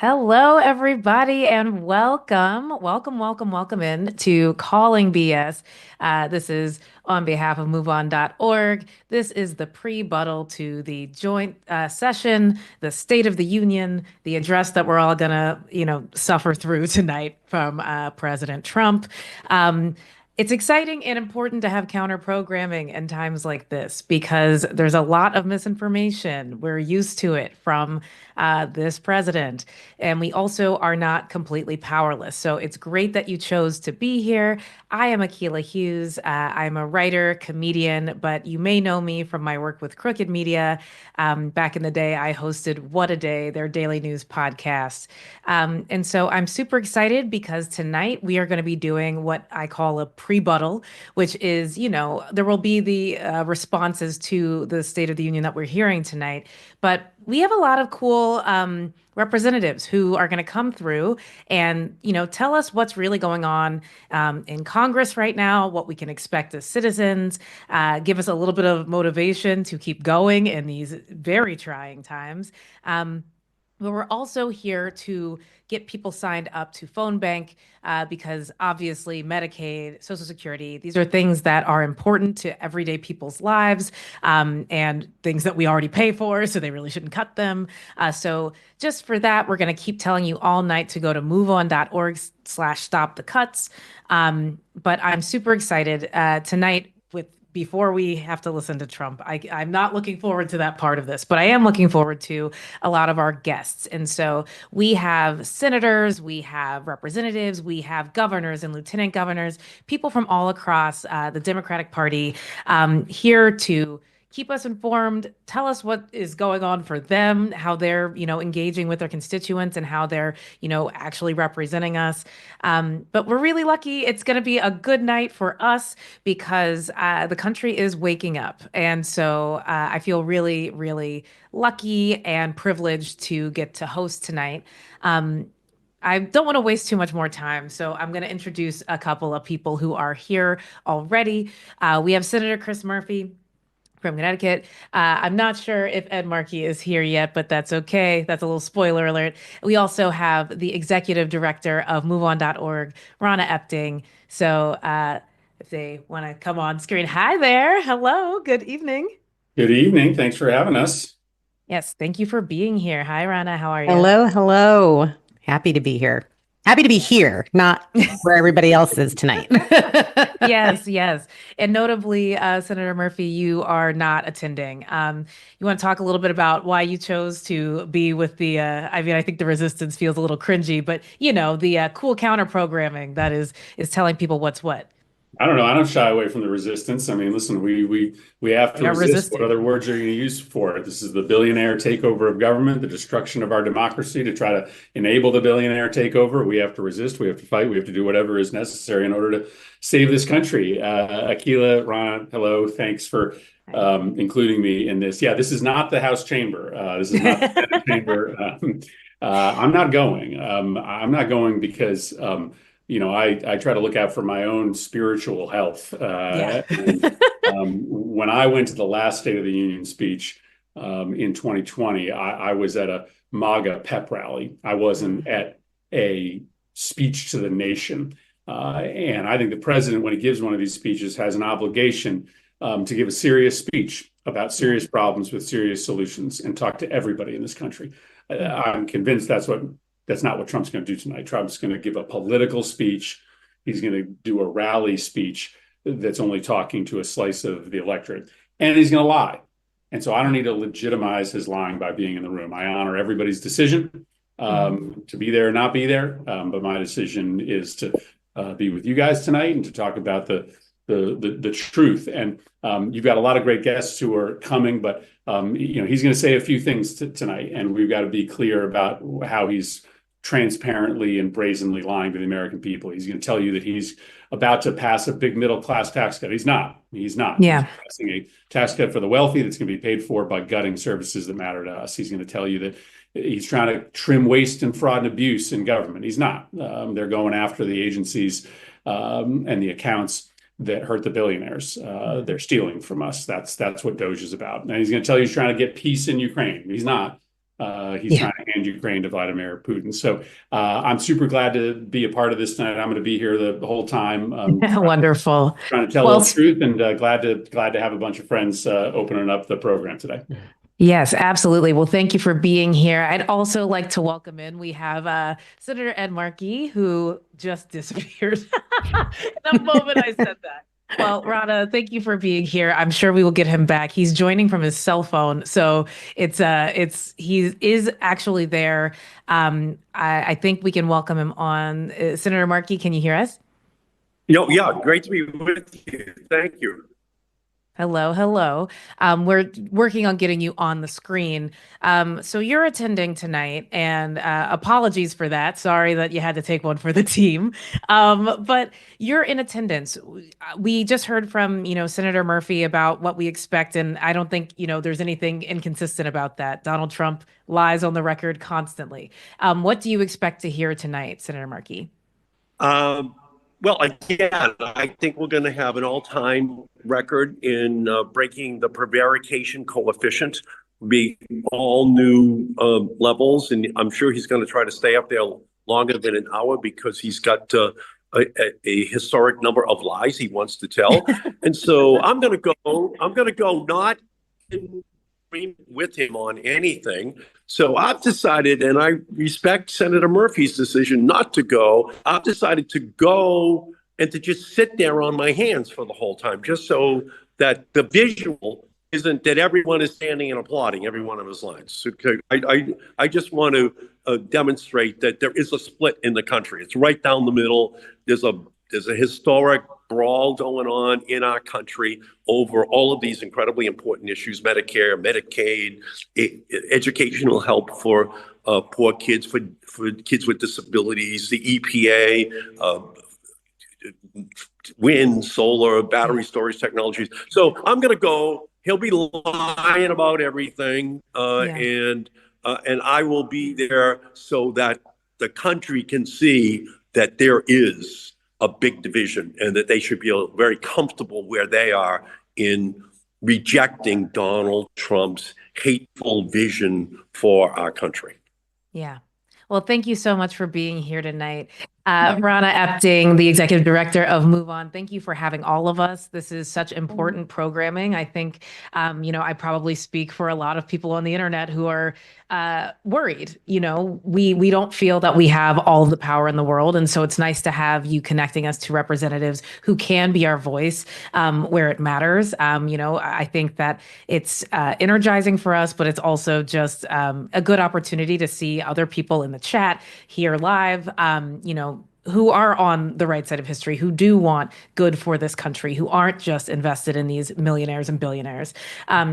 Hello, everybody, and welcome in to Calling BS. This is on behalf of MoveOn.org. This is the prebuttal to the joint session, the State of the Union, the address that we're all gonna, suffer through tonight from President Trump. Um, it's exciting and important to have counter programming in times like this because there's a lot of misinformation. We're used to it from this president. And we also are not completely powerless. So it's great that you chose to be here. I am Akila Hughes. I'm a writer, comedian, but you may know me from my work with Crooked Media. Back in the day, I hosted What a Day, their daily news podcast. And so I'm super excited because tonight we are going to be doing what I call a prebuttal, which is, there will be the responses to the State of the Union that we're hearing tonight. But we have a lot of cool representatives who are going to come through and tell us what's really going on in Congress right now, what we can expect as citizens, give us a little bit of motivation to keep going in these very trying times. But we're also here to get people signed up to phone bank because obviously Medicaid, Social Security, these are things that are important to everyday people's lives and things that we already pay for, so they really shouldn't cut them. So just for that, we're going to keep telling you all night to go to moveon.org/stop the cuts. But I'm super excited tonight with before we have to listen to Trump. I'm not looking forward to that part of this, but I am looking forward to a lot of our guests. And so we have senators, we have representatives, we have governors and lieutenant governors, people from all across the Democratic Party here to keep us informed, tell us what is going on for them, how they're, engaging with their constituents and how they're, actually representing us. But we're really lucky. It's going to be a good night for us because the country is waking up. And so I feel really, really lucky and privileged to get to host tonight. I don't want to waste too much more time, so I'm going to introduce a couple of people who are here already. We have Senator Chris Murphy from Connecticut. I'm not sure if Ed Markey is here yet, but that's okay. That's a little spoiler alert. We also have the executive director of MoveOn.org, Rana Epting. So if they want to come on screen, hi there. Hello. Good evening. Good evening. Thanks for having us. Yes, thank you for being here. Hi, Rana. How are you? Hello, hello. Happy to be here. Happy to be here, not where everybody else is tonight. Yes, yes. And notably, Senator Murphy, you are not attending. You want to talk a little bit about why you chose to be with the, I think the resistance feels a little cringy, but the cool counter programming that is telling people what's what. I don't know. I don't shy away from the resistance. I mean, listen, we have We to are resist. What resisting. other words are you going to use for it? This is the billionaire takeover of government, the destruction of our democracy. To try to enable the billionaire takeover, we have to resist. We have to fight. We have to do whatever is necessary in order to save this country. Akila, Rana, hello. Thanks for including me in this. Yeah, this is not the House chamber. This is not the Senate chamber. I'm not going. I'm not going because. I try to look out for my own spiritual health. Yeah. When I went to the last State of the Union speech in 2020, I was at a MAGA pep rally. I wasn't at a speech to the nation. And I think the president, when he gives one of these speeches, has an obligation to give a serious speech about serious problems with serious solutions and talk to everybody in this country. I'm convinced that's not what Trump's going to do tonight. Trump's going to give a political speech. He's going to do a rally speech that's only talking to a slice of the electorate. And he's going to lie. And so I don't need to legitimize his lying by being in the room. I honor everybody's decision to be there or not be there. But my decision is to be with you guys tonight and to talk about the truth. And you've got a lot of great guests who are coming, but he's going to say a few things tonight, and we've got to be clear about how he's transparently and brazenly lying to the American people. He's going to tell you that he's about to pass a big middle class tax cut. He's not. Yeah. He's passing a tax cut for the wealthy that's going to be paid for by gutting services that matter to us. He's going to tell you that he's trying to trim waste and fraud and abuse in government. He's not. They're going after the agencies and the accounts that hurt the billionaires. They're stealing from us. That's what Doge is about. And he's going to tell you he's trying to get peace in Ukraine. He's not. He's trying to hand Ukraine to Vladimir Putin. So I'm super glad to be a part of this tonight. I'm going to be here the whole time. Wonderful. Trying to tell the truth, and glad to have a bunch of friends opening up the program today. Yes, absolutely. Well, thank you for being here. I'd also like to welcome in. We have Senator Ed Markey, who just disappeared the moment I said that. Well, Rana, thank you for being here. I'm sure we will get him back. He's joining from his cell phone, so he is actually there. I think we can welcome him on. Senator Markey, can you hear us? Yeah, great to be with you. Thank you. Hello, hello. We're working on getting you on the screen. So you're attending tonight, and apologies for that. Sorry that you had to take one for the team. But you're in attendance. We just heard from, Senator Murphy about what we expect, and I don't think, there's anything inconsistent about that. Donald Trump lies on the record constantly. What do you expect to hear tonight, Senator Markey? Well, again, I think we're going to have an all-time record in breaking the prevarication coefficient, be all new levels. And I'm sure he's going to try to stay up there longer than an hour because he's got a historic number of lies he wants to tell. And so I'm going to go not in with him on anything. So I've decided, and I respect Senator Murphy's decision not to go. I've decided to go and to just sit there on my hands for the whole time, just so that the visual isn't that everyone is standing and applauding every one of his lines. So I just want to demonstrate that there is a split in the country. It's right down the middle. There's a historic brawl going on in our country over all of these incredibly important issues: Medicare, Medicaid, educational help for poor kids, for kids with disabilities, the EPA, wind, solar, battery storage technologies. So I'm going to go. He'll be lying about everything, and I will be there so that the country can see that there is a big division and that they should be very comfortable where they are in rejecting Donald Trump's hateful vision for our country. Yeah. Well, thank you so much for being here tonight. Rana Epting, the executive director of MoveOn, thank you for having all of us. This is such important programming. I think, I probably speak for a lot of people on the internet who are worried. We don't feel that we have all of the power in the world. And so it's nice to have you connecting us to representatives who can be our voice where it matters. I think that it's energizing for us, but it's also just a good opportunity to see other people in the chat here live, who are on the right side of history, who do want good for this country, who aren't just invested in these millionaires and billionaires.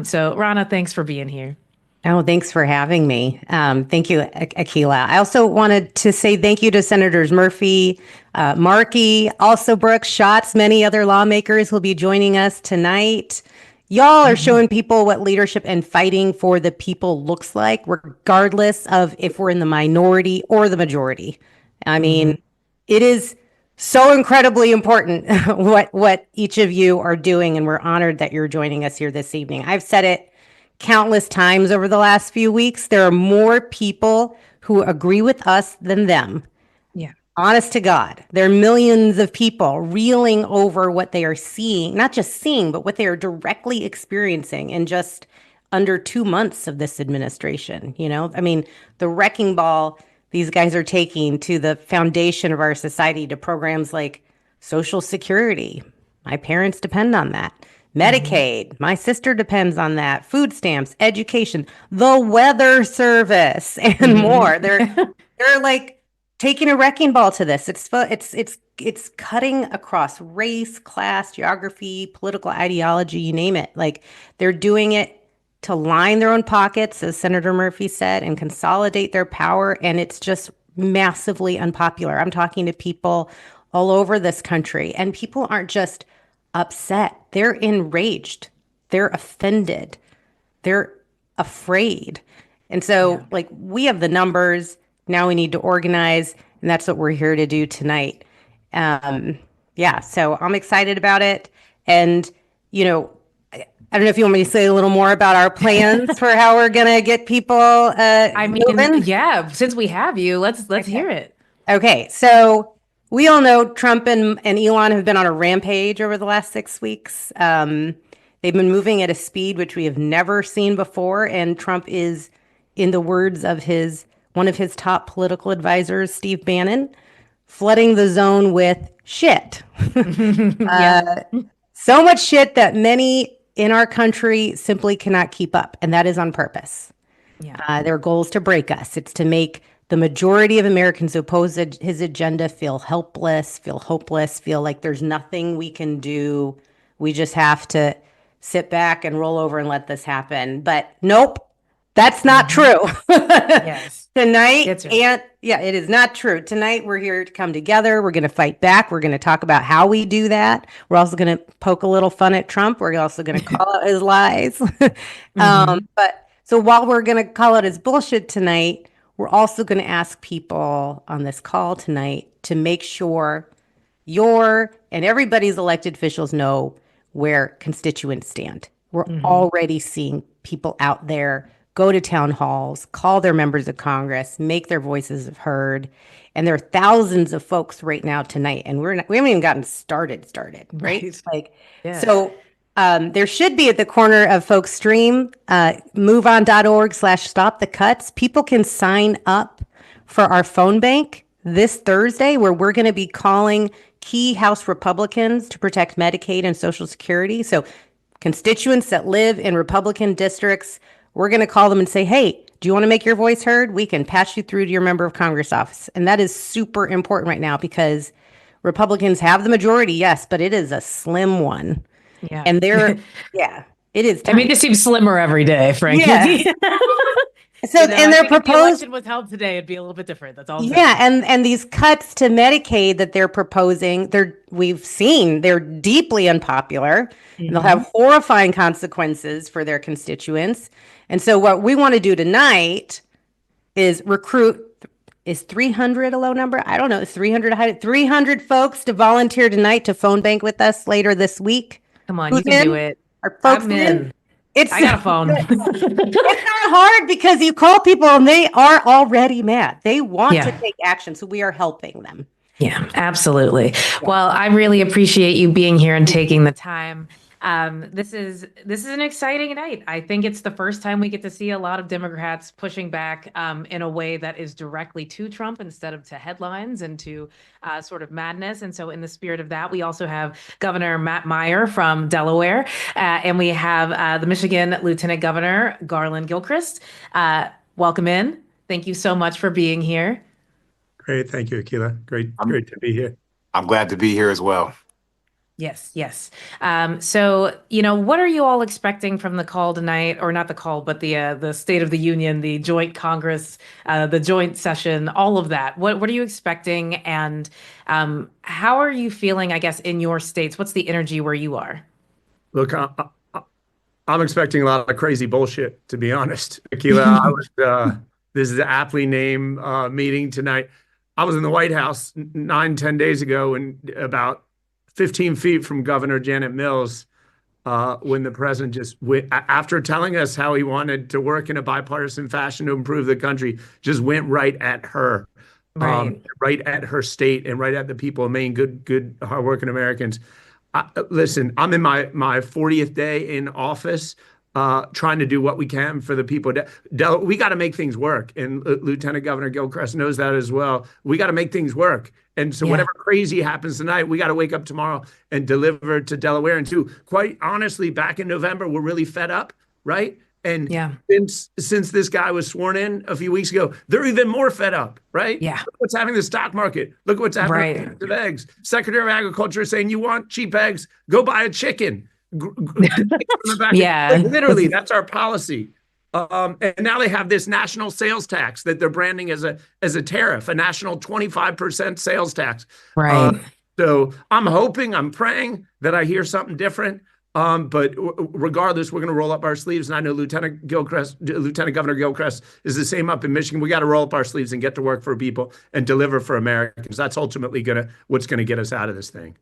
So Rana, thanks for being here. Oh, thanks for having me. Thank you, Akila. I also wanted to say thank you to Senators Murphy, Markey, also Brooks, Schatz, many other lawmakers who will be joining us tonight. Y'all are showing people what leadership and fighting for the people looks like, regardless of if we're in the minority or the majority. I mean, it is so incredibly important what each of you are doing, and we're honored that you're joining us here this evening. I've said it countless times over the last few weeks. There are more people who agree with us than them. Yeah. Honest to God, there are millions of people reeling over what they are seeing, not just seeing, but what they are directly experiencing in just under 2 months of this administration. I mean, the wrecking ball these guys are taking to the foundation of our society, to programs like Social Security. My parents depend on that. Medicaid, my sister depends on that. Food stamps, education, the weather service, and more. They're like taking a wrecking ball to this. It's cutting across race, class, geography, political ideology, you name it. Like, they're doing it to line their own pockets, as Senator Murphy said, and consolidate their power. And it's just massively unpopular. I'm talking to people all over this country, and people aren't just upset. They're enraged. They're offended. They're afraid. And so, we have the numbers. Now we need to organize, and that's what we're here to do tonight. So I'm excited about it. And, I don't know if you want me to say a little more about our plans for how we're going to get people I mean, moving. yeah, since we have you, let's hear it. Okay, so we all know Trump and Elon have been on a rampage over the last 6 weeks. They've been moving at a speed which we have never seen before, and Trump is, in the words of one of his top political advisors, Steve Bannon, flooding the zone with shit. Yeah. So much shit that many in our country simply cannot keep up, and that is on purpose. Yeah. Their goal is to break us. It's to make the majority of Americans who oppose his agenda feel helpless, feel hopeless, feel like there's nothing we can do. We just have to sit back and roll over and let this happen. But nope, that's not true. Yes. Tonight, That's right. and yeah, it is not true. Tonight, we're here to come together. We're going to fight back. We're going to talk about how we do that. We're also going to poke a little fun at Trump. We're also going to call out his lies. But so while we're going to call out his bullshit tonight, we're also going to ask people on this call tonight to make sure your and everybody's elected officials know where constituents stand. We're already seeing people out there go to town halls, call their members of Congress, make their voices heard. And there are thousands of folks right now tonight, and we haven't even gotten started, right? Right. Like, Yeah. so there should be at the corner of folks' stream, moveon.org/stop the cuts. People can sign up for our phone bank this Thursday, where we're going to be calling key House Republicans to protect Medicaid and Social Security. So constituents that live in Republican districts, we're going to call them and say, hey, do you want to make your voice heard? We can pass you through to your member of Congress office. And that is super important right now because Republicans have the majority, yes, but it is a slim one. Yeah. And yeah, it is. I mean, it seems slimmer every day, frankly. Yeah. So, and I they're think if the proposed. election was held today, it'd be a little bit different. That's all. Yeah, and these cuts to Medicaid that they're proposing, we've seen they're deeply unpopular. And they'll have horrifying consequences for their constituents. And so what we want to do tonight is recruit. Is 300 a low number? I don't know. Is 300 folks to volunteer tonight to phone bank with us later this week? Come on, Who's you can in? do it. Are folks I'm in. in? I got a phone. It's not hard because you call people and they are already mad. They want to take action, so we are helping them. Yeah, absolutely. Well, I really appreciate you being here and taking the time. This is an exciting night. I think it's the first time we get to see a lot of Democrats pushing back in a way that is directly to Trump instead of to headlines and to sort of madness. And so in the spirit of that, we also have Governor Matt Meyer from Delaware, and we have the Michigan Lieutenant Governor Garland Gilchrist. Welcome in. Thank you so much for being here. Great. Thank you, Akila. Great to be here. I'm glad to be here as well. Yes. So, what are you all expecting from the call tonight, or not the call, but the State of the Union, the joint Congress, the joint session, all of that? What are you expecting, and how are you feeling, I guess, in your states? What's the energy where you are? Look, I'm expecting a lot of crazy bullshit, to be honest, Akila. This is an aptly named meeting tonight. I was in the White House 10 days ago, and about 15 feet from Governor Janet Mills, when the president just went, after telling us how he wanted to work in a bipartisan fashion to improve the country, just went right at her, right at her state and right at the people of Maine, good, hardworking Americans. Listen, I'm in my 40th day in office, trying to do what we can for the people. We got to make things work. And Lieutenant Governor Gilchrist knows that as well. We got to make things work. And so whatever crazy happens tonight, we got to wake up tomorrow and deliver to Delaware. And quite honestly, back in November, we're really fed up, right? And since this guy was sworn in a few weeks ago, they're even more fed up, right? Yeah. Look what's happening in the stock market. Look what's happening with eggs. Secretary of Agriculture is saying, you want cheap eggs? Go buy a chicken. Yeah. Literally, that's our policy. And now they have this national sales tax that they're branding as a tariff, a national 25% sales tax. Right. So I'm praying that I hear something different. But regardless, we're going to roll up our sleeves. And I know Lieutenant Governor Gilchrist is the same up in Michigan. We got to roll up our sleeves and get to work for people and deliver for Americans. That's ultimately what's going to get us out of this thing.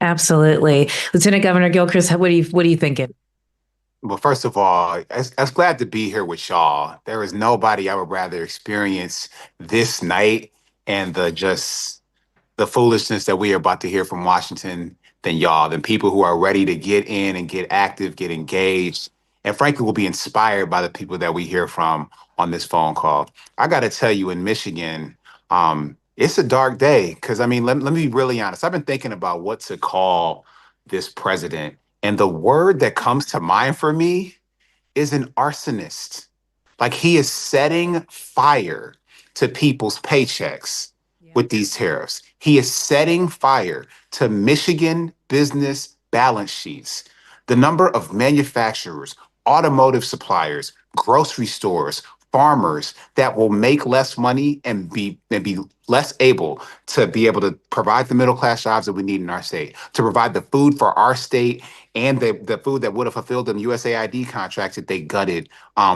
Absolutely. Lieutenant Governor Gilchrist, what are you thinking? Well, first of all, it's glad to be here with y'all. There is nobody I would rather experience this night and the foolishness that we are about to hear from Washington than y'all, than people who are ready to get in and get active, get engaged, and frankly will be inspired by the people that we hear from on this phone call. I got to tell you, in Michigan, it's a dark day because I mean, let me be really honest. I've been thinking about what to call this president, and the word that comes to mind for me is an arsonist. Like he is setting fire to people's paychecks Yeah. with these tariffs. He is setting fire to Michigan business balance sheets. The number of manufacturers, automotive suppliers, grocery stores, farmers that will make less money and be less able to be able to provide the middle class jobs that we need in our state, to provide the food for our state and the food that would have fulfilled them USAID contracts that they gutted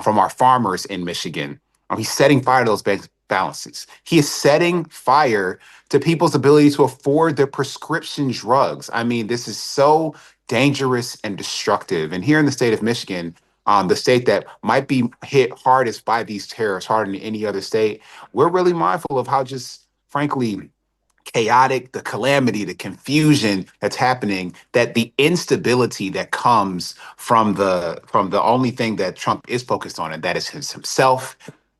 from our farmers in Michigan. He's setting fire to those bank balances. He is setting fire to people's ability to afford their prescription drugs. I mean, this is so dangerous and destructive. And here in the state of Michigan, the state that might be hit hardest by these tariffs, harder than any other state, we're really mindful of how just frankly chaotic, the calamity, the confusion that's happening, that the instability that comes from the only thing that Trump is focused on, and that is himself,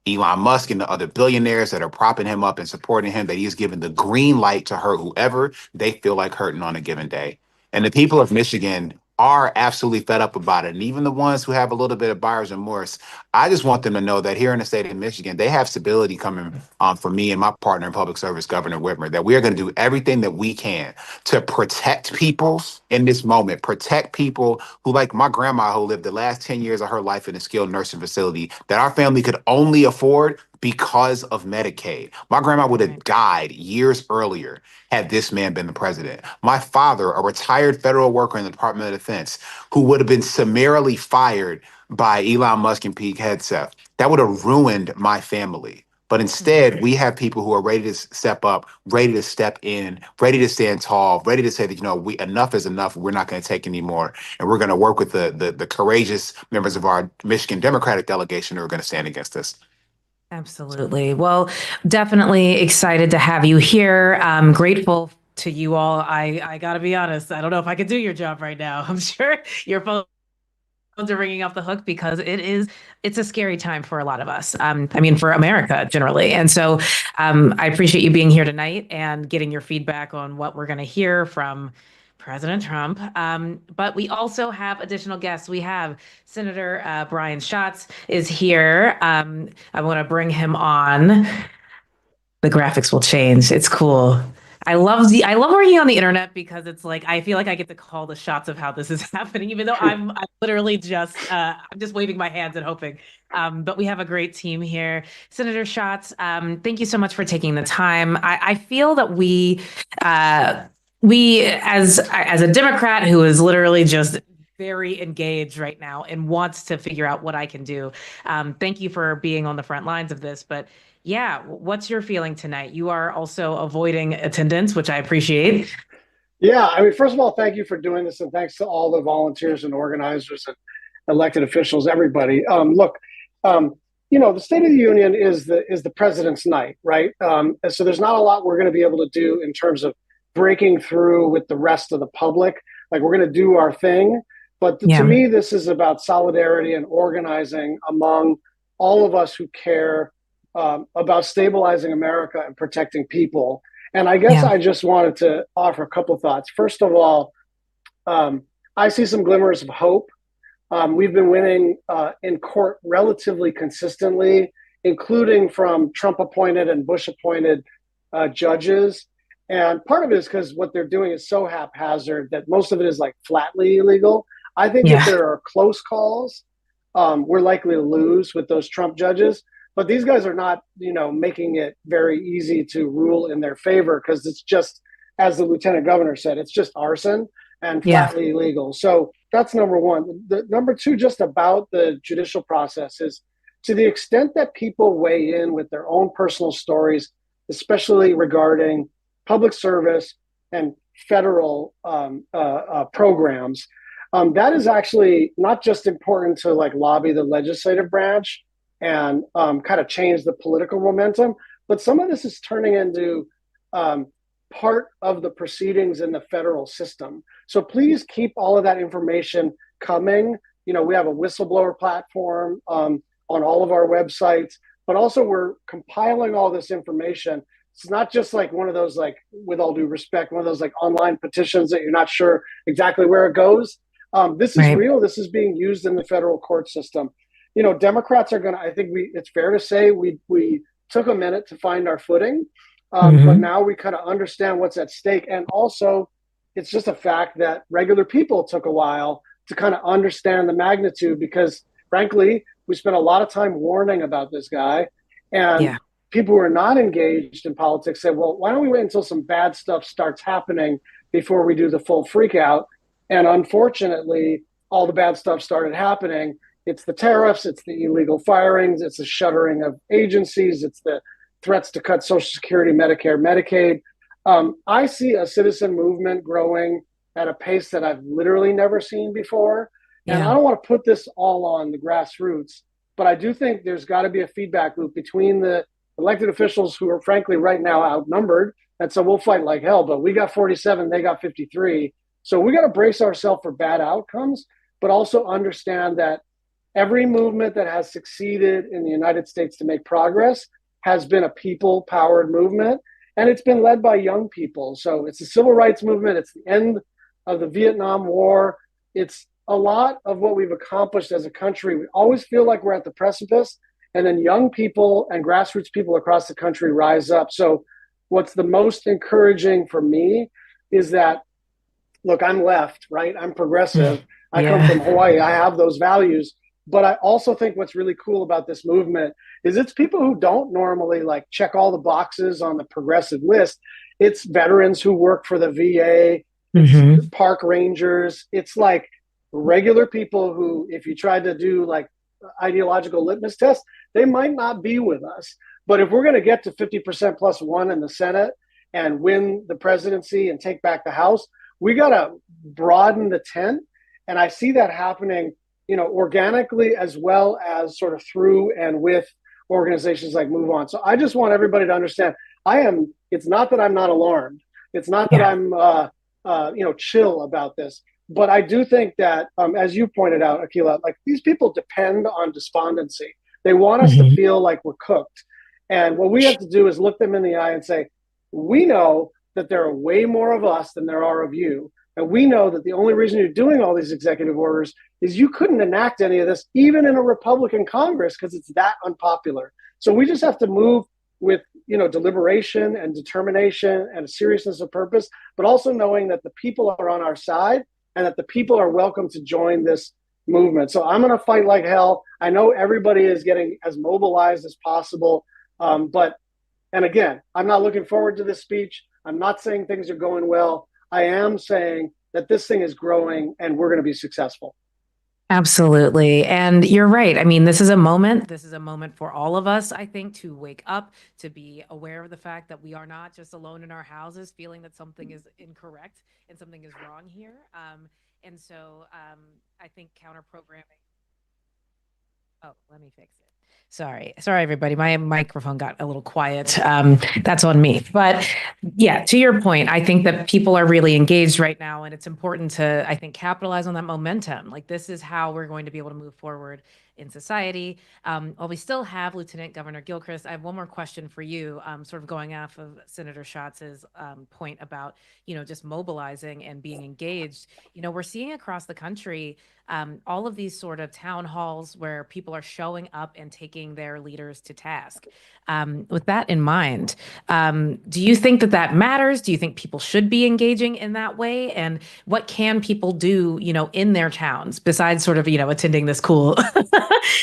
Elon Musk, and the other billionaires that are propping him up and supporting him, that he is given the green light to hurt whoever they feel like hurting on a given day. And the people of Michigan are absolutely fed up about it. And even the ones who have a little bit of buyer's remorse, I just want them to know that here in the state of Michigan, they have stability coming from me and my partner in public service, Governor Whitmer, that we are going to do everything that we can to protect people in this moment, protect people who, like my grandma, who lived the last 10 years of her life in a skilled nursing facility that our family could only afford because of Medicaid. My grandma would have died years earlier had this man been the president. My father, a retired federal worker in the Department of Defense, who would have been summarily fired by Elon Musk and Pete Hegseth, that would have ruined my family. But instead, we have people who are ready to step up, ready to step in, ready to stand tall, ready to say that, we enough is enough. We're not going to take anymore. And we're going to work with the courageous members of our Michigan Democratic delegation who are going to stand against this. Absolutely. Well, definitely excited to have you here. I'm grateful to you all. I got to be honest, I don't know if I could do your job right now. I'm sure your phones are ringing off the hook because it's a scary time for a lot of us. I mean, for America generally. And so I appreciate you being here tonight and getting your feedback on what we're going to hear from President Trump. But we also have additional guests. We have Senator Brian Schatz is here. I want to bring him on. The graphics will change. It's cool. I love working on the internet because it's like I feel like I get to call the shots of how this is happening, even though I'm literally just I'm just waving my hands and hoping. But we have a great team here. Senator Schatz, thank you so much for taking the time. I feel that we as a Democrat who is literally just very engaged right now and wants to figure out what I can do. Thank you for being on the front lines of this. But yeah, what's your feeling tonight? You are also avoiding attendance, which I appreciate. Yeah, I mean, first of all, thank you for doing this, and thanks to all the volunteers and organizers and elected officials, everybody. Look, the State of the Union is the president's night, right? And so there's not a lot we're going to be able to do in terms of breaking through with the rest of the public. Like we're going to do our thing, but to me, this is about solidarity and organizing among all of us who care about stabilizing America and protecting people. And I guess I just wanted to offer a couple thoughts. First of all, I see some glimmers of hope. We've been winning in court relatively consistently, including from Trump-appointed and Bush-appointed judges. And part of it is because what they're doing is so haphazard that most of it is like flatly illegal. I think if there are close calls, we're likely to lose with those Trump judges. But these guys are not, making it very easy to rule in their favor because it's just, as the lieutenant governor said, it's just arson and flatly illegal. So that's number one. Number two, just about the judicial process is to the extent that people weigh in with their own personal stories, especially regarding public service and federal programs, that is actually not just important to like lobby the legislative branch and kind of change the political momentum, but some of this is turning into part of the proceedings in the federal system. So please keep all of that information coming. We have a whistleblower platform on all of our websites, but also we're compiling all this information. It's not just like one of those, like, with all due respect, one of those like online petitions that you're not sure exactly where it goes. This is real. This is being used in the federal court system. Democrats are going to, I think it's fair to say we took a minute to find our footing, but now we kind of understand what's at stake. And also, it's just a fact that regular people took a while to kind of understand the magnitude, because frankly, we spent a lot of time warning about this guy, and people who are not engaged in politics say, well, why don't we wait until some bad stuff starts happening before we do the full freak out? And unfortunately, all the bad stuff started happening. It's the tariffs, it's the illegal firings, it's the shuttering of agencies, it's the threats to cut Social Security, Medicare, Medicaid. I see a citizen movement growing at a pace that I've literally never seen before. And I don't want to put this all on the grassroots, but I do think there's got to be a feedback loop between the elected officials who are frankly right now outnumbered. And so we'll fight like hell, but we got 47, they got 53. So we got to brace ourselves for bad outcomes, but also understand that every movement that has succeeded in the United States to make progress has been a people-powered movement, and it's been led by young people. So it's the civil rights movement. It's the end of the Vietnam War. It's a lot of what we've accomplished as a country. We always feel like we're at the precipice, and then young people and grassroots people across the country rise up. So what's the most encouraging for me is that, look, I'm left, right? I'm progressive. I come from Hawaii. I have those values. But I also think what's really cool about this movement is it's people who don't normally like check all the boxes on the progressive list. It's veterans who work for the VA, it's park rangers. It's like regular people who, if you tried to do like ideological litmus tests, they might not be with us. But if we're going to get to 50% plus one in the Senate and win the presidency and take back the House, we got to broaden the tent. And I see that happening, organically, as well as sort of through and with organizations like MoveOn. So I just want everybody to understand, it's not that I'm not alarmed. It's not that I'm, chill about this. But I do think that, as you pointed out, Akila, like these people depend on despondency. They want us to feel like we're cooked. And what we have to do is look them in the eye and say, we know that there are way more of us than there are of you. And we know that the only reason you're doing all these executive orders is you couldn't enact any of this, even in a Republican Congress, because it's that unpopular. So we just have to move with, deliberation and determination and a seriousness of purpose, but also knowing that the people are on our side and that the people are welcome to join this movement. So I'm going to fight like hell. I know everybody is getting as mobilized as possible. And again, I'm not looking forward to this speech. I'm not saying things are going well. I am saying that this thing is growing and we're going to be successful. Absolutely. And you're right. I mean, this is a moment for all of us, I think, to wake up, to be aware of the fact that we are not just alone in our houses feeling that something is incorrect and something is wrong here. And so I think counter programming. Oh, let me fix it. Sorry, everybody. My microphone got a little quiet. That's on me. But yeah, to your point, I think that people are really engaged right now, and it's important to, I think, capitalize on that momentum. Like, this is how we're going to be able to move forward in society. While we still have Lieutenant Governor Gilchrist, I have one more question for you, sort of going off of Senator Schatz's point about, just mobilizing and being engaged. We're seeing across the country all of these sort of town halls where people are showing up and taking their leaders to task. With that in mind, do you think that matters? Do you think people should be engaging in that way? And what can people do, in their towns besides sort of, attending this cool,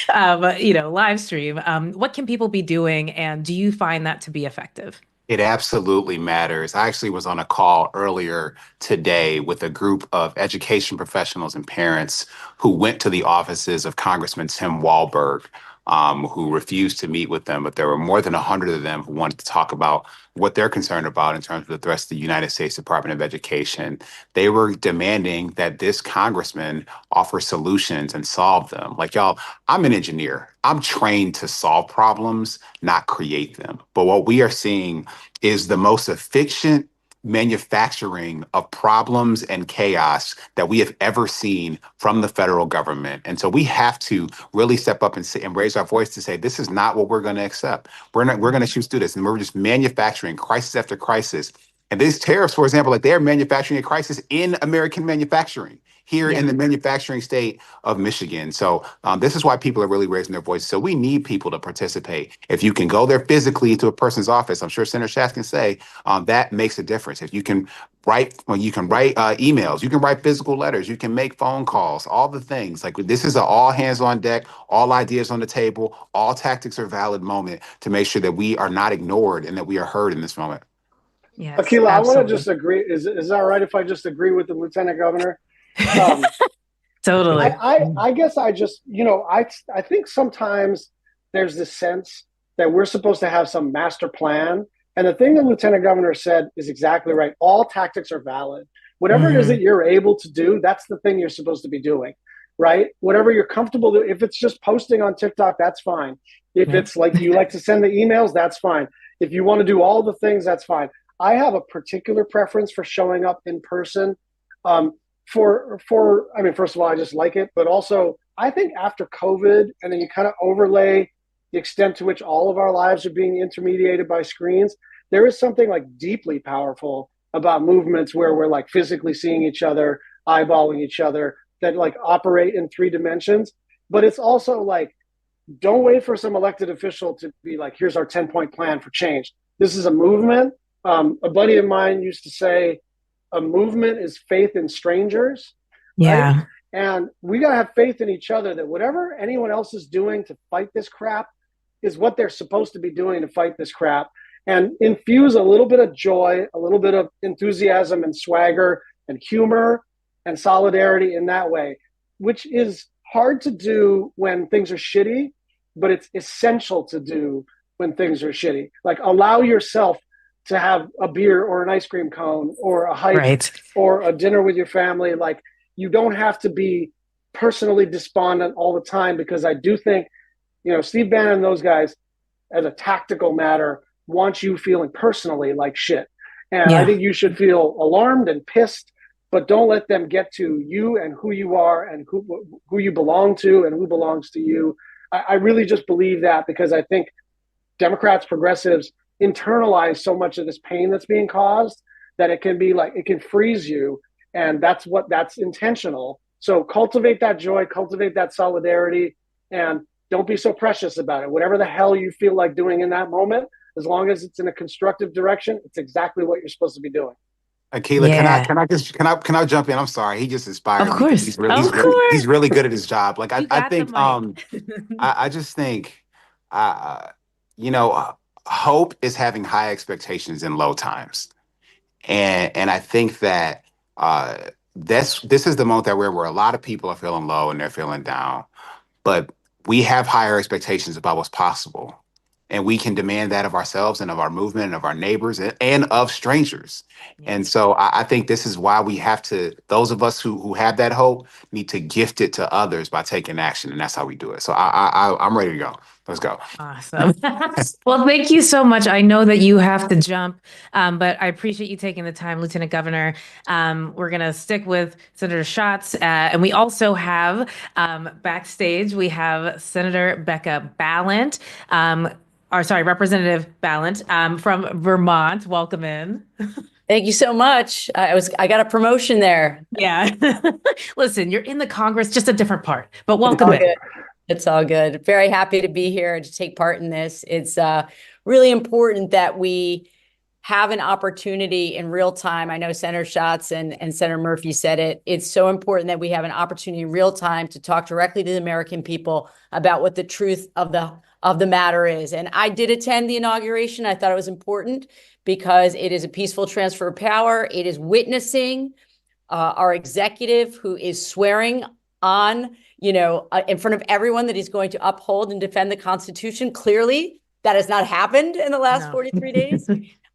live stream? What can people be doing? And do you find that to be effective? It absolutely matters. I actually was on a call earlier today with a group of education professionals and parents who went to the offices of Congressman Tim Walberg who refused to meet with them. But there were more than 100 of them who wanted to talk about what they're concerned about in terms of the threats to the United States Department of Education. They were demanding that this congressman offer solutions and solve them. Like, y'all, I'm an engineer. I'm trained to solve problems, not create them. But what we are seeing is the most efficient manufacturing of problems and chaos that we have ever seen from the federal government. And so we have to really step up and raise our voice to say, this is not what we're going to accept. We're going to choose to do this. And we're just manufacturing crisis after crisis. And these tariffs, for example, like they're manufacturing a crisis in American manufacturing here in the manufacturing state of Michigan. So this is why people are really raising their voices. So we need people to participate. If you can go there physically to a person's office, I'm sure Senator Schatz can say that makes a difference. If you can write, emails, you can write physical letters, you can make phone calls, all the things. Like this is an all hands on deck, all ideas on the table, all tactics are valid moment to make sure that we are not ignored and that we are heard in this moment. Yes, Akilah, absolutely. I want to just agree. Is that all right if I just agree with the Lieutenant Governor? Totally. I guess I just, I think sometimes there's this sense that we're supposed to have some master plan. And the thing the Lieutenant Governor said is exactly right. All tactics are valid. Whatever it is that you're able to do, that's the thing you're supposed to be doing, right? Whatever you're comfortable doing. If it's just posting on TikTok, that's fine. If it's like you like to send the emails, that's fine. If you want to do all the things, that's fine. I have a particular preference for showing up in person. First of all, I just like it, but also I think after COVID, and then you kind of overlay the extent to which all of our lives are being intermediated by screens, there is something like deeply powerful about movements where we're like physically seeing each other, eyeballing each other, that like operate in 3 dimensions. But it's also like, don't wait for some elected official to be like, here's our 10-point plan for change. This is a movement. A buddy of mine used to say, a movement is faith in strangers. Yeah. Right? And we got to have faith in each other that whatever anyone else is doing to fight this crap is what they're supposed to be doing to fight this crap. And infuse a little bit of joy, a little bit of enthusiasm and swagger and humor and solidarity in that way, which is hard to do when things are shitty, but it's essential to do when things are shitty. Like allow yourself to have a beer or an ice cream cone or a hike or a dinner with your family. Like you don't have to be personally despondent all the time, because I do think, Steve Bannon and those guys, as a tactical matter, want you feeling personally like shit. And I think you should feel alarmed and pissed, but don't let them get to you and who you are and who you belong to and who belongs to you. I really just believe that, because I think Democrats, progressives, internalize so much of this pain that's being caused that it can be like, it can freeze you. And that's intentional. So cultivate that joy, cultivate that solidarity, and don't be so precious about it. Whatever the hell you feel like doing in that moment, as long as it's in a constructive direction, it's exactly what you're supposed to be doing. Akilah, can I jump in? I'm sorry. He just inspired me. Of course. He's really good at his job. Like I think I just think hope is having high expectations in low times. And I think that this is the moment that where a lot of people are feeling low and they're feeling down, but we have higher expectations about what's possible. And we can demand that of ourselves and of our movement and of our neighbors and of strangers. And so I think this is why we have to, those of us who have that hope need to gift it to others by taking action. And that's how we do it. So I'm ready to go. Let's go. Awesome. Well, thank you so much. I know that you have to jump, but I appreciate you taking the time, Lieutenant Governor. We're going to stick with Senator Schatz. And we also have backstage, we have Senator Becca Balint. Representative Balint from Vermont. Welcome in. Thank you so much. I got a promotion there. Yeah. Listen, you're in the Congress, just a different part, but welcome in. It's all good. Very happy to be here and to take part in this. It's really important that we have an opportunity in real time. I know Senator Schatz and Senator Murphy said it. It's so important that we have an opportunity in real time to talk directly to the American people about what the truth of the matter is. And I did attend the inauguration. I thought it was important because it is a peaceful transfer of power. It is witnessing our executive who is swearing on, in front of everyone that he's going to uphold and defend the Constitution. Clearly, that has not happened in the last 43 days.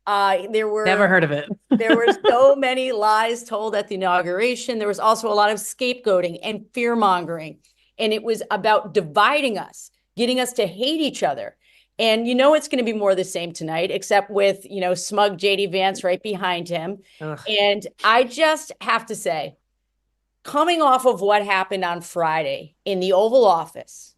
Never heard of it. There were so many lies told at the inauguration. There was also a lot of scapegoating and fear mongering. And it was about dividing us, getting us to hate each other. And it's going to be more of the same tonight, except with, smug JD Vance right behind him. Ugh. And I just have to say, coming off of what happened on Friday in the Oval Office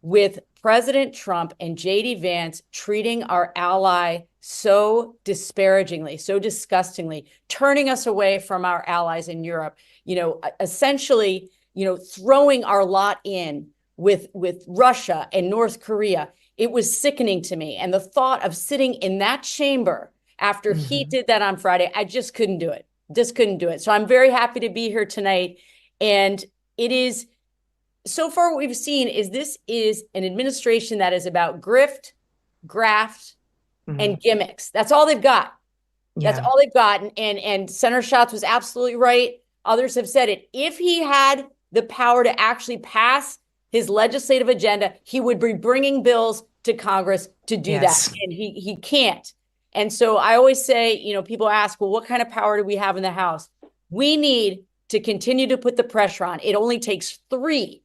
with President Trump and JD Vance treating our ally so disparagingly, so disgustingly, turning us away from our allies in Europe, essentially, throwing our lot in with Russia and North Korea. It was sickening to me. And the thought of sitting in that chamber after he did that on Friday, I just couldn't do it. Just couldn't do it. So I'm very happy to be here tonight. And it is, so far what we've seen is this is an administration that is about grift, graft, and gimmicks. That's all they've got. That's all they've got. And Senator Schatz was absolutely right. Others have said it. If he had the power to actually pass his legislative agenda, he would be bringing bills to Congress to do that. And he can't. And so I always say, people ask, well, what kind of power do we have in the House? We need to continue to put the pressure on. It only takes three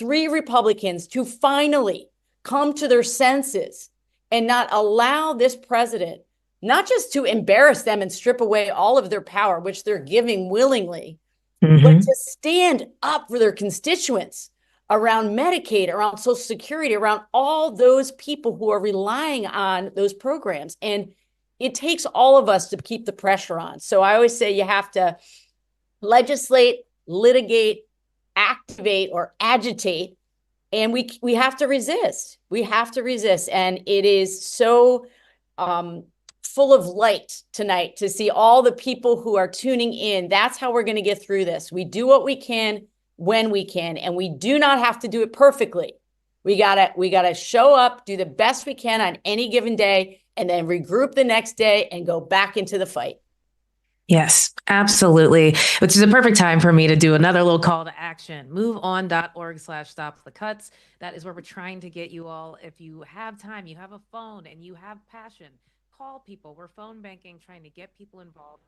Republicans to finally come to their senses and not allow this president, not just to embarrass them and strip away all of their power, which they're giving willingly, but to stand up for their constituents around Medicaid, around Social Security, around all those people who are relying on those programs. And it takes all of us to keep the pressure on. So I always say you have to legislate, litigate, activate, or agitate. And we have to resist. We have to resist. And it is so full of light tonight to see all the people who are tuning in. That's how we're going to get through this. We do what we can when we can, and we do not have to do it perfectly. We gotta show up, do the best we can on any given day, and then regroup the next day and go back into the fight. Yes, absolutely. Which is a perfect time for me to do another little call to action. MoveOn.org/stopthecuts. That is where we're trying to get you all. If you have time, you have a phone, and you have passion, call people. We're phone banking, trying to get people involved.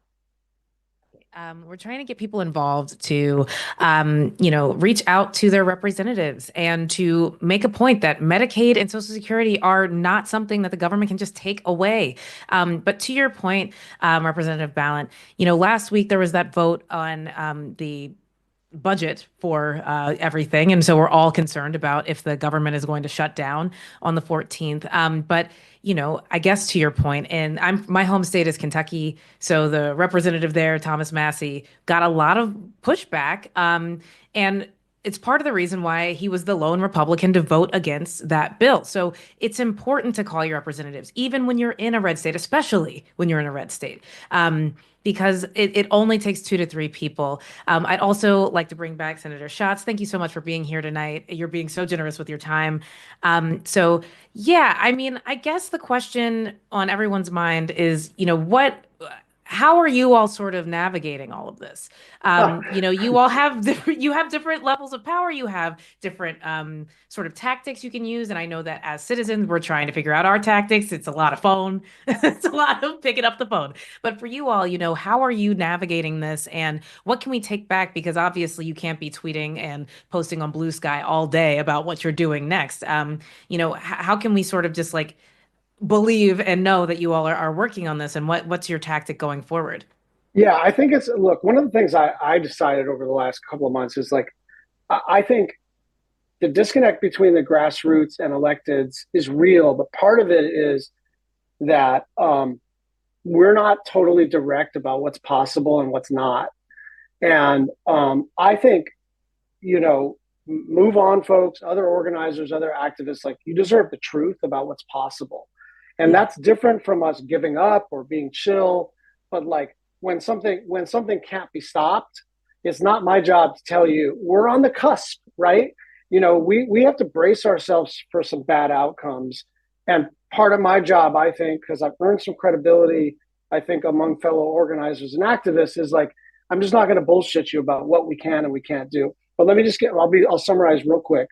We're trying to get people involved to, reach out to their representatives and to make a point that Medicaid and Social Security are not something that the government can just take away. But to your point, Representative Ballant, last week there was that vote on the budget for everything. And so we're all concerned about if the government is going to shut down on the 14th. But I guess to your point, and my home state is Kentucky, so the representative there, Thomas Massie, got a lot of pushback, and it's part of the reason why he was the lone Republican to vote against that bill. So it's important to call your representatives, even when you're in a red state, especially when you're in a red state, because it only takes 2 to 3 people. I'd also like to bring back Senator Schatz. Thank you so much for being here tonight. You're being so generous with your time. I guess the question on everyone's mind is, how are you all sort of navigating all of this? You all have different levels of power. You have different sort of tactics you can use. And I know that as citizens, we're trying to figure out our tactics. It's a lot of phone. It's a lot of picking up the phone. But for you all, how are you navigating this? And what can we take back? Because obviously you can't be tweeting and posting on Blue Sky all day about what you're doing next. How can we sort of just believe and know that you all are working on this, and what's your tactic going forward? Yeah, I think look, one of the things I decided over the last couple of months is I think the disconnect between the grassroots and electeds is real, but part of it is that we're not totally direct about what's possible and what's not. And I think, move on, folks, other organizers, other activists, you deserve the truth about what's possible. And that's different from us giving up or being chill. But when something can't be stopped, it's not my job to tell you we're on the cusp, right? We have to brace ourselves for some bad outcomes. And part of my job, I think, because I've earned some credibility, I think, among fellow organizers and activists, is I'm just not going to bullshit you about what we can and we can't do. But let me just I'll summarize real quick.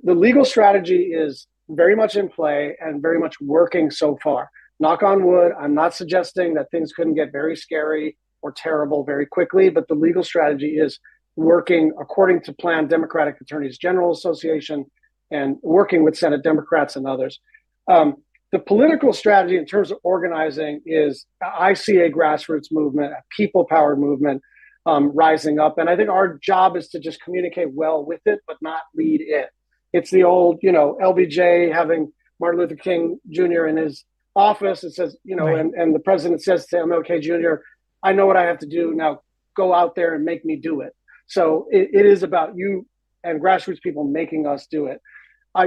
The legal strategy is very much in play and very much working so far. Knock on wood, I'm not suggesting that things couldn't get very scary or terrible very quickly, but the legal strategy is working according to plan. Democratic Attorneys General Association and working with Senate Democrats and others. The political strategy in terms of organizing is, I see a grassroots movement, a people-powered movement rising up. And I think our job is to just communicate well with it, but not lead it. It's the old, LBJ having Martin Luther King Jr. in his office. It says, right. and the president says to MLK Jr., I know what I have to do now. Go out there and make me do it. So it is about you and grassroots people making us do it.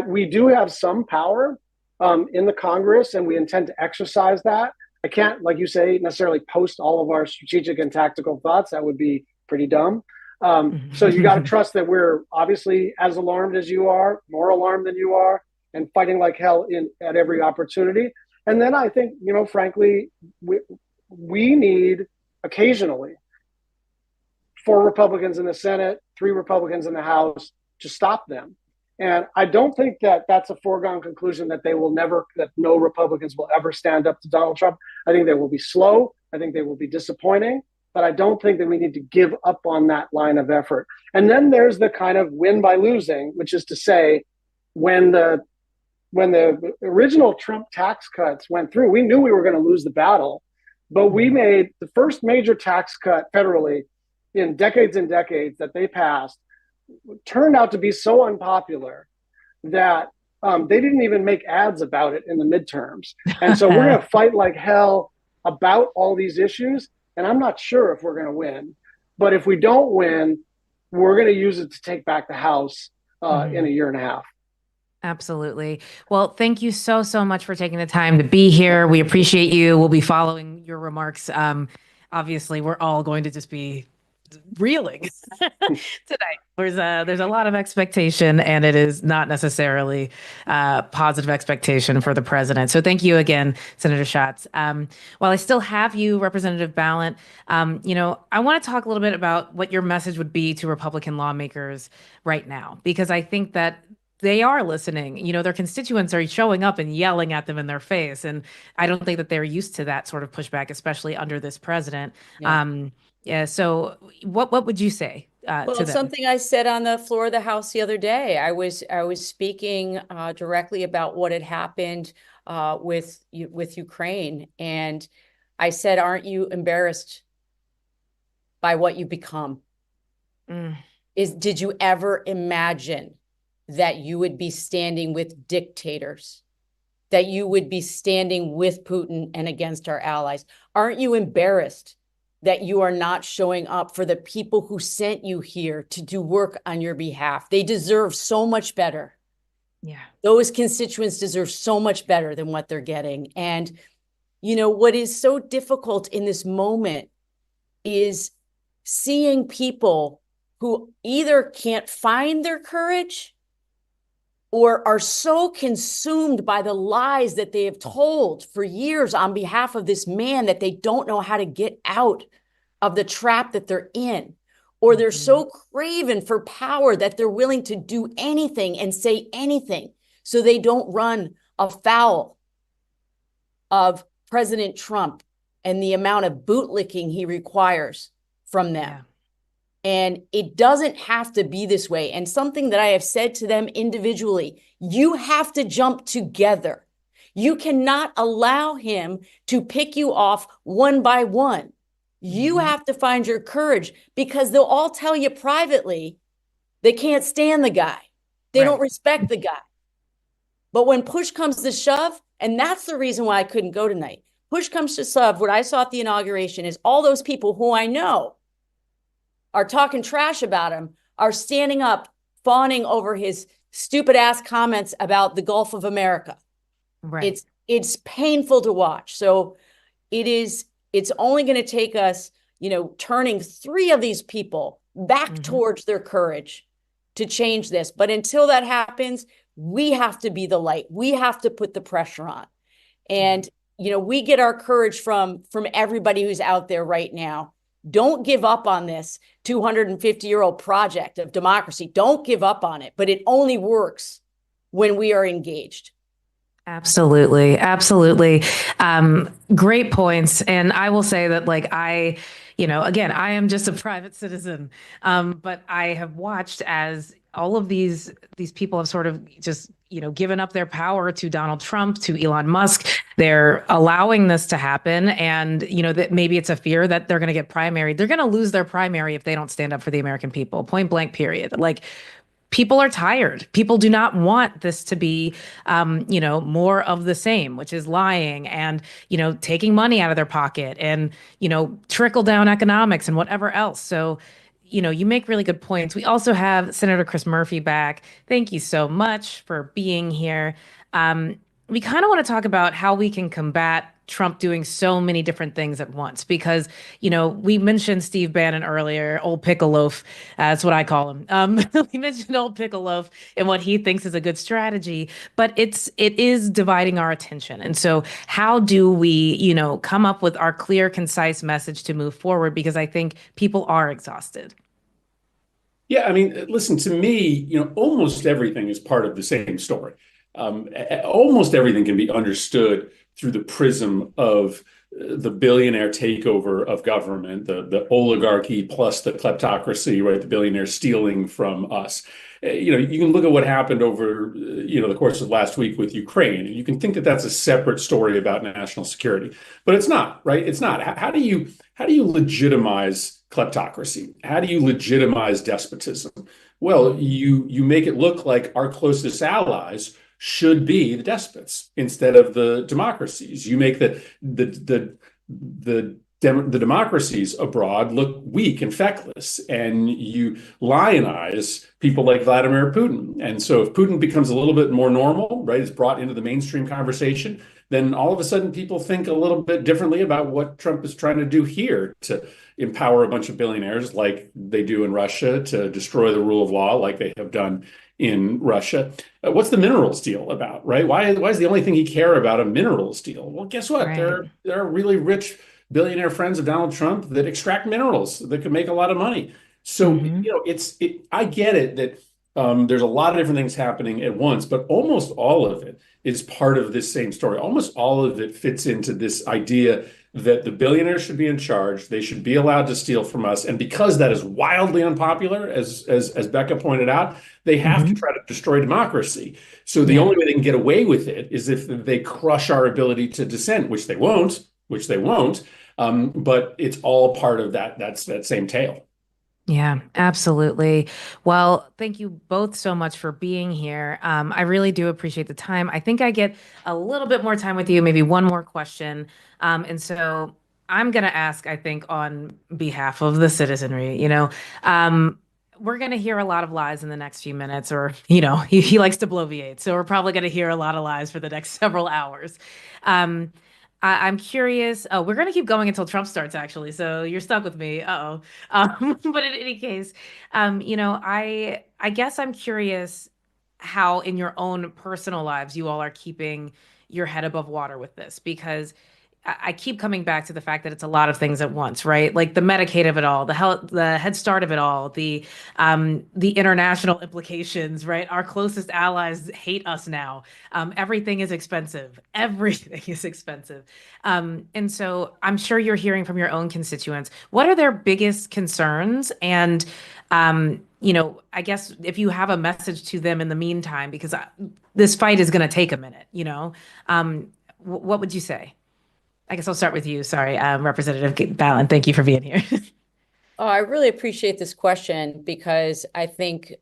We do have some power in the Congress, and we intend to exercise that. I can't, like you say, necessarily post all of our strategic and tactical thoughts. That would be pretty dumb. So you got to trust that we're obviously as alarmed as you are, more alarmed than you are, and fighting like hell at every opportunity. And then I think, frankly, we need occasionally 4 Republicans in the Senate, 3 Republicans in the House to stop them. And I don't think that that's a foregone conclusion that that no Republicans will ever stand up to Donald Trump. I think they will be slow. I think they will be disappointing. But I don't think that we need to give up on that line of effort. And then there's the kind of win by losing, which is to say, when the original Trump tax cuts went through, we knew we were going to lose the battle. But we made the first major tax cut federally in decades and decades that they passed, turned out to be so unpopular that they didn't even make ads about it in the midterms. And so we're going to fight like hell about all these issues. And I'm not sure if we're going to win. But if we don't win, we're going to use it to take back the House in a year and a half. Absolutely. Well, thank you so, so much for taking the time to be here. We appreciate you. We'll be following your remarks. Obviously, we're all going to just be reeling tonight. There's a lot of expectation, and it is not necessarily positive expectation for the president. So thank you again, Senator Schatz. While I still have you, Representative Ballant, I want to talk a little bit about what your message would be to Republican lawmakers right now, because I think that they are listening. Their constituents are showing up and yelling at them in their face. And I don't think that they're used to that sort of pushback, especially under this president. Yeah. So what would you say to them? Something I said on the floor of the House the other day, I was speaking directly about what had happened with Ukraine. And I said, aren't you embarrassed by what you've become? Did you ever imagine that you would be standing with dictators, that you would be standing with Putin and against our allies? Aren't you embarrassed that you are not showing up for the people who sent you here to do work on your behalf? They deserve so much better. Yeah. Those constituents deserve so much better than what they're getting. And, what is so difficult in this moment is seeing people who either can't find their courage or are so consumed by the lies that they have told for years on behalf of this man that they don't know how to get out of the trap that they're in. Or they're so craven for power that they're willing to do anything and say anything so they don't run afoul of President Trump and the amount of bootlicking he requires from them. Yeah. And it doesn't have to be this way. And something that I have said to them individually, you have to jump together. You cannot allow him to pick you off one by one. You have to find your courage, because they'll all tell you privately they can't stand the guy. They don't respect the guy. But when push comes to shove, and that's the reason why I couldn't go tonight. Push comes to shove, what I saw at the inauguration is all those people who I know are talking trash about him, are standing up, fawning over his stupid ass comments about the Gulf of America. Right. It's painful to watch. So it's only going to take us, turning 3 of these people back towards their courage to change this. But until that happens, we have to be the light. We have to put the pressure on. And, we get our courage from everybody who's out there right now. Don't give up on this 250-year-old project of democracy. Don't give up on it, but it only works when we are engaged. Absolutely. Absolutely. Great points. And I will say that, like, again, I am just a private citizen, but I have watched as all of these people have sort of just, given up their power to Donald Trump, to Elon Musk. They're allowing this to happen. And, that maybe it's a fear that they're going to get primaried. They're going to lose their primary if they don't stand up for the American people, point blank, period. Like, people are tired. People do not want this to be, more of the same, which is lying and, taking money out of their pocket and, trickle down economics and whatever else. So, you make really good points. We also have Senator Chris Murphy back. Thank you so much for being here. We kind of want to talk about how we can combat Trump doing so many different things at once, because, we mentioned Steve Bannon earlier, old pickle loaf. That's what I call him. We mentioned old pickle loaf and what he thinks is a good strategy, but it is dividing our attention. And so how do we, come up with our clear, concise message to move forward? Because I think people are exhausted. Yeah, I mean, listen, to me, almost everything is part of the same story. Almost everything can be understood through the prism of the billionaire takeover of government, the oligarchy plus the kleptocracy, right? The billionaires stealing from us. You can look at what happened over, the course of last week with Ukraine, and you can think that that's a separate story about national security, but it's not, right? It's not. How do you legitimize kleptocracy? How do you legitimize despotism? Well, you make it look like our closest allies should be the despots instead of the democracies. You make the democracies abroad look weak and feckless, and you lionize people like Vladimir Putin. And so if Putin becomes a little bit more normal, right, is brought into the mainstream conversation, then all of a sudden people think a little bit differently about what Trump is trying to do here to empower a bunch of billionaires like they do in Russia, to destroy the rule of law like they have done in Russia. What's the minerals deal about, right? Why is the only thing he care about a minerals deal? Well, guess what? Right. There are really rich billionaire friends of Donald Trump that extract minerals that could make a lot of money. So, I get it that there's a lot of different things happening at once, but almost all of it is part of this same story. Almost all of it fits into this idea that the billionaires should be in charge. They should be allowed to steal from us. And because that is wildly unpopular, as Becca pointed out, they have to try to destroy democracy. So the only way they can get away with it is if they crush our ability to dissent, which they won't. But it's all part of that same tale. Yeah, absolutely. Well, thank you both so much for being here. I really do appreciate the time. I think I get a little bit more time with you, maybe one more question. And so I'm going to ask, I think, on behalf of the citizenry, we're going to hear a lot of lies in the next few minutes, or, he likes to bloviate. So we're probably going to hear a lot of lies for the next several hours. I'm curious. Oh, we're going to keep going until Trump starts, actually. So you're stuck with me. Uh-oh. But in any case, I guess I'm curious how in your own personal lives you all are keeping your head above water with this, because I keep coming back to the fact that it's a lot of things at once, right? Like the Medicaid of it all, the Head Start of it all, the international implications, right? Our closest allies hate us now. Everything is expensive. Everything is expensive. And so I'm sure you're hearing from your own constituents. What are their biggest concerns? And I guess if you have a message to them in the meantime, because this fight is going to take a minute, what would you say? I guess I'll start with you. Sorry, Representative Ballin. Thank you for being here. Oh, I really appreciate this question, because I think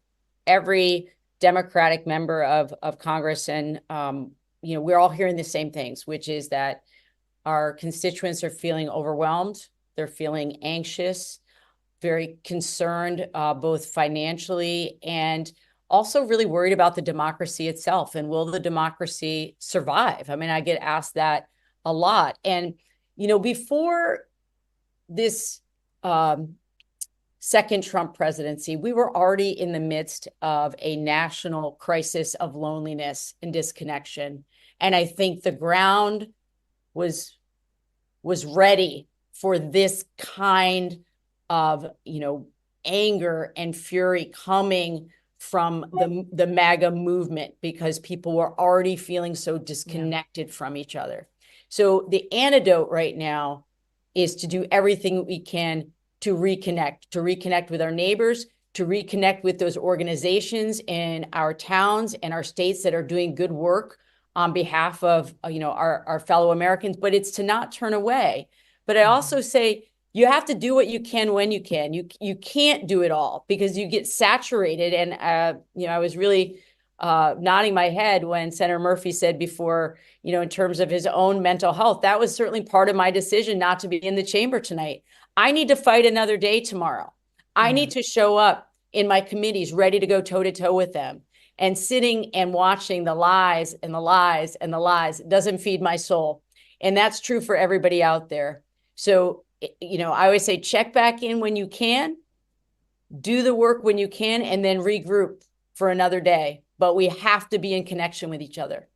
every Democratic member of Congress and, we're all hearing the same things, which is that our constituents are feeling overwhelmed. They're feeling anxious, very concerned, both financially and also really worried about the democracy itself. And will the democracy survive? I mean, I get asked that a lot. And, before this second Trump presidency, we were already in the midst of a national crisis of loneliness and disconnection. And I think the ground was ready for this kind of, anger and fury coming from the MAGA movement because people were already feeling so disconnected from each other. So the antidote right now is to do everything we can to reconnect with our neighbors, to reconnect with those organizations in our towns and our states that are doing good work on behalf of, our fellow Americans, but it's to not turn away. But I also say, you have to do what you can when you can. You can't do it all because you get saturated. And, I was really nodding my head when Senator Murphy said before, in terms of his own mental health, that was certainly part of my decision not to be in the chamber tonight. I need to fight another day tomorrow. I need to show up in my committees ready to go toe to toe with them. And sitting and watching the lies and the lies and the lies doesn't feed my soul. And that's true for everybody out there. So, I always say check back in when you can, do the work when you can, and then regroup for another day. But we have to be in connection with each other.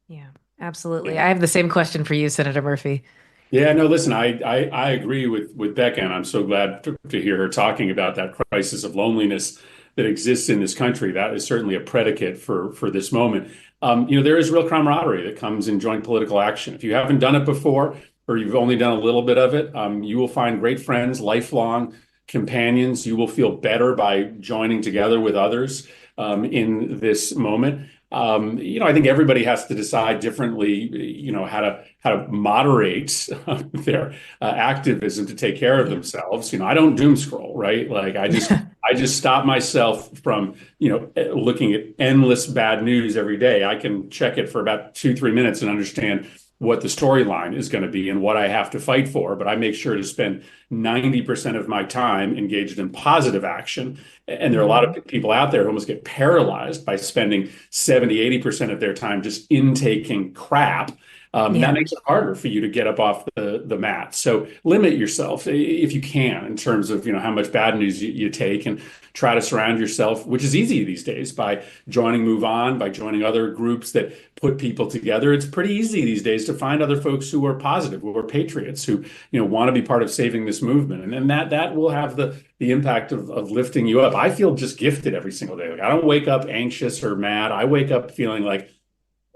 Yeah, absolutely. I have the same question for you, Senator Murphy. Yeah, no, listen, I agree with Becca, and I'm so glad to hear her talking about that crisis of loneliness that exists in this country. That is certainly a predicate for this moment. There is real camaraderie that comes in joint political action. If you haven't done it before, or you've only done a little bit of it, you will find great friends, lifelong companions. You will feel better by joining together with others in this moment. I think everybody has to decide differently, how to moderate their activism to take care of themselves. I don't doom scroll, right? Like I just stop myself from, looking at endless bad news every day. I can check it for about 2-3 minutes and understand what the storyline is going to be and what I have to fight for. But I make sure to spend 90% of my time engaged in positive action. And there are a lot of people out there who almost get paralyzed by spending 70-80% of their time just intaking crap. That makes it harder for you to get up off the mat. So limit yourself if you can in terms of, how much bad news you take, and try to surround yourself, which is easy these days, by joining MoveOn, by joining other groups that put people together. It's pretty easy these days to find other folks who are positive, who are patriots, who, want to be part of saving this movement. And then that will have the impact of lifting you up. I feel just gifted every single day. Like I don't wake up anxious or mad. I wake up feeling like,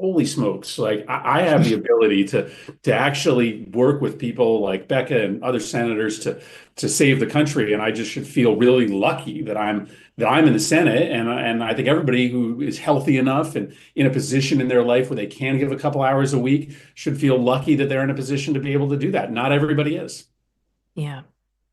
holy smokes, like I have the ability to actually work with people like Becca and other senators to save the country. And I just should feel really lucky that I'm in the Senate. And I think everybody who is healthy enough and in a position in their life where they can give a couple hours a week should feel lucky that they're in a position to be able to do that. Not everybody is. Yeah.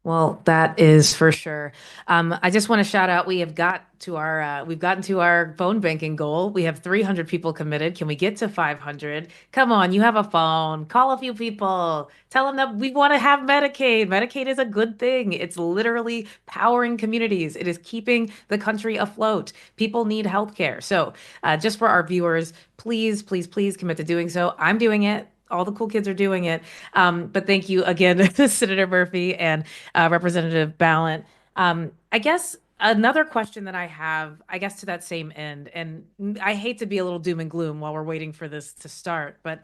Well, that is for sure. I just want to shout out, we've gotten to our phone banking goal. We have 300 people committed. Can we get to 500? Come on, you have a phone. Call a few people. Tell them that we want to have Medicaid. Medicaid is a good thing. It's literally powering communities. It is keeping the country afloat. People need healthcare. So just for our viewers, please, please, please commit to doing so. I'm doing it. All the cool kids are doing it. But thank you again, Senator Murphy and Representative Ballant. I guess another question that I have, to that same end, and I hate to be a little doom and gloom while we're waiting for this to start, but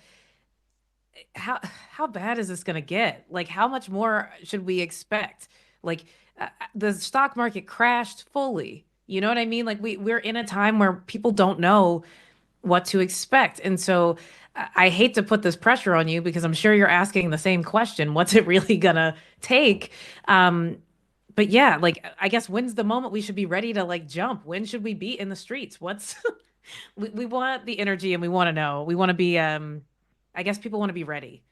how bad is this going to get? Like, how much more should we expect? Like, the stock market crashed fully. You know what I mean? Like, we're in a time where people don't know what to expect. And so I hate to put this pressure on you because I'm sure you're asking the same question. What's it really gonna take? But yeah, like, I guess when's the moment we should be ready to like jump? When should we be in the streets? We want the energy and we want to know. We want to be, I guess people want to be ready.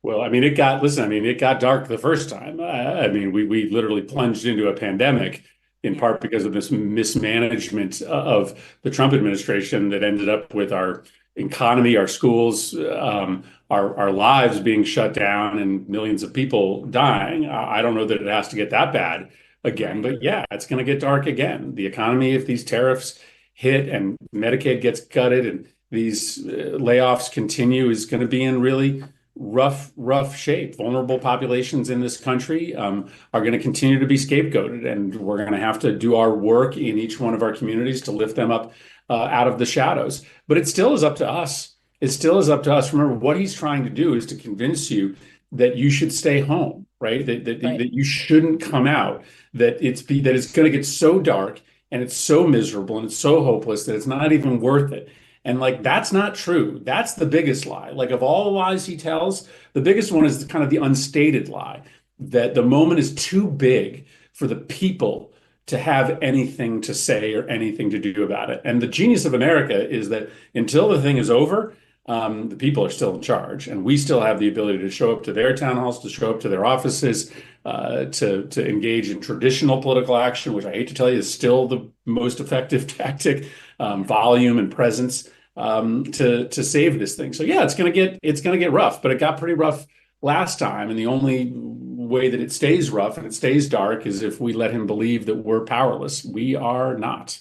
Well, it got dark the first time. We literally plunged into a pandemic in part because of this mismanagement of the Trump administration that ended up with our economy, our schools, our lives being shut down and millions of people dying. I don't know that it has to get that bad again, but yeah, it's going to get dark again. The economy, if these tariffs hit and Medicaid gets gutted and these layoffs continue, is going to be in really rough shape. Vulnerable populations in this country are going to continue to be scapegoated, and we're going to have to do our work in each one of our communities to lift them up out of the shadows. But it still is up to us. It still is up to us. Remember, what he's trying to do is to convince you that you should stay home, right? That Right. that you shouldn't come out, that it's going to get so dark and it's so miserable and it's so hopeless that it's not even worth it. And like that's not true. That's the biggest lie. Like of all the lies he tells, the biggest one is kind of the unstated lie that the moment is too big for the people to have anything to say or anything to do about it. And the genius of America is that until the thing is over, the people are still in charge, and we still have the ability to show up to their town halls, to show up to their offices, to engage in traditional political action, which I hate to tell you is still the most effective tactic, volume and presence, to save this thing. So yeah, it's gonna get rough, but it got pretty rough last time, and the only way that it stays rough and it stays dark is if we let him believe that we're powerless. We are not.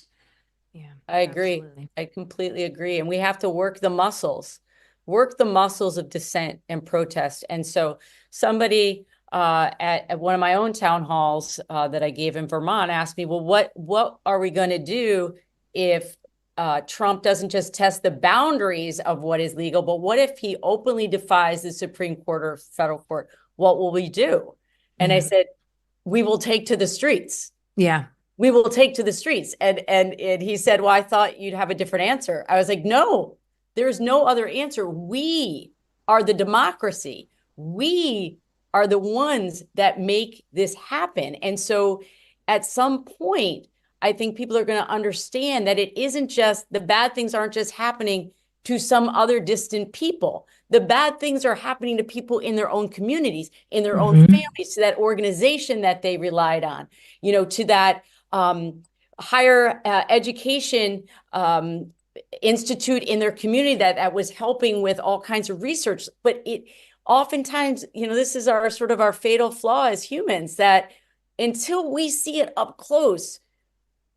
Yeah, I agree. absolutely. I completely agree. And we have to work the muscles of dissent and protest. And so somebody at one of my own town halls that I gave in Vermont asked me, well, what are we going to do if Trump doesn't just test the boundaries of what is legal, but what if he openly defies the Supreme Court or federal court? What will we do? And I said, we will take to the streets. Yeah. We will take to the streets. And he said, well, I thought you'd have a different answer. I was like, no, there's no other answer. We are the democracy. We are the ones that make this happen. And so at some point, I think people are going to understand that it isn't just the bad things aren't just happening to some other distant people. The bad things are happening to people in their own communities, in their own families, to that organization that they relied on, to that higher education institute in their community that was helping with all kinds of research. But it oftentimes, this is our sort of our fatal flaw as humans, that until we see it up close,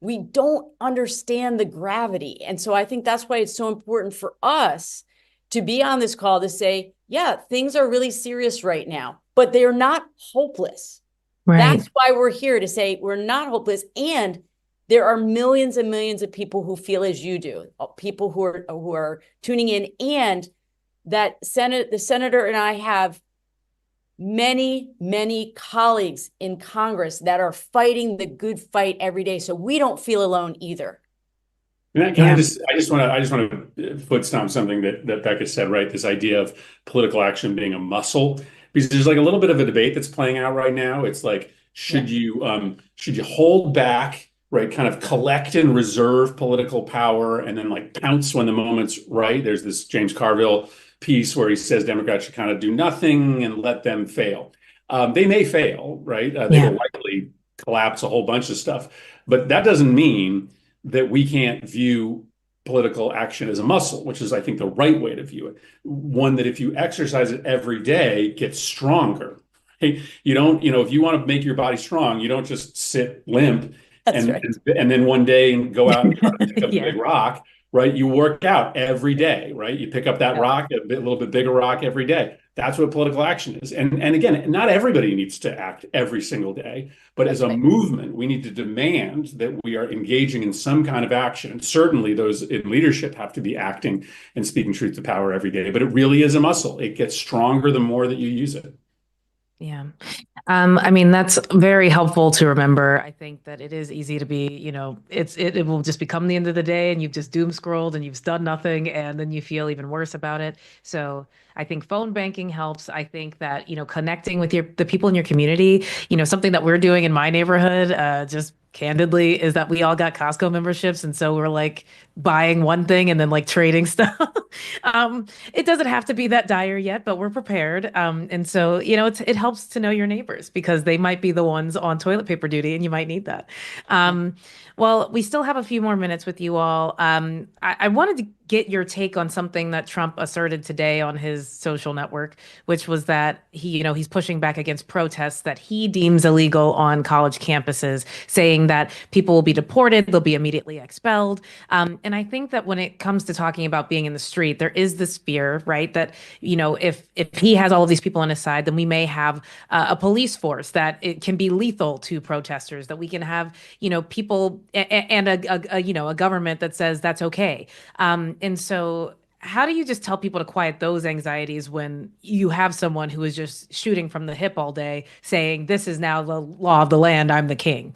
we don't understand the gravity. And so I think that's why it's so important for us to be on this call to say, yeah, things are really serious right now, but they're not hopeless. Right. That's why we're here, to say we're not hopeless. And there are millions and millions of people who feel as you do, people who are tuning in, and that the senator and I have many, many colleagues in Congress that are fighting the good fight every day. So we don't feel alone either. I just want to foot stomp something that Becca said, right? This idea of political action being a muscle, because there's like a little bit of a debate that's playing out right now. It's like, should you hold back, right? Kind of collect and reserve political power and then like pounce when the moment's right. There's this James Carville piece where he says Democrats should kind of do nothing and let them fail. They may fail, right? They will likely collapse a whole bunch of stuff, but that doesn't mean that we can't view political action as a muscle, which is, I think, the right way to view it. One that if you exercise it every day, gets stronger. Hey, you don't, if you want to make your body strong, you don't just sit limp and then one day go out and try to pick up a big rock, right? You work out every day, right? You pick up that rock, a little bit bigger rock every day. That's what political action is. And again, not everybody needs to act every single day, but as a movement, we need to demand that we are engaging in some kind of action. And certainly those in leadership have to be acting and speaking truth to power every day, but it really is a muscle. It gets stronger the more that you use it. Yeah. I mean, that's very helpful to remember. I think that it is easy to be, it will just become the end of the day and you've just doom scrolled and you've done nothing and then you feel even worse about it. So I think phone banking helps. I think that, connecting with the people in your community, something that we're doing in my neighborhood, just candidly, is that we all got Costco memberships. And so we're like buying one thing and then like trading stuff. It doesn't have to be that dire yet, but we're prepared. And so, it helps to know your neighbors because they might be the ones on toilet paper duty and you might need that. Well, we still have a few more minutes with you all. I wanted to get your take on something that Trump asserted today on his social network, which was that he's pushing back against protests that he deems illegal on college campuses, saying that people will be deported, they'll be immediately expelled. And I think that when it comes to talking about being in the street, there is this fear, right, that, if he has all of these people on his side, then we may have a police force that it can be lethal to protesters, that we can have, people and a government that says that's okay. And so how do you just tell people to quiet those anxieties when you have someone who is just shooting from the hip all day saying, this is now the law of the land, I'm the king?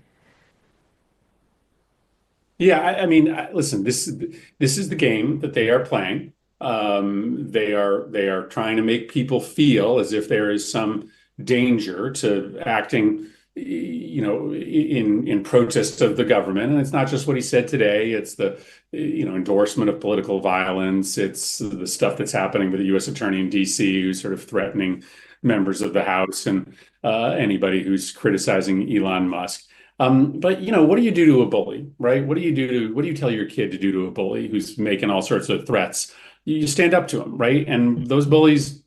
Yeah, I mean, listen, this is the game that they are playing. They are trying to make people feel as if there is some danger to acting, in protest of the government. And it's not just what he said today. It's the, endorsement of political violence. It's the stuff that's happening with the U.S. Attorney in D.C. who's sort of threatening members of the House and anybody who's criticizing Elon Musk. But what do you do to a bully, right? What do you tell your kid to do to a bully who's making all sorts of threats? You stand up to him, right? And those bullies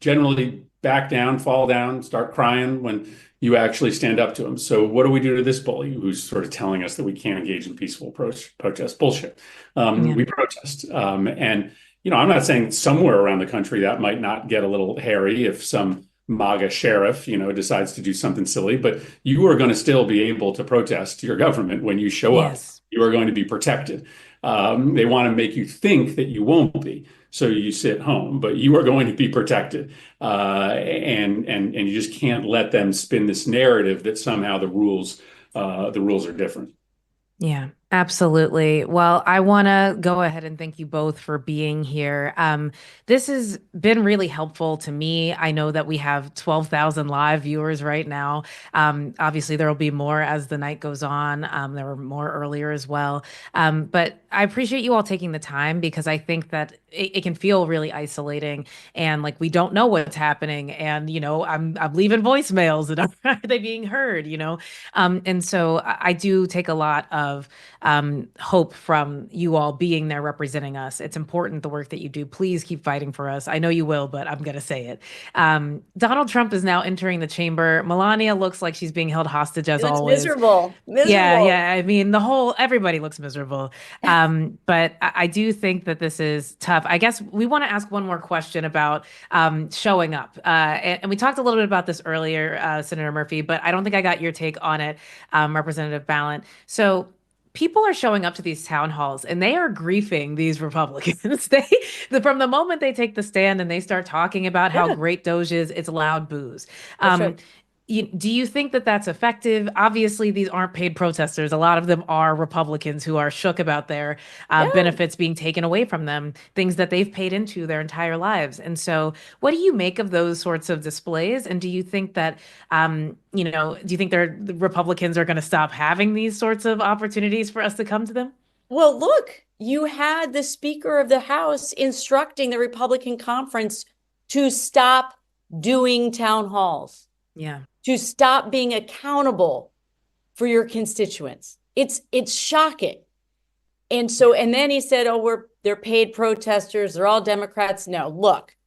generally back down, fall down, start crying when you actually stand up to them. So what do we do to this bully who's sort of telling us that we can't engage in peaceful protest? Bullshit. We protest. And I'm not saying somewhere around the country that might not get a little hairy if some MAGA sheriff, decides to do something silly, but you are going to still be able to protest your government when you show up. You are going to be protected. They want to make you think that you won't be, so you sit home, but you are going to be protected. And you just can't let them spin this narrative that somehow the rules are different. Yeah, absolutely. Well, I want to go ahead and thank you both for being here. This has been really helpful to me. I know that we have 12,000 live viewers right now. Obviously, there will be more as the night goes on. There were more earlier as well. But I appreciate you all taking the time because I think that it can feel really isolating and like we don't know what's happening. And, I'm leaving voicemails and are they being heard, And so I do take a lot of hope from you all being there representing us. It's important, the work that you do. Please keep fighting for us. I know you will, but I'm going to say it. Donald Trump is now entering the chamber. Melania looks like she's being held hostage as always. Miserable. Yeah. I mean, everybody looks miserable. But I do think that this is tough. I guess we want to ask one more question about showing up. And we talked a little bit about this earlier, Senator Murphy, but I don't think I got your take on it, Representative Ballant. So people are showing up to these town halls and they are griefing these Republicans. From the moment they take the stand and they start talking about how great Doge is, it's loud boos. Do you think that that's effective? Obviously, these aren't paid protesters. A lot of them are Republicans who are shook about their benefits being taken away from them, things that they've paid into their entire lives. And so what do you make of those sorts of displays? And do you think that, do you think the Republicans are going to stop having these sorts of opportunities for us to come to them? Well, look, you had the Speaker of the House instructing the Republican conference to stop doing town halls. Yeah. To stop being accountable for your constituents. It's shocking. And then he said, they're paid protesters. They're all Democrats. No, look,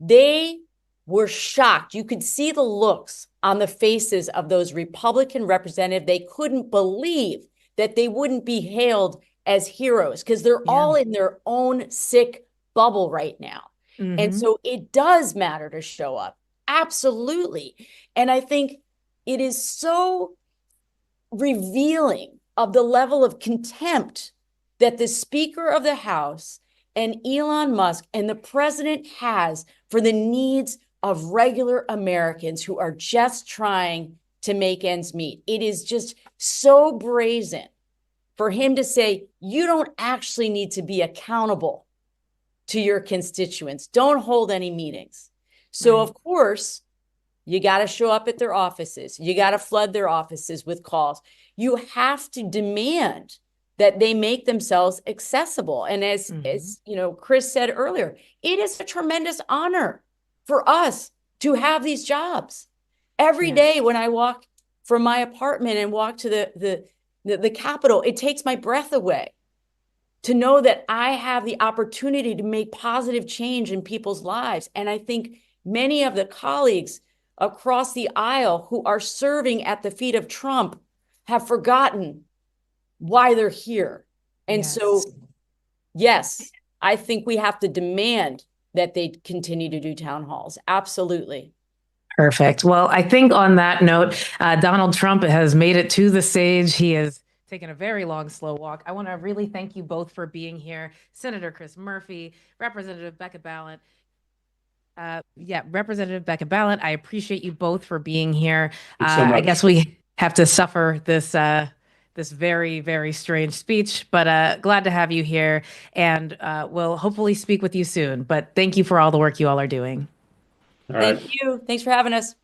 they were shocked. You could see the looks on the faces of those Republican representatives. They couldn't believe that they wouldn't be hailed as heroes because they're all in their own sick bubble right now. Mm-hmm. And so it does matter to show up. Absolutely. And I think it is so revealing of the level of contempt that the Speaker of the House and Elon Musk and the president has for the needs of regular Americans who are just trying to make ends meet. It is just so brazen for him to say, you don't actually need to be accountable to your constituents. Don't hold any meetings. So, of course, you got to show up at their offices. You got to flood their offices with calls. You have to demand that they make themselves accessible. And as Chris said earlier, it is a tremendous honor for us to have these jobs. Every day when I walk from my apartment and walk to the Capitol, it takes my breath away to know that I have the opportunity to make positive change in people's lives. And I think many of the colleagues across the aisle who are serving at the feet of Trump have forgotten why they're here. And so, yes, I think we have to demand that they continue to do town halls. Absolutely. Perfect. Well, I think on that note, Donald Trump has made it to the stage. He has taken a very long, slow walk. I want to really thank you both for being here. Senator Chris Murphy, Representative Becca Balint. Representative Becca Balint, I appreciate you both for being here. I guess we have to suffer this very, very strange speech, but glad to have you here, and we'll hopefully speak with you soon. But thank you for all the work you all are doing. All right. Thank you. Thanks for having us.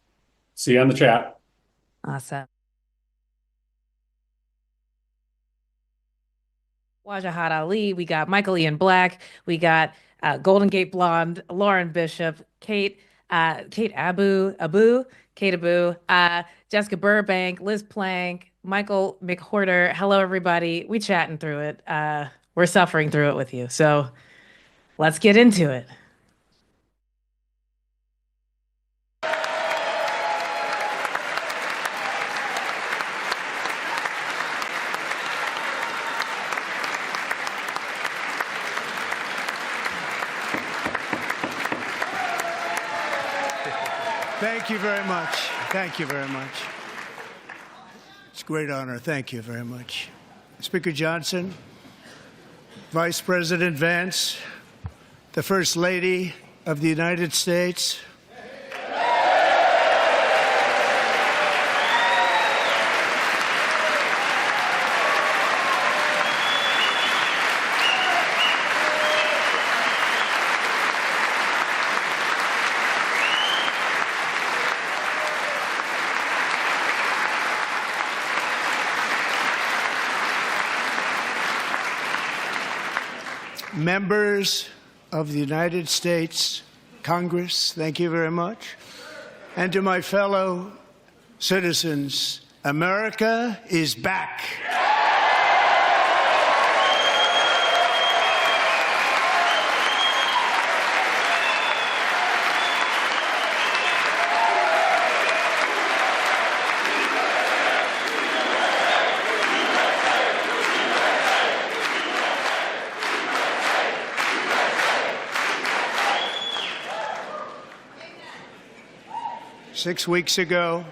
See you on the chat. Awesome. Wajahat Ali, we got Michael Ian Black, we got Golden Gate Blonde, Lauren Bishop, Kate Abu, Jessica Burbank, Liz Plank, Michael McHorter. Hello, everybody. We chatting through it. We're suffering through it with you. So let's get into it. Thank you very much. Thank you very much. It's a great honor. Thank you very much. Speaker Johnson, Vice President Vance, the First Lady of the United States, members of the United States Congress, thank you very much. And to my fellow citizens, America is back. 6 weeks ago,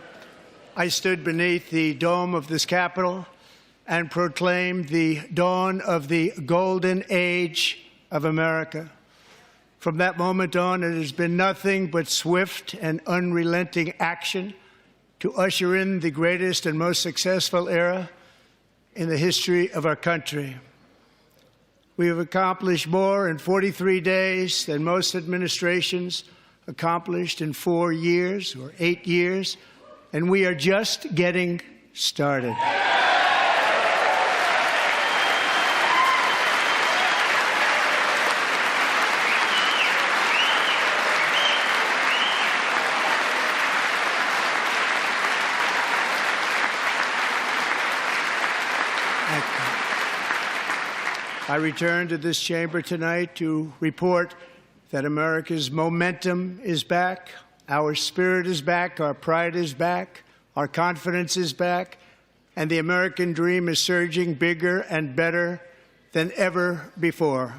I stood beneath the dome of this Capitol and proclaimed the dawn of the golden age of America. From that moment on, it has been nothing but swift and unrelenting action to usher in the greatest and most successful era in the history of our country. We have accomplished more in 43 days than most administrations accomplished in 4 years or 8 years, and we are just getting started. I return to this chamber tonight to report that America's momentum is back, our spirit is back, our pride is back, our confidence is back, and the American dream is surging bigger and better than ever before.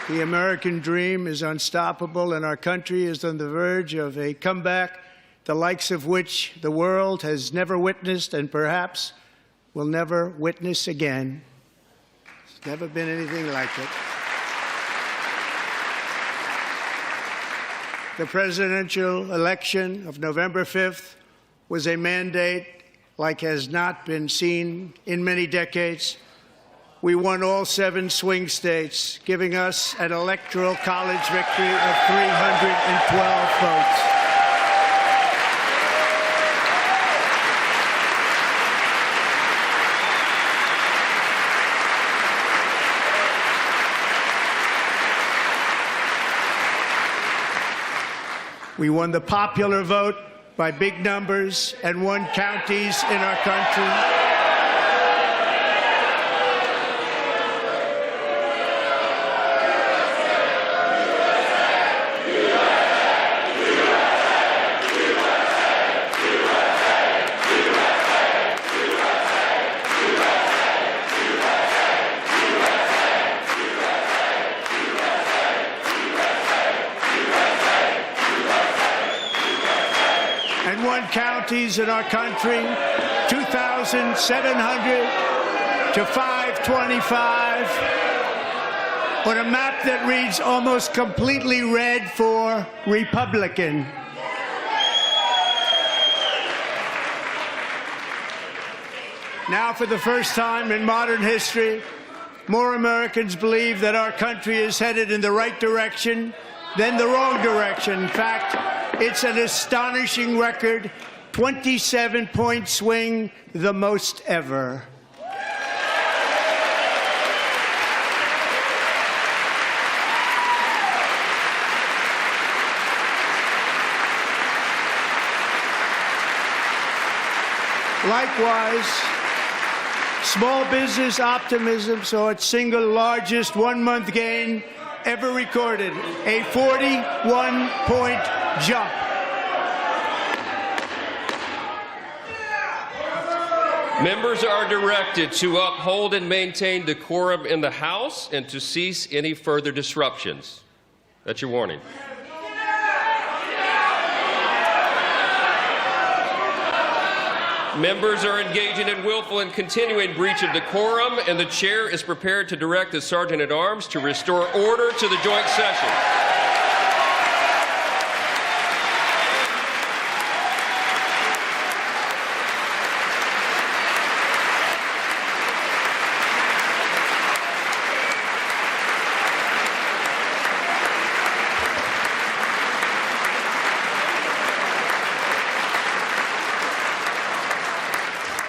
The American dream is unstoppable, and our country is on the verge of a comeback, the likes of which the world has never witnessed and perhaps will never witness again. There's never been anything like it. The presidential election of November 5th was a mandate like has not been seen in many decades. We won all 7 swing states, giving us an electoral college victory of 312 votes. We won the popular vote by big numbers and won counties in our country. counties in our country, 2,700 to 525, on a map that reads almost completely red for Republican. Now, for the first time in modern history, more Americans believe that our country is headed in the right direction than the wrong direction. In fact, it's an astonishing record, 27-point swing, the most ever. Likewise, small business optimism saw its single largest one-month gain ever recorded, a 41-point jump. Members are directed to uphold and maintain decorum in the House and to cease any further disruptions. That's your warning. Members are engaging in willful and continuing breach of decorum, and the chair is prepared to direct the Sergeant-at-Arms to restore order to the joint session.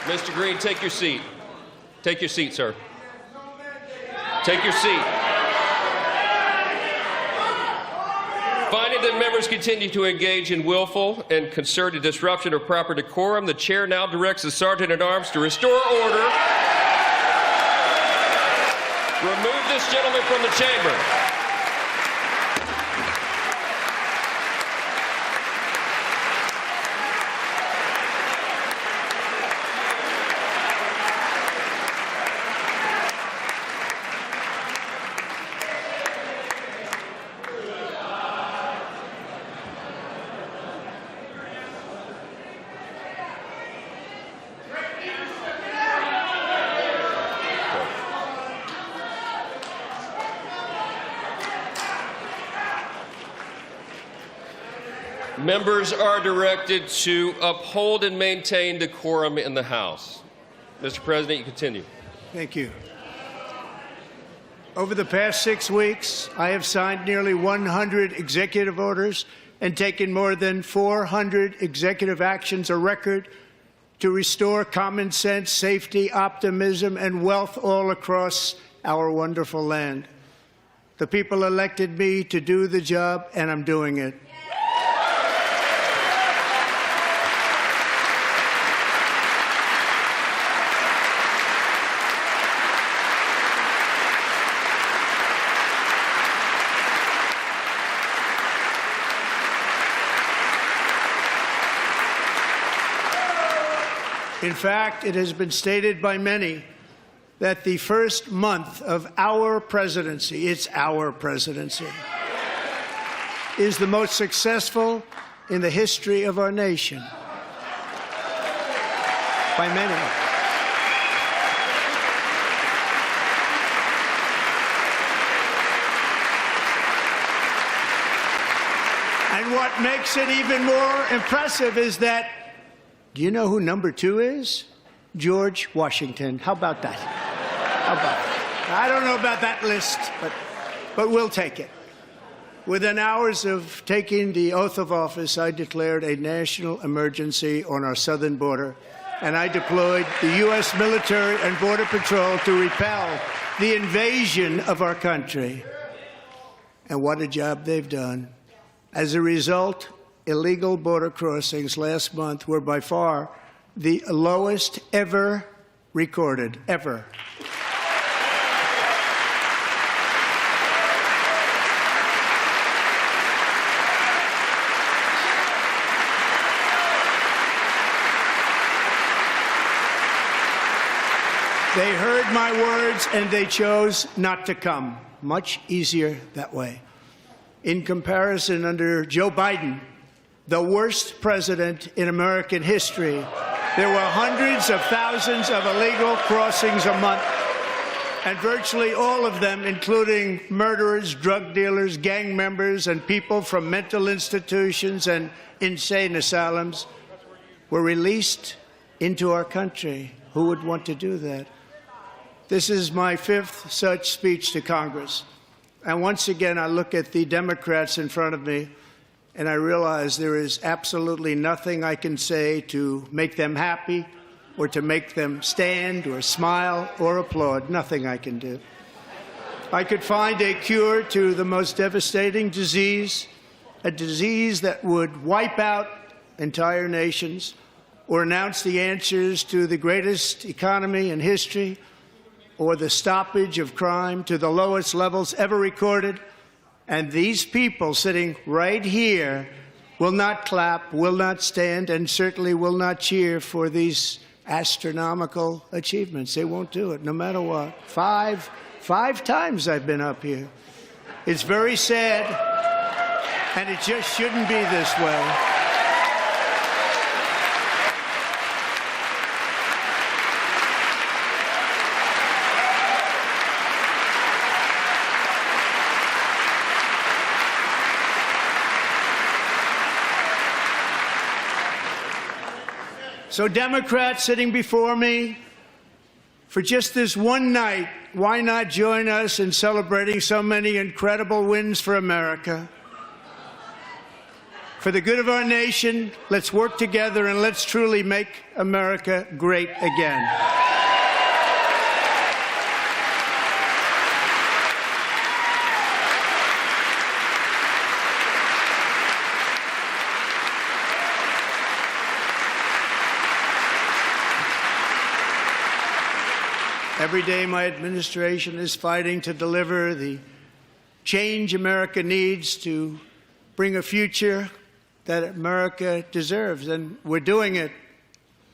Mr. Green, take your seat. Take your seat, sir. Take your seat. Finding that members continue to engage in willful and concerted disruption of proper decorum, the chair now directs the Sergeant-at-Arms to restore order. Remove this gentleman from the chamber. Members are directed to uphold and maintain decorum in the House. Mr. President, you continue. Thank you. Over the past 6 weeks, I have signed nearly 100 executive orders and taken more than 400 executive actions, a record, to restore common sense, safety, optimism, and wealth all across our wonderful land. The people elected me to do the job, and I'm doing it. In fact, it has been stated by many that the first month of our presidency, it's our presidency, is the most successful in the history of our nation. By many. And what makes it even more impressive is that, do you know who number 2 is? George Washington. How about that? How about that? I don't know about that list, but we'll take it. Within hours of taking the oath of office, I declared a national emergency on our southern border, and I deployed the U.S. military and Border Patrol to repel the invasion of our country. And what a job they've done. As a result, illegal border crossings last month were by far the lowest ever recorded, ever. They heard my words and they chose not to come. Much easier that way. In comparison, under Joe Biden, the worst president in American history. There were hundreds of thousands of illegal crossings a month, and virtually all of them, including murderers, drug dealers, gang members, and people from mental institutions and insane asylums, were released into our country. Who would want to do that? This is my 5th such speech to Congress. And once again, I look at the Democrats in front of me, and I realize there is absolutely nothing I can say to make them happy or to make them stand or smile or applaud. Nothing I can do. I could find a cure to the most devastating disease, a disease that would wipe out entire nations, or announce the answers to the greatest economy in history, or the stoppage of crime to the lowest levels ever recorded. And these people sitting right here will not clap, will not stand, and certainly will not cheer for these astronomical achievements. They won't do it, no matter what. Five times I've been up here. It's very sad, and it just shouldn't be this way. So Democrats sitting before me, for just this one night, why not join us in celebrating so many incredible wins for America? For the good of our nation, let's work together and let's truly make America great again. Every day, my administration is fighting to deliver the change America needs to bring a future that America deserves, and we're doing it.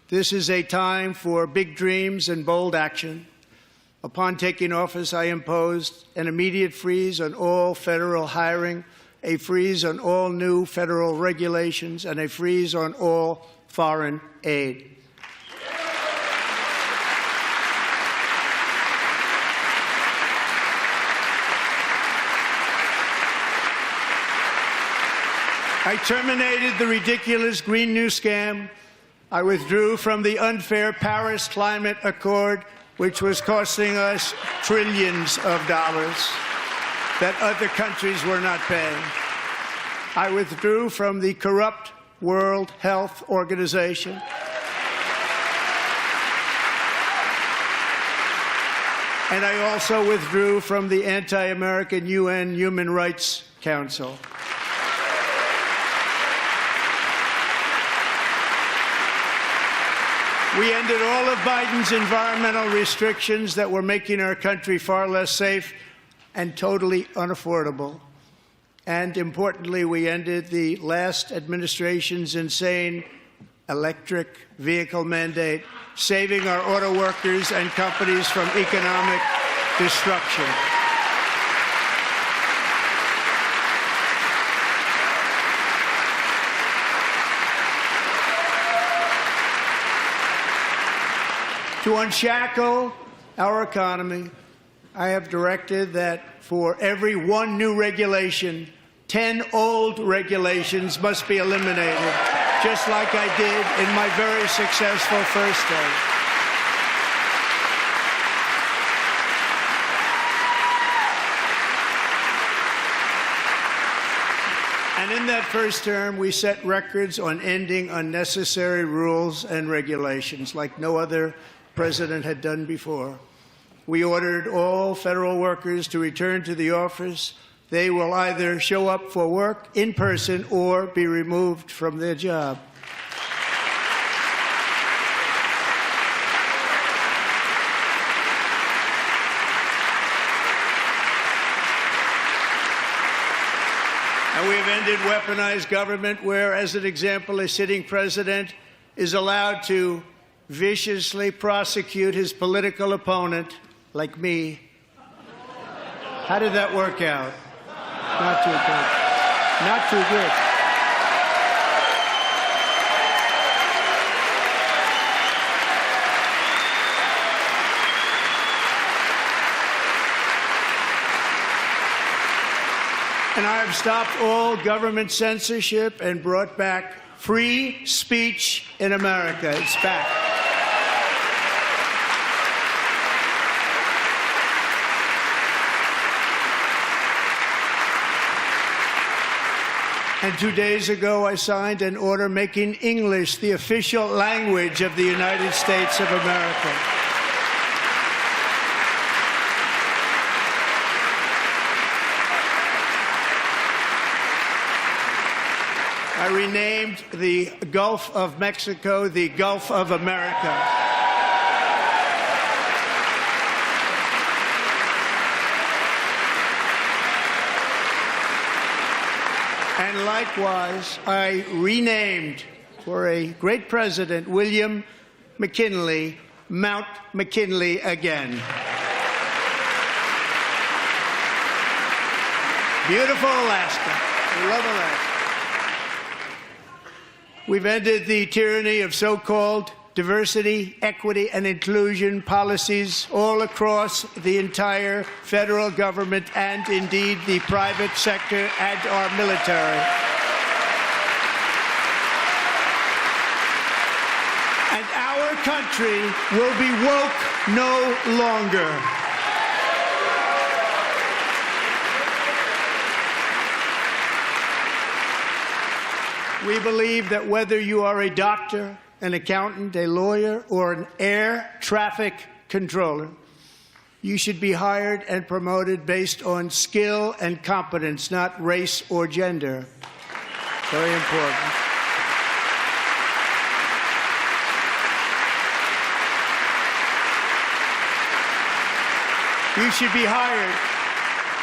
This is a time for big dreams and bold action. Upon taking office, I imposed an immediate freeze on all federal hiring, a freeze on all new federal regulations, and a freeze on all foreign aid. I terminated the ridiculous Green New Scam. I withdrew from the unfair Paris Climate Accord, which was costing us trillions of dollars that other countries were not paying. I withdrew from the corrupt World Health Organization. And I also withdrew from the anti-American UN Human Rights Council. We ended all of Biden's environmental restrictions that were making our country far less safe and totally unaffordable. And importantly, we ended the last administration's insane electric vehicle mandate, saving our auto workers and companies from economic destruction. To unshackle our economy, I have directed that for every one new regulation, 10 old regulations must be eliminated, just like I did in my very successful first term. And in that first term, we set records on ending unnecessary rules and regulations like no other president had done before. We ordered all federal workers to return to the office. They will either show up for work in person or be removed from their job. And we have ended weaponized government where, as an example, a sitting president is allowed to viciously prosecute his political opponent, like me. How did that work out? Not too good. Not too good. And I have stopped all government censorship and brought back free speech in America. It's back. And 2 days ago, I signed an order making English the official language of the United States of America. I renamed the Gulf of Mexico the Gulf of America. And likewise, I renamed, for a great president, William McKinley, Mount McKinley again. Beautiful Alaska. We love Alaska. We've ended the tyranny of so-called diversity, equity, and inclusion policies all across the entire federal government and indeed the private sector and our military. And our country will be woke no longer. We believe that whether you are a doctor, an accountant, a lawyer, or an air traffic controller, you should be hired and promoted based on skill and competence, not race or gender. Very important. You should be hired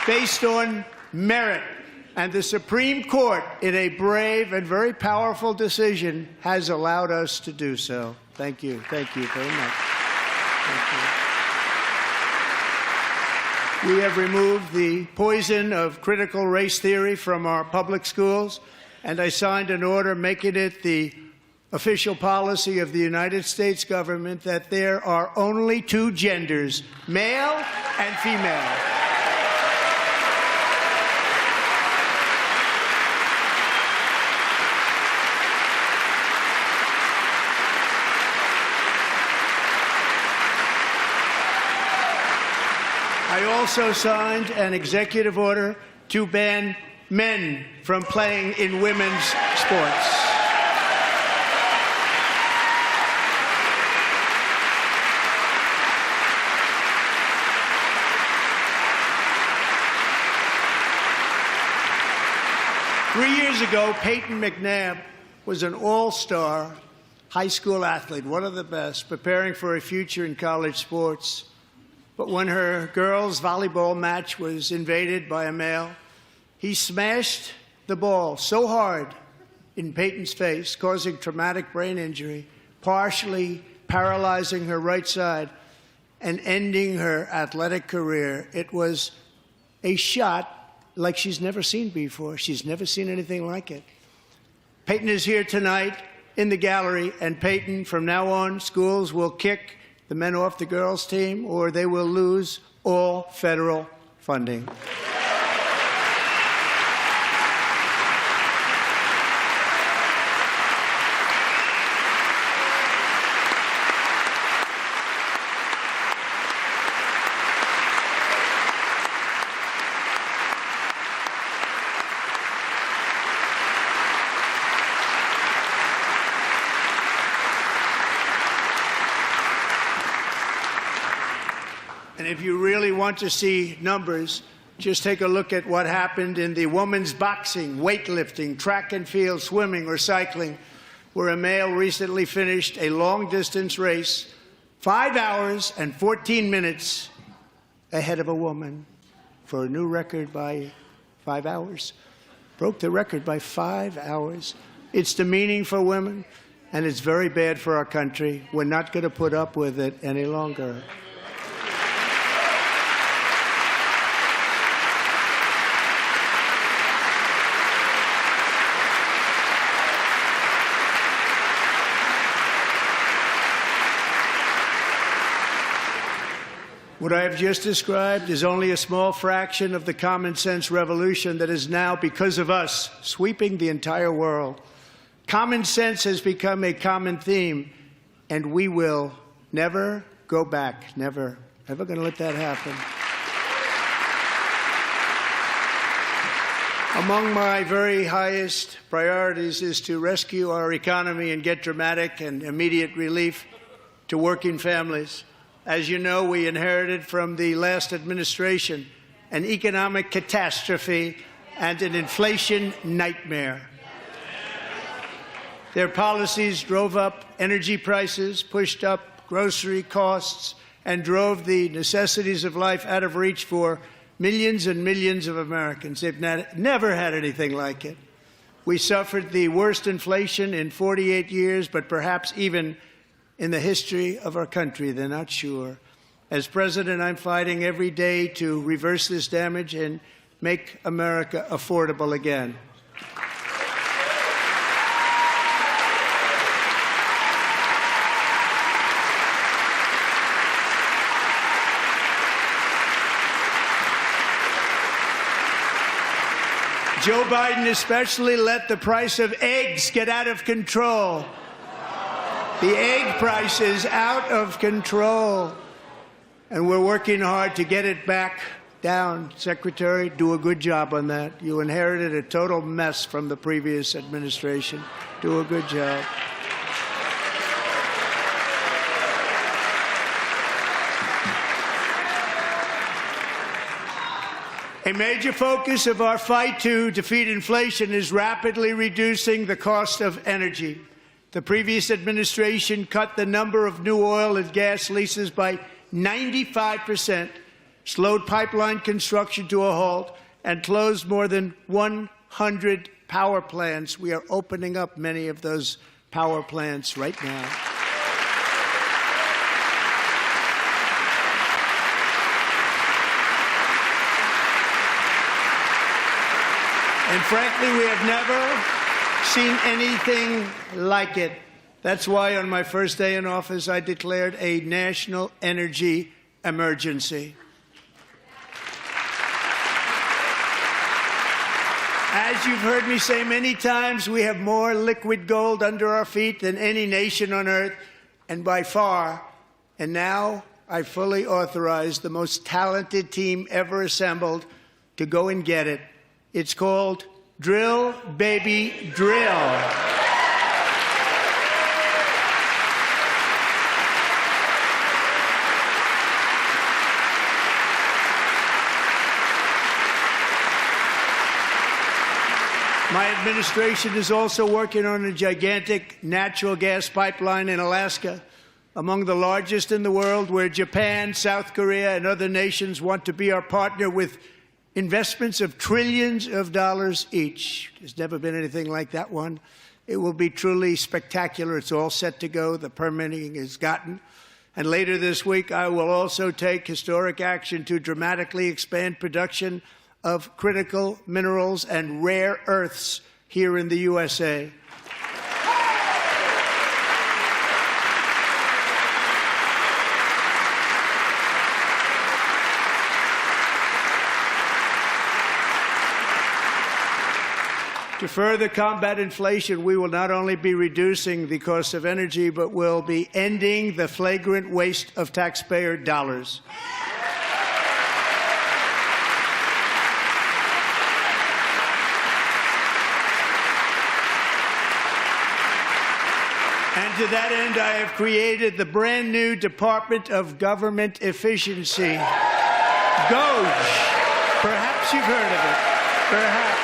based on merit. And the Supreme Court, in a brave and very powerful decision, has allowed us to do so. Thank you. Thank you very much. Thank you. We have removed the poison of critical race theory from our public schools, and I signed an order making it the official policy of the United States government that there are only two genders, male and female. I also signed an executive order to ban men from playing in women's sports. Three years ago, Peyton McNabb was an all-star high school athlete, one of the best, preparing for a future in college sports. But when her girls' volleyball match was invaded by a male, he smashed the ball so hard in Peyton's face, causing traumatic brain injury, partially paralyzing her right side, and ending her athletic career. It was a shot like she's never seen before. She's never seen anything like it. Peyton is here tonight in the gallery, and Peyton, from now on, schools will kick the men off the girls' team, or they will lose all federal funding. And if you really want to see numbers, just take a look at what happened in the women's boxing, weightlifting, track and field, swimming, or cycling, where a male recently finished a long-distance race 5 hours and 14 minutes ahead of a woman for a new record by 5 hours. Broke the record by 5 hours. It's demeaning for women, and it's very bad for our country. We're not going to put up with it any longer. What I have just described is only a small fraction of the common sense revolution that is now, because of us, sweeping the entire world. Common sense has become a common theme, and we will never go back. Never. Never going to let that happen. Among my very highest priorities is to rescue our economy and get dramatic and immediate relief to working families. As you know, we inherited from the last administration an economic catastrophe and an inflation nightmare. Their policies drove up energy prices, pushed up grocery costs, and drove the necessities of life out of reach for millions and millions of Americans. They've never had anything like it. We suffered the worst inflation in 48 years, but perhaps even in the history of our country. They're not sure. As president, I'm fighting every day to reverse this damage and make America affordable again. Joe Biden especially let the price of eggs get out of control. The egg price is out of control. And we're working hard to get it back down. Secretary, do a good job on that. You inherited a total mess from the previous administration. Do a good job. A major focus of our fight to defeat inflation is rapidly reducing the cost of energy. The previous administration cut the number of new oil and gas leases by 95%, slowed pipeline construction to a halt, and closed more than 100 power plants. We are opening up many of those power plants right now. And frankly, we have never seen anything like it. That's why on my first day in office, I declared a national energy emergency. As you've heard me say many times, we have more liquid gold under our feet than any nation on earth, and by far. And now I fully authorize the most talented team ever assembled to go and get it. It's called Drill, Baby, Drill. My administration is also working on a gigantic natural gas pipeline in Alaska, among the largest in the world, where Japan, South Korea, and other nations want to be our partner with investments of trillions of dollars each. There's never been anything like that one. It will be truly spectacular. It's all set to go. The permitting is gotten. And later this week, I will also take historic action to dramatically expand production of critical minerals and rare earths here in the USA. To further combat inflation, we will not only be reducing the cost of energy, but will be ending the flagrant waste of taxpayer dollars. And to that end, I have created the brand new Department of Government Efficiency, DOGE. Perhaps you've heard of it. Perhaps.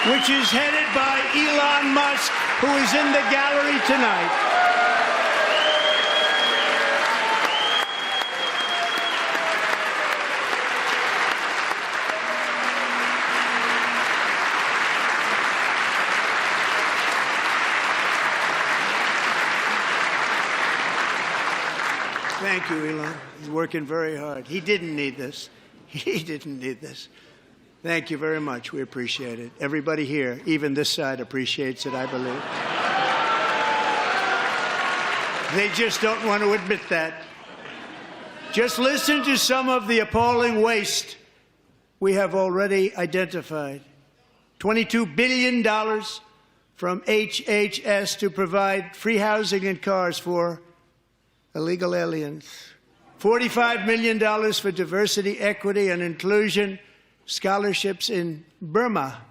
Which is headed by Elon Musk, who is in the gallery tonight. Thank you, Elon. He's working very hard. He didn't need this. He didn't need this. Thank you very much. We appreciate it. Everybody here, even this side, appreciates it, I believe. They just don't want to admit that. Just listen to some of the appalling waste we have already identified. $22 billion from HHS to provide free housing and cars for illegal aliens. $45 million for diversity, equity, and inclusion scholarships in Burma.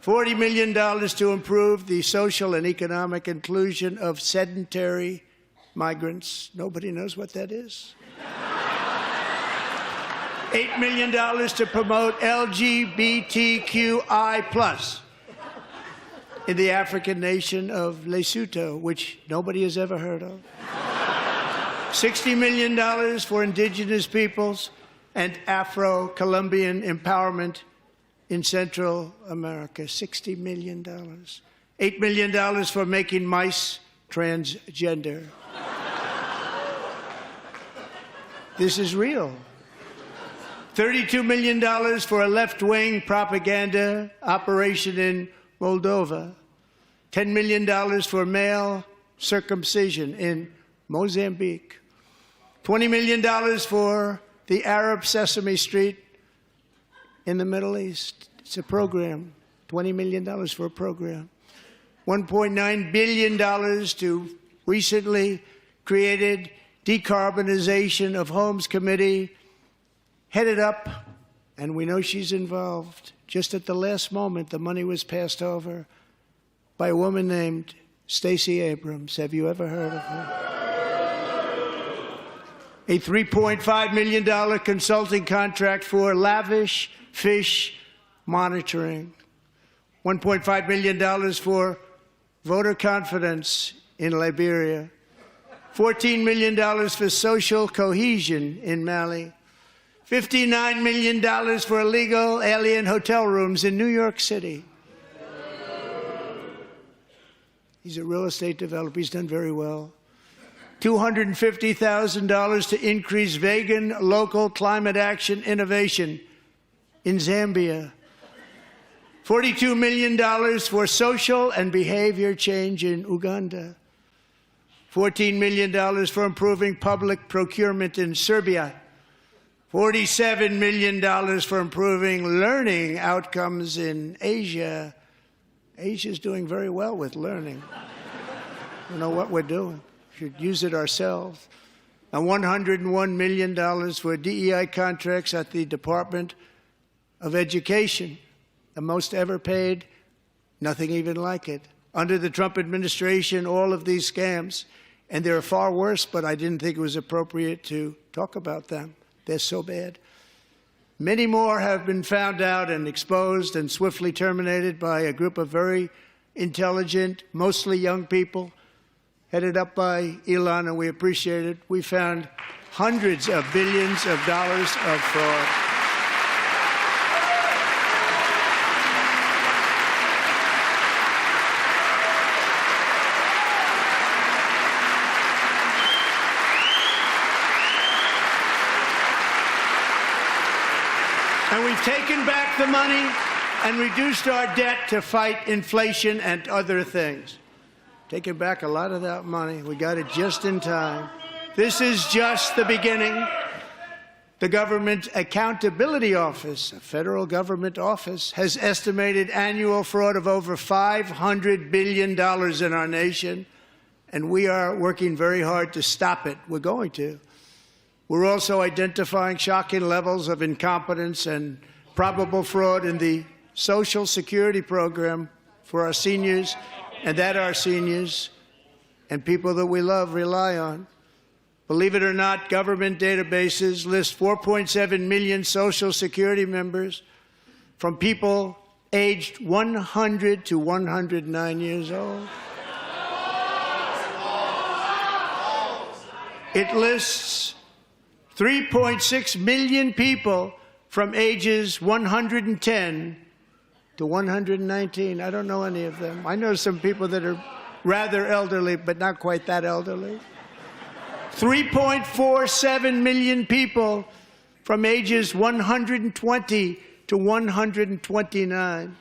$40 million to improve the social and economic inclusion of sedentary migrants. Nobody knows what that is. $8 million to promote LGBTQI+ in the African nation of Lesotho, which nobody has ever heard of. $60 million for indigenous peoples and Afro-Colombian empowerment in Central America. $60 million. $8 million for making mice transgender. This is real. $32 million for a left-wing propaganda operation in Moldova. $10 million for male circumcision in Mozambique. $20 million for the Arab Sesame Street in the Middle East. It's a program. $20 million for a program. $1.9 billion to recently created Decarbonization of Homes Committee, headed up, and we know she's involved. Just at the last moment, the money was passed over by a woman named Stacey Abrams. Have you ever heard of her? A $3.5 million consulting contract for lavish fish monitoring. $1.5 million for voter confidence in Liberia. $14 million for social cohesion in Mali. $59 million for illegal alien hotel rooms in New York City. He's a real estate developer. He's done very well. $250,000 to increase vegan local climate action innovation in Zambia. $42 million for social and behavior change in Uganda. $14 million for improving public procurement in Serbia. $47 million for improving learning outcomes in Asia. Asia's doing very well with learning. We know what we're doing. We should use it ourselves. And $101 million for DEI contracts at the Department of Education. The most ever paid, nothing even like it. Under the Trump administration, all of these scams, and they're far worse, but I didn't think it was appropriate to talk about them. They're so bad. Many more have been found out and exposed and swiftly terminated by a group of very intelligent, mostly young people, headed up by Elon, and we appreciate it. We found hundreds of billions of dollars of fraud. And we've taken back the money and reduced our debt to fight inflation and other things. Taken back a lot of that money. We got it just in time. This is just the beginning. The Government Accountability Office, a federal government office, has estimated annual fraud of over $500 billion in our nation, and we are working very hard to stop it. We're going to. We're also identifying shocking levels of incompetence and probable fraud in the Social Security program for our seniors, and that our seniors and people that we love rely on. Believe it or not, government databases list 4.7 million Social Security members from people aged 100 to 109 years old. It lists 3.6 million people from ages 110 to 119. I don't know any of them. I know some people that are rather elderly, but not quite that elderly. 3.47 million people from ages 120 to 129.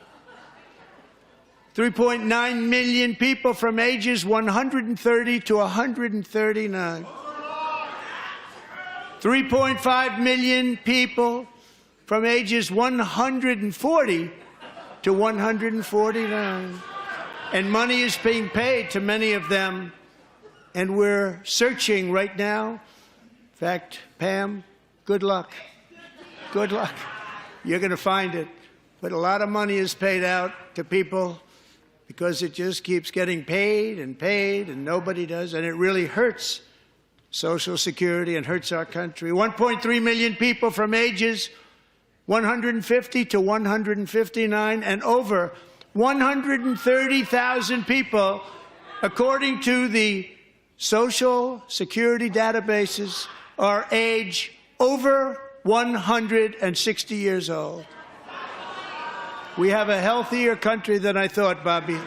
3.9 million people from ages 130 to 139. 3.5 million people from ages 140 to 149. And money is being paid to many of them. And we're searching right now. In fact, Pam, good luck. Good luck. You're going to find it. But a lot of money is paid out to people because it just keeps getting paid, and nobody does. And it really hurts Social Security and hurts our country. 1.3 million people from ages 150 to 159, and over 130,000 people, according to the Social Security databases, are age over 160 years old. We have a healthier country than I thought, Bobby.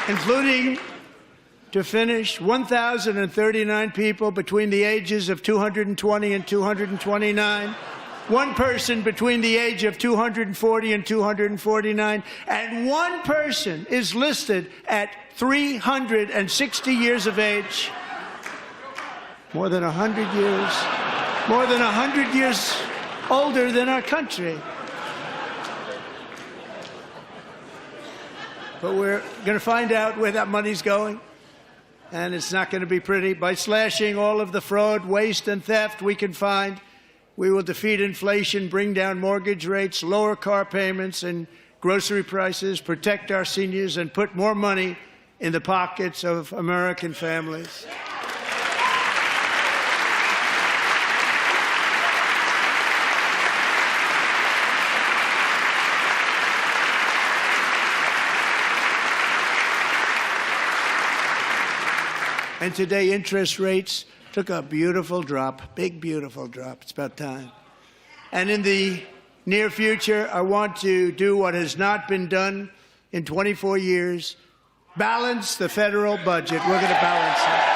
Including, to finish, 1,039 people between the ages of 220 and 229, one person between the age of 240 and 249, and one person is listed at 360 years of age. More than 100 years older than our country. But we're going to find out where that money's going, and it's not going to be pretty. By slashing all of the fraud, waste, and theft we can find, we will defeat inflation, bring down mortgage rates, lower car payments and grocery prices, protect our seniors, and put more money in the pockets of American families. And today, interest rates took a beautiful drop, big, beautiful drop. It's about time. And in the near future, I want to do what has not been done in 24 years, balance the federal budget. We're going to balance it.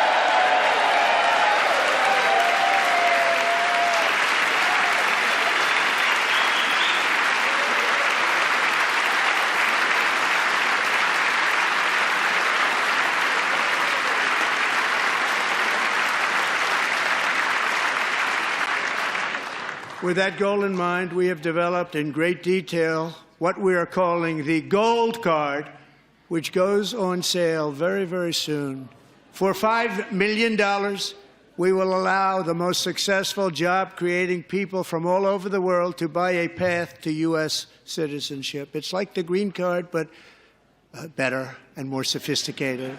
With that goal in mind, we have developed in great detail what we are calling the Gold Card, which goes on sale very, very soon. For $5 million, we will allow the most successful job-creating people from all over the world to buy a path to U.S. citizenship. It's like the green card, but better and more sophisticated.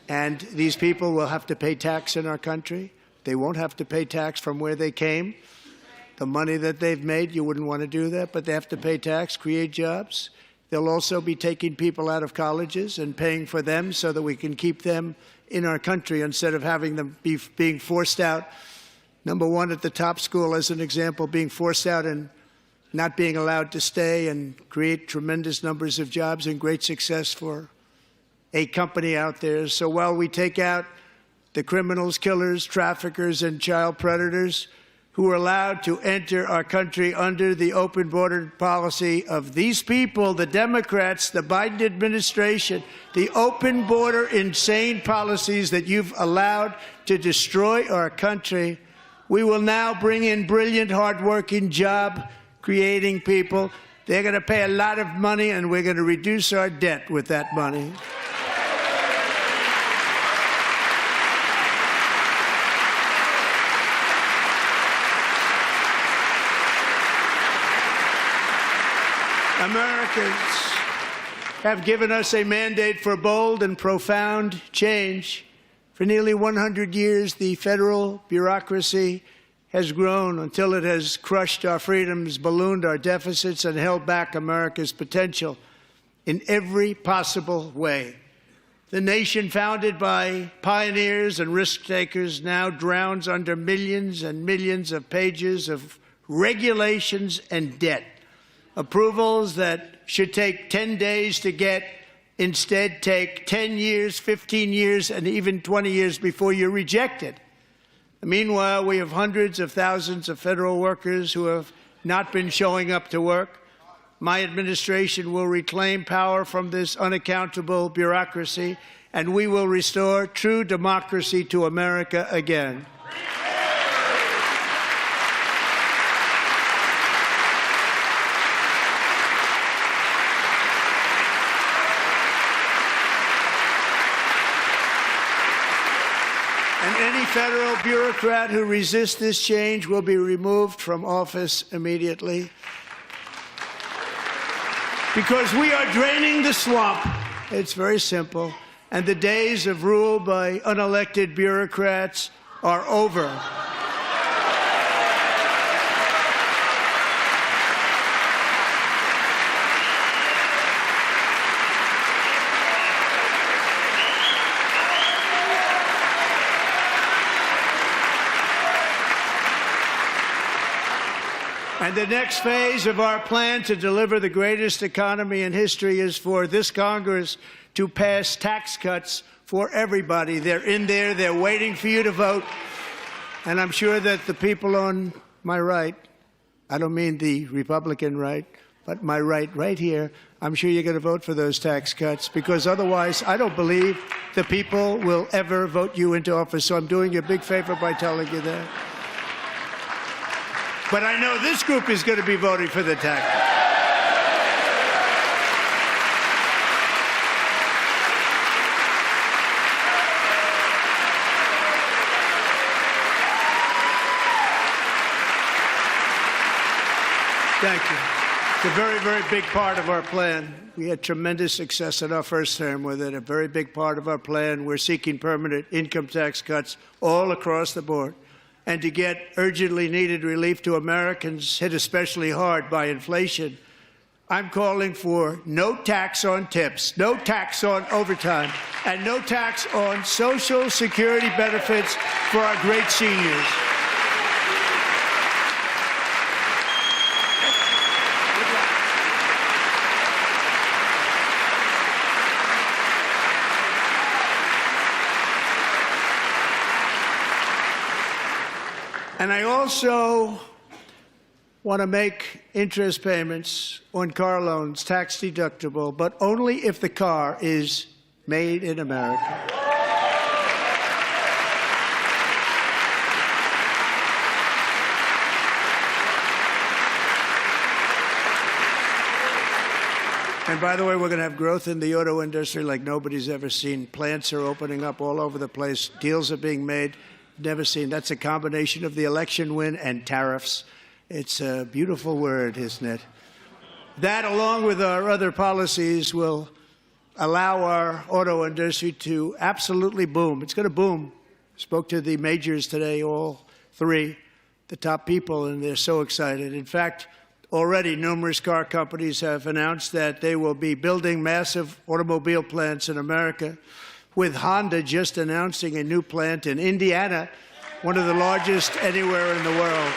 And these people will have to pay tax in our country. They won't have to pay tax from where they came. The money that they've made, you wouldn't want to do that, but they have to pay tax, create jobs. They'll also be taking people out of colleges and paying for them so that we can keep them in our country instead of having them being forced out. Number one, at the top school, as an example, being forced out and not being allowed to stay and create tremendous numbers of jobs and great success for a company out there. So while we take out the criminals, killers, traffickers, and child predators who are allowed to enter our country under the open border policy of these people, the Democrats, the Biden administration, the open border insane policies that you've allowed to destroy our country. We will now bring in brilliant, hardworking, job-creating people. They're going to pay a lot of money, and we're going to reduce our debt with that money. Americans have given us a mandate for bold and profound change. For nearly 100 years, the federal bureaucracy has grown until it has crushed our freedoms, ballooned our deficits, and held back America's potential in every possible way. The nation founded by pioneers and risk takers now drowns under millions and millions of pages of regulations, and debt. Approvals that should take 10 days to get instead take 10 years, 15 years, and even 20 years before you're rejected. Meanwhile, we have hundreds of thousands of federal workers who have not been showing up to work. My administration will reclaim power from this unaccountable bureaucracy, and we will restore true democracy to America again. And any federal bureaucrat who resists this change will be removed from office immediately. Because we are draining the swamp. It's very simple. And the days of rule by unelected bureaucrats are over. And the next phase of our plan to deliver the greatest economy in history is for this Congress to pass tax cuts for everybody. They're in there, they're waiting for you to vote. And I'm sure that the people on my right, I don't mean the Republican right, but my right here, I'm sure you're going to vote for those tax cuts, because otherwise I don't believe the people will ever vote you into office. So I'm doing you a big favor by telling you that. But I know this group is going to be voting for the tax. Thank you. It's a very, very big part of our plan. We had tremendous success in our first term with it. A very big part of our plan. We're seeking permanent income tax cuts all across the board. And to get urgently needed relief to Americans hit especially hard by inflation, I'm calling for no tax on tips, no tax on overtime, and no tax on Social Security benefits for our great seniors. And I also want to make interest payments on car loans tax deductible, but only if the car is made in America. And by the way, we're going to have growth in the auto industry like nobody's ever seen. Plants are opening up all over the place. Deals are being made. Never seen. That's a combination of the election win and tariffs. It's a beautiful word, isn't it? That, along with our other policies, will allow our auto industry to absolutely boom. It's going to boom. Spoke to the majors today, all three, the top people, and they're so excited. In fact, already numerous car companies have announced that they will be building massive automobile plants in America, with Honda just announcing a new plant in Indiana, one of the largest anywhere in the world.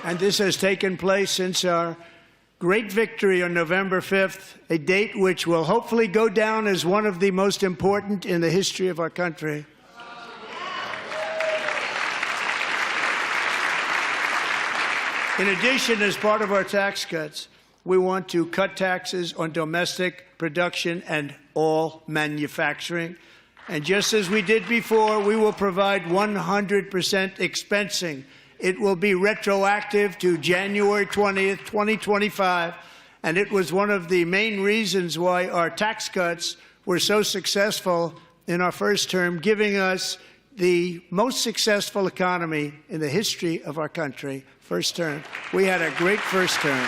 And this has taken place since our great victory on November 5th, a date which will hopefully go down as one of the most important in the history of our country. In addition, as part of our tax cuts, we want to cut taxes on domestic production and all manufacturing. And just as we did before, we will provide 100% expensing. It will be retroactive to January 20th, 2025. And it was one of the main reasons why our tax cuts were so successful in our first term, giving us the most successful economy in the history of our country. First term. We had a great first term.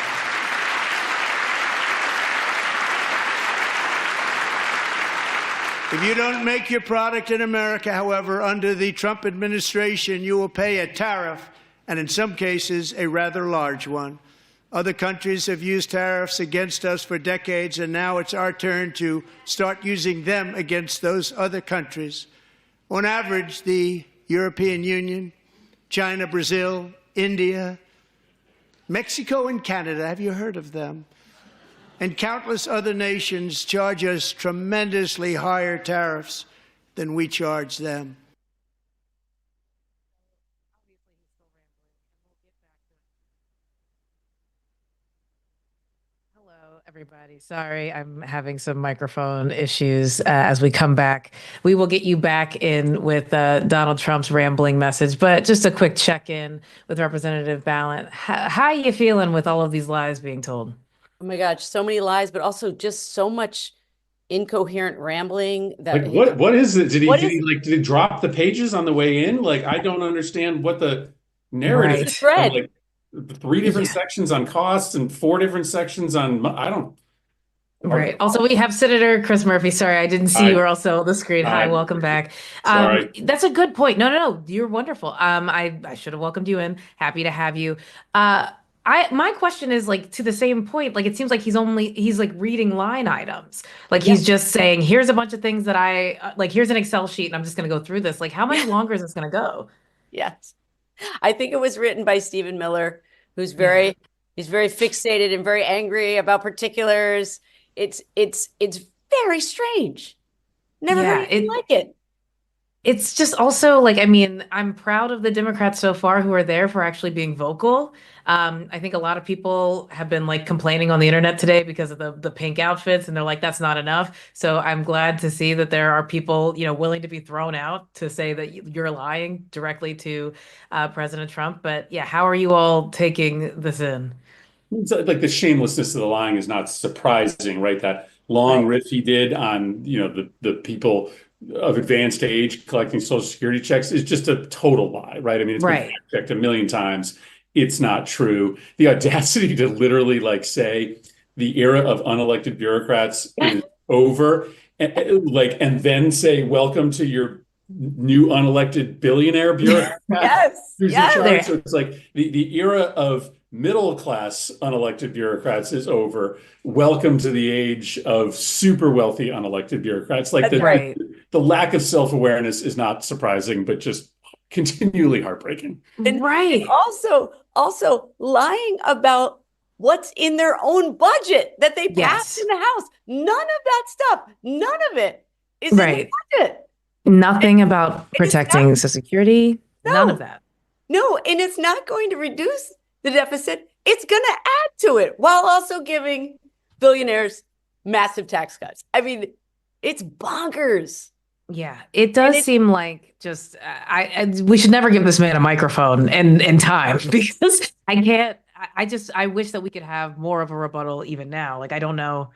If you don't make your product in America, however, under the Trump administration, you will pay a tariff, and in some cases, a rather large one. Other countries have used tariffs against us for decades, and now it's our turn to start using them against those other countries. On average, the European Union, China, Brazil, India, Mexico, and Canada, have you heard of them? And countless other nations charge us tremendously higher tariffs than we charge them. Everybody, sorry, I'm having some microphone issues as we come back. We will get you back in with Donald Trump's rambling message, but just a quick check-in with Representative Ballant. How are you feeling with all of these lies being told? Oh my gosh, so many lies, but also just so much incoherent rambling that what is it? Did he drop the pages on the way in? Like, I don't understand what the narrative is. Like, 3 different sections on costs and 4 different sections on, I don't. Right. Also, we have Senator Chris Murphy. Sorry, I didn't see you were also on the screen. Hi, welcome back. Sorry. That's a good point. No, you're wonderful. I should have welcomed you in. Happy to have you. My question is, like, to the same point, like, it seems like he's like reading line items. Like, he's just saying, here's a bunch of things that here's an Excel sheet and I'm just going to go through this. Like, how much longer is this going to go? Yes. I think it was written by Stephen Miller, who's he's very fixated and very angry about particulars. It's very strange. Never heard anything like it. It's just also like, I mean, I'm proud of the Democrats so far who are there for actually being vocal. I think a lot of people have been like complaining on the internet today because of the pink outfits, and they're like, that's not enough. So I'm glad to see that there are people, willing to be thrown out to say that you're lying directly to President Trump. But yeah, how are you all taking this in? It's like the shamelessness of the lying is not surprising, right? That long riff he did on, the people of advanced age collecting Social Security checks is just a total lie, right? I mean, it's been checked a million times. It's not true. The audacity to literally say the era of unelected bureaucrats is over, and then say, welcome to your new unelected billionaire bureaucrat. Who's in charge. So it's like the era of middle class unelected bureaucrats is over. Welcome to the age of super wealthy unelected bureaucrats. Like the lack of self-awareness is not surprising, but just continually heartbreaking. And also lying about what's in their own budget that they passed in the House. None of that stuff, none of it is in the budget. Nothing about protecting Social Security. None of that. No, and it's not going to reduce the deficit. It's going to add to it while also giving billionaires massive tax cuts. I mean, it's bonkers. Yeah, it does seem like just we should never give this man a microphone in time because I can't. I wish that we could have more of a rebuttal even now. Like, I don't know.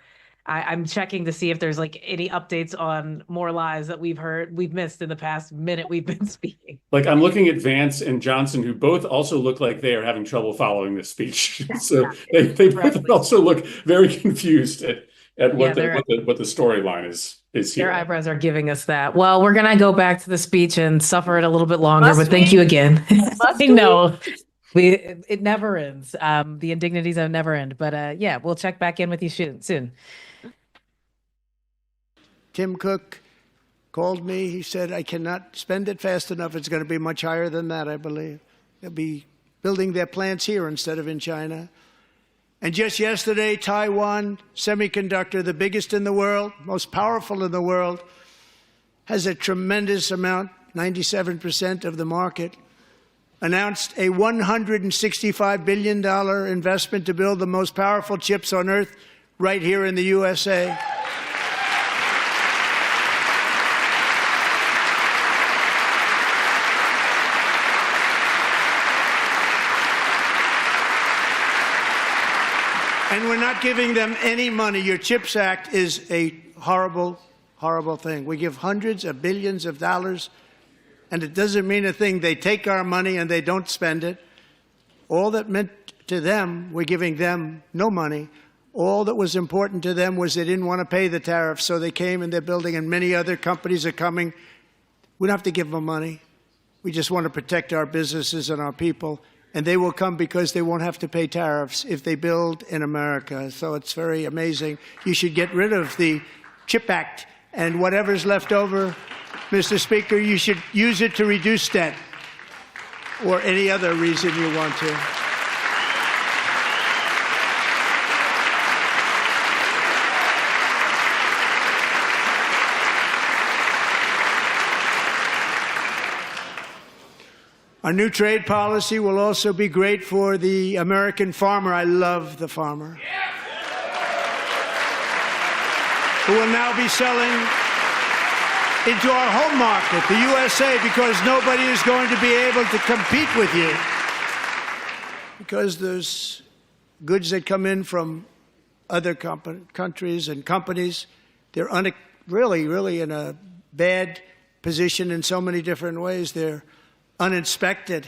I'm checking to see if there's like any updates on more lies that we've missed in the past minute we've been speaking. Like, I'm looking at Vance and Johnson, who both also look like they are having trouble following this speech. So they both also look very confused at what the storyline is here. Their eyebrows are giving us that. Well, we're gonna go back to the speech and suffer it a little bit longer, but thank you again. I know it never ends. The indignities have never end. But yeah, we'll check back in with you soon. Tim Cook called me. He said, I cannot spend it fast enough. It's going to be much higher than that, I believe. They'll be building their plants here instead of in China. And just yesterday, Taiwan Semiconductor, the biggest in the world, most powerful in the world, has a tremendous amount, 97% of the market, announced a $165 billion investment to build the most powerful chips on earth right here in the USA. And we're not giving them any money. Your CHIPS Act is a horrible, horrible thing. We give hundreds of billions of dollars, and it doesn't mean a thing. They take our money and they don't spend it. All that meant to them, we're giving them no money. All that was important to them was they didn't want to pay the tariffs, so they came and they're building, and many other companies are coming. We don't have to give them money. We just want to protect our businesses and our people, and they will come because they won't have to pay tariffs if they build in America. So it's very amazing. You should get rid of the CHIP Act, and whatever's left over, Mr. Speaker, you should use it to reduce debt or any other reason you want to. Our new trade policy will also be great for the American farmer. I love the farmer. Who will now be selling into our home market, the USA, because nobody is going to be able to compete with you. Because there's goods that come in from other countries and companies, they're really in a bad position in so many different ways. They're uninspected.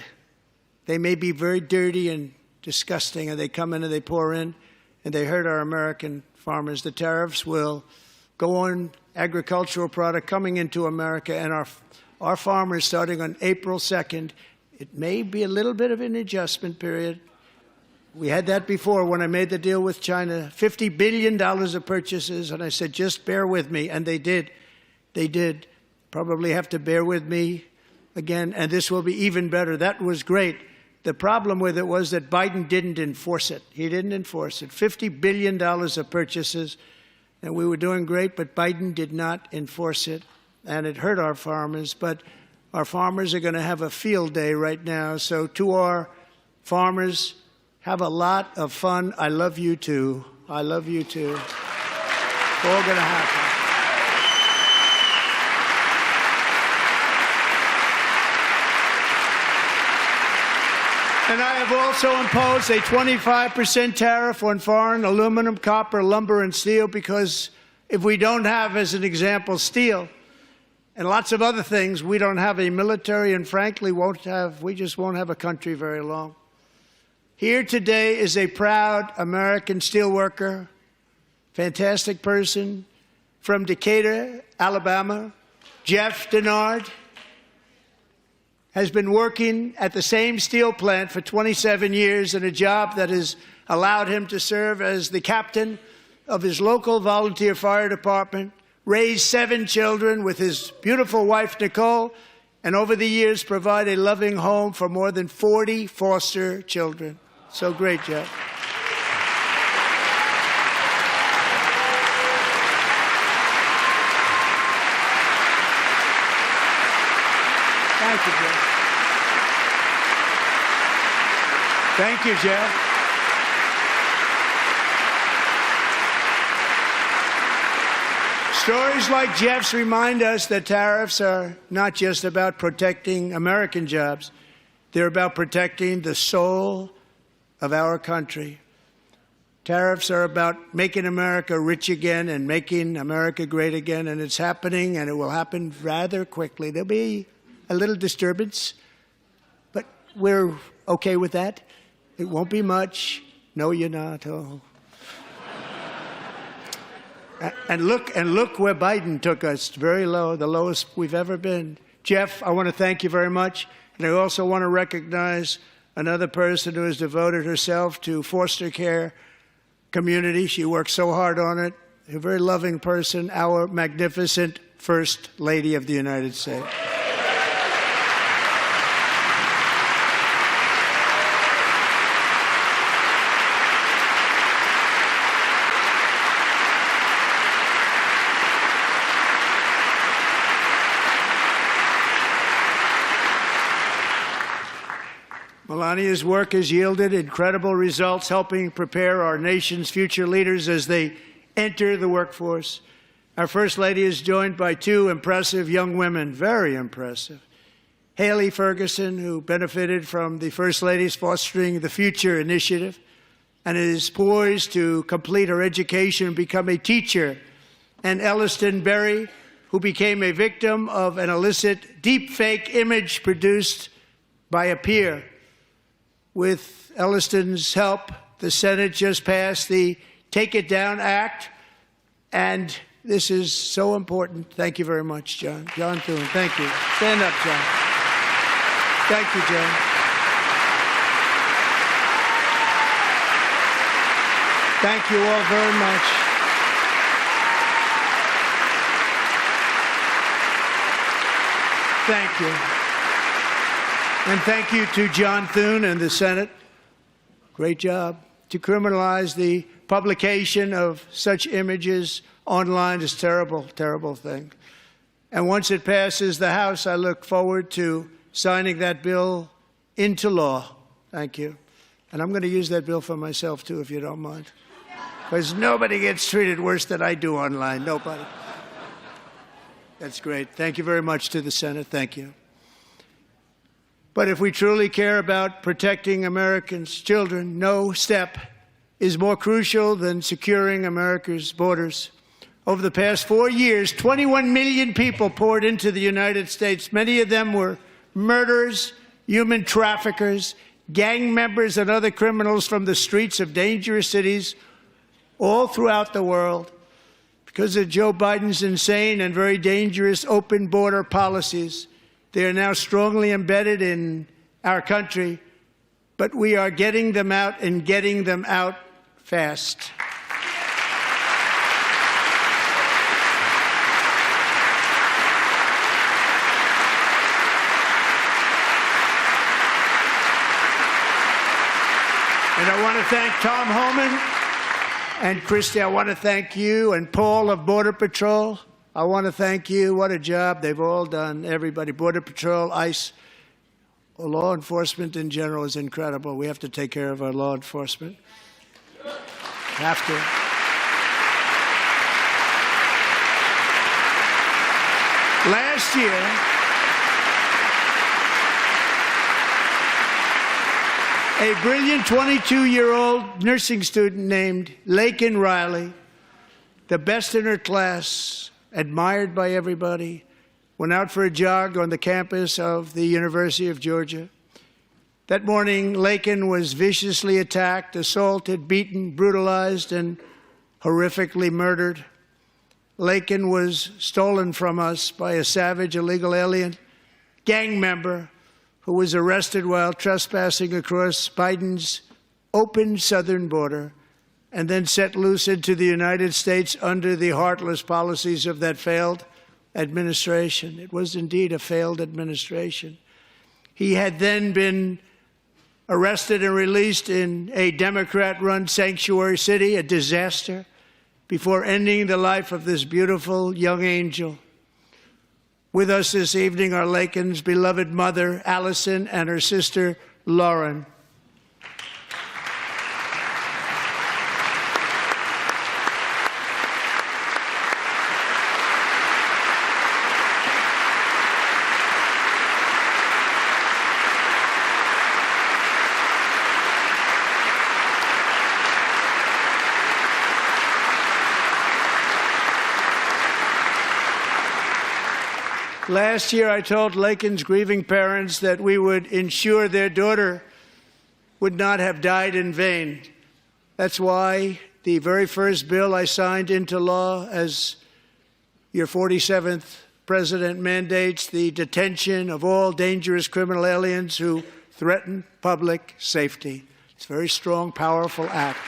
They may be very dirty and disgusting, and they come in and they pour in, and they hurt our American farmers. The tariffs will go on agricultural product coming into America, and our farmers, starting on April 2nd, it may be a little bit of an adjustment period. We had that before when I made the deal with China, $50 billion of purchases, and I said, just bear with me, and they did. They did. Probably have to bear with me again, and this will be even better. That was great. The problem with it was that Biden didn't enforce it. He didn't enforce it. $50 billion of purchases, and we were doing great, but Biden did not enforce it, and it hurt our farmers. But our farmers are going to have a field day right now. So to our farmers, have a lot of fun. I love you too. I love you too. It's all going to happen. And I have also imposed a 25% tariff on foreign aluminum, copper, lumber, and steel, because if we don't have, as an example, steel and lots of other things, we don't have a military, and frankly, we just won't have a country very long. Here today is a proud American steelworker, fantastic person from Decatur, Alabama, Jeff Denard. Has been working at the same steel plant for 27 years in a job that has allowed him to serve as the captain of his local volunteer fire department, raise 7 children with his beautiful wife, Nicole, and over the years provide a loving home for more than 40 foster children. So great, Jeff. Thank you, Jeff. Thank you, Jeff. Stories like Jeff's remind us that tariffs are not just about protecting American jobs. They're about protecting the soul of our country. Tariffs are about making America rich again and making America great again, and it's happening, and it will happen rather quickly. There'll be a little disturbance, but we're okay with that. It won't be much. No, you're not. Oh. And look where Biden took us, very low, the lowest we've ever been. Jeff, I want to thank you very much. And I also want to recognize another person who has devoted herself to foster care community. She works so hard on it. A very loving person, our magnificent First Lady of the United States. Melania's work has yielded incredible results, helping prepare our nation's future leaders as they enter the workforce. Our First Lady is joined by 2 impressive young women, very impressive. Haley Ferguson, who benefited from the First Lady's Fostering the Future initiative and is poised to complete her education and become a teacher. And Elliston Berry, who became a victim of an illicit deepfake image produced by a peer. With Elliston's help, the Senate just passed the Take It Down Act, and this is so important. Thank you very much, John. John Thune, thank you. Stand up, John. Thank you, John. Thank you all very much. Thank you. And thank you to John Thune and the Senate. Great job. To criminalize the publication of such images online is terrible, terrible thing. And once it passes the House, I look forward to signing that bill into law. Thank you. And I'm going to use that bill for myself, too, if you don't mind. Because nobody gets treated worse than I do online. Nobody. That's great. Thank you very much to the Senate. Thank you. But if we truly care about protecting Americans' children, no step is more crucial than securing America's borders. Over the past 4 years, 21 million people poured into the United States. Many of them were murderers, human traffickers, gang members, and other criminals from the streets of dangerous cities all throughout the world. Because of Joe Biden's insane and very dangerous open border policies, they are now strongly embedded in our country, but we are getting them out and getting them out fast. And I want to thank Tom Homan and Christy. I want to thank you and Paul of Border Patrol. I want to thank you. What a job they've all done. Everybody, Border Patrol, ICE, law enforcement in general is incredible. We have to take care of our law enforcement. Have to. Last year, a brilliant 22-year-old nursing student named Laken Riley, the best in her class, admired by everybody, went out for a jog on the campus of the University of Georgia. That morning, Laken was viciously attacked, assaulted, beaten, brutalized, and horrifically murdered. Laken was stolen from us by a savage illegal alien gang member who was arrested while trespassing across Biden's open southern border and then set loose into the United States under the heartless policies of that failed administration. It was indeed a failed administration. He had then been arrested and released in a Democrat-run sanctuary city, a disaster, before ending the life of this beautiful young angel. With us this evening are Laken's beloved mother, Allison, and her sister, Lauren. Last year, I told Laken's grieving parents that we would ensure their daughter would not have died in vain. That's why the very first bill I signed into law as your 47th president mandates the detention of all dangerous criminal aliens who threaten public safety. It's a very strong, powerful act.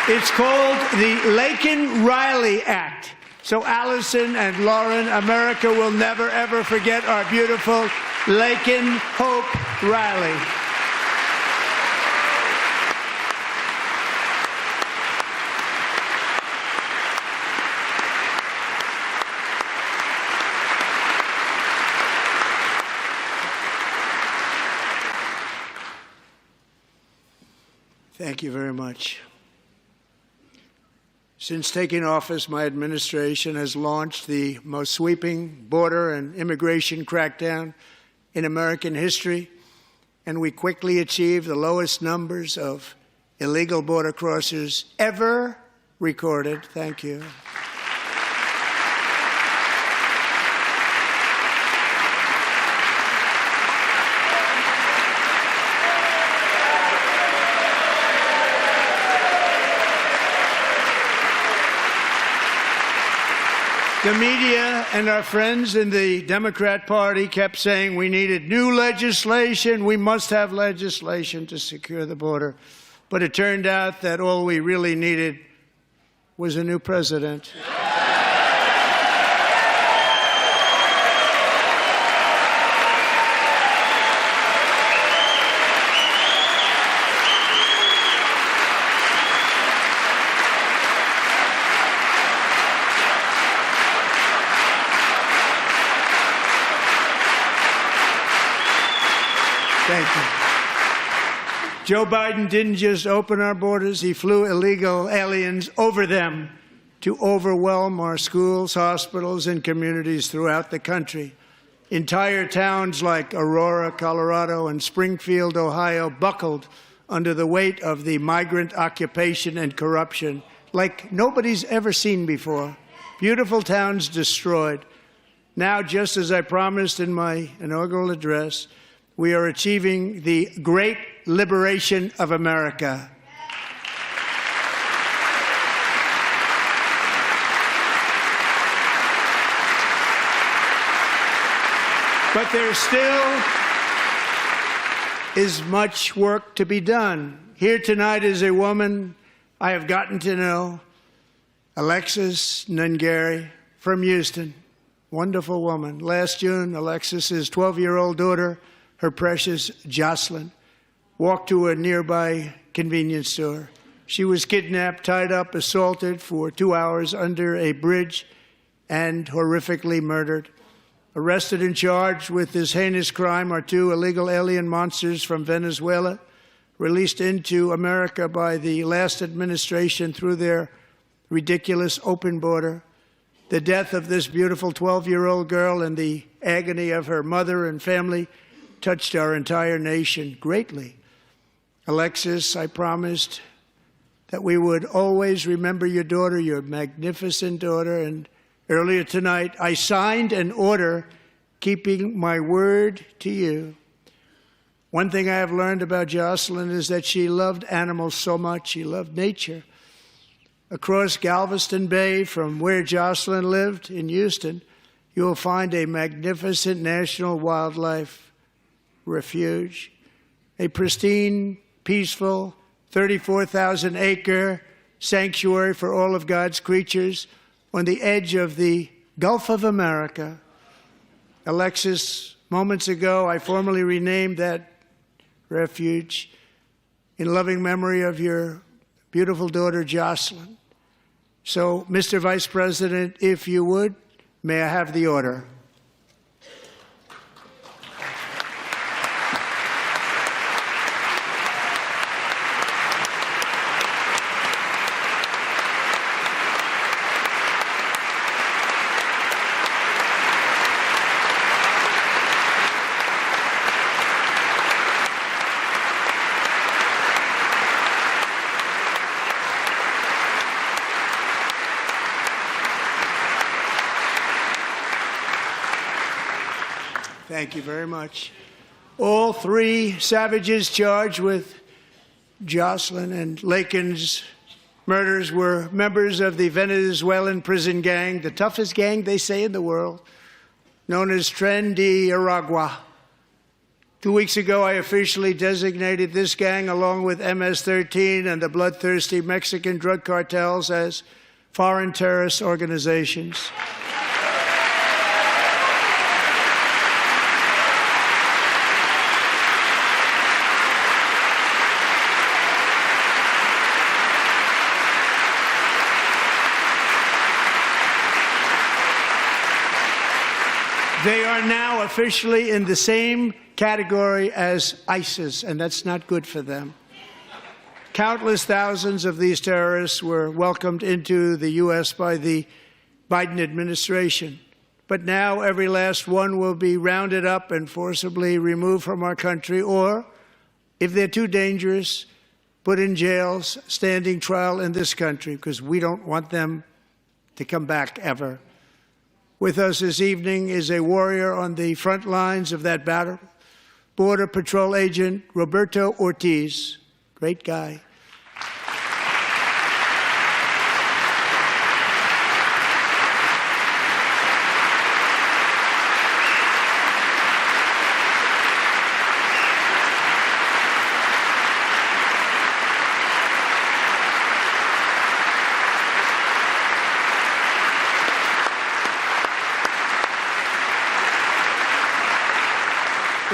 It's called the Laken-Riley Act. So Allison and Lauren, America will never, ever forget our beautiful Laken Hope Riley. Thank you very much. Since taking office, my administration has launched the most sweeping border and immigration crackdown in American history, and we quickly achieved the lowest numbers of illegal border crossers ever recorded. Thank you. The media and our friends in the Democrat Party kept saying we needed new legislation. We must have legislation to secure the border. But it turned out that all we really needed was a new president. Thank you. Joe Biden didn't just open our borders, he flew illegal aliens over them to overwhelm our schools, hospitals, and communities throughout the country. Entire towns like Aurora, Colorado, and Springfield, Ohio, buckled under the weight of the migrant occupation and corruption like nobody's ever seen before. Beautiful towns destroyed. Now, just as I promised in my inaugural address, we are achieving the great liberation of America. But there still is much work to be done. Here tonight is a woman I have gotten to know, Alexis Nungari from Houston. Wonderful woman. Last June, Alexis's 12-year-old daughter, her precious Jocelyn, walked to a nearby convenience store. She was kidnapped, tied up, assaulted for 2 hours under a bridge, and horrifically murdered. Arrested and charged with this heinous crime are 2 illegal alien monsters from Venezuela, released into America by the last administration through their ridiculous open border. The death of this beautiful 12-year-old girl and the agony of her mother and family touched our entire nation greatly. Alexis, I promised that we would always remember your daughter, your magnificent daughter, and earlier tonight I signed an order keeping my word to you. One thing I have learned about Jocelyn is that she loved animals so much. She loved nature. Across Galveston Bay, from where Jocelyn lived in Houston, you will find a magnificent national wildlife refuge, a pristine, peaceful, 34,000-acre sanctuary for all of God's creatures on the edge of the Gulf of America. Alexis, moments ago, I formally renamed that refuge in loving memory of your beautiful daughter, Jocelyn. So, Mr. Vice President, if you would, may I have the order? Thank you very much. All 3 savages charged with Jocelyn and Lakin's murders were members of the Venezuelan prison gang, the toughest gang, they say, in the world, known as Tren de Aragua. 2 weeks ago, I officially designated this gang, along with MS-13 and the bloodthirsty Mexican drug cartels, as foreign terrorist organizations. They are now officially in the same category as ISIS, and that's not good for them. Countless thousands of these terrorists were welcomed into the U.S. by the Biden administration. But now every last one will be rounded up and forcibly removed from our country, or, if they're too dangerous, put in jails, standing trial in this country, because we don't want them to come back ever. With us this evening is a warrior on the front lines of that battle, Border Patrol Agent Roberto Ortiz. Great guy.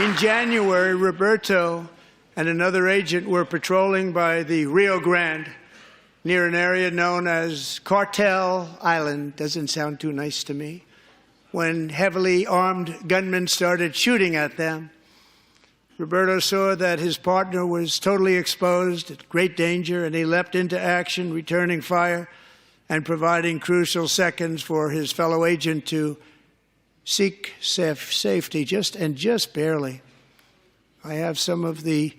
In January, Roberto and another agent were patrolling by the Rio Grande near an area known as Cartel Island. Doesn't sound too nice to me. When heavily armed gunmen started shooting at them, Roberto saw that his partner was totally exposed, at great danger, and he leapt into action, returning fire and providing crucial seconds for his fellow agent to seek safety, just barely. I have some of the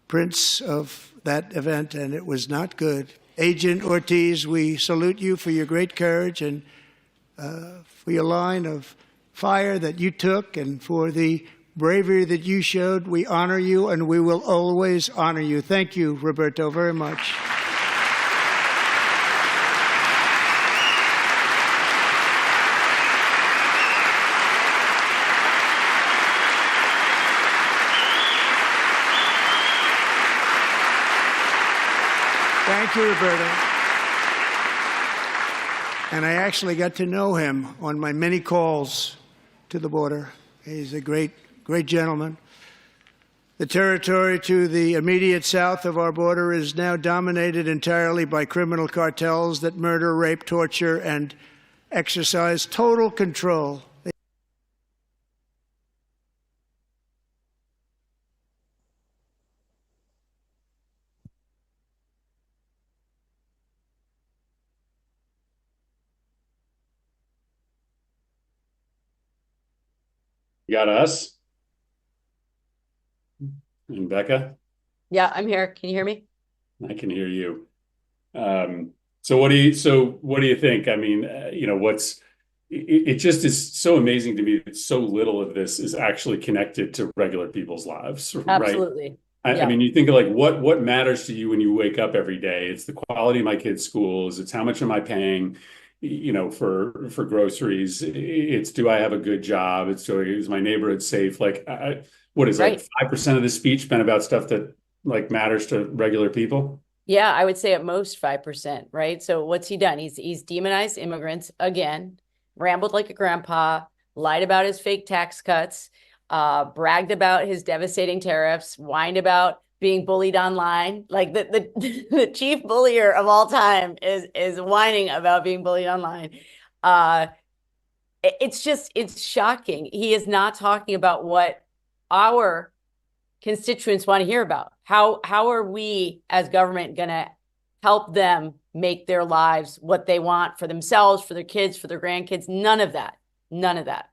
prints of that event, and it was not good. Agent Ortiz, we salute you for your great courage and for your line of fire that you took and for the bravery that you showed. We honor you, and we will always honor you. Thank you, Roberto, very much. Thank you, Roberto. And I actually got to know him on my many calls to the border. He's a great gentleman. The territory to the immediate south of our border is now dominated entirely by criminal cartels that murder, rape, torture, and exercise total control. You got us? And Becca? Yeah, I'm here. Can you hear me? I can hear you. So what do you think? I mean, it just is so amazing to me that so little of this is actually connected to regular people's lives, right? Absolutely. I mean, you think of like what matters to you when you wake up every day. It's the quality of my kids' schools. It's how much am I paying, for groceries. It's do I have a good job? Is my neighborhood safe? Like, what is Right. like 5% of the speech been about stuff that like matters to regular people? Yeah, I would say at most 5%, right? So what's he done? He's demonized immigrants again, rambled like a grandpa, lied about his fake tax cuts, bragged about his devastating tariffs, whined about being bullied online. Like the chief bullier of all time is whining about being bullied online. It's shocking. He is not talking about what our constituents want to hear about. How are we as government going to help them make their lives what they want for themselves, for their kids, for their grandkids? None of that. None of that.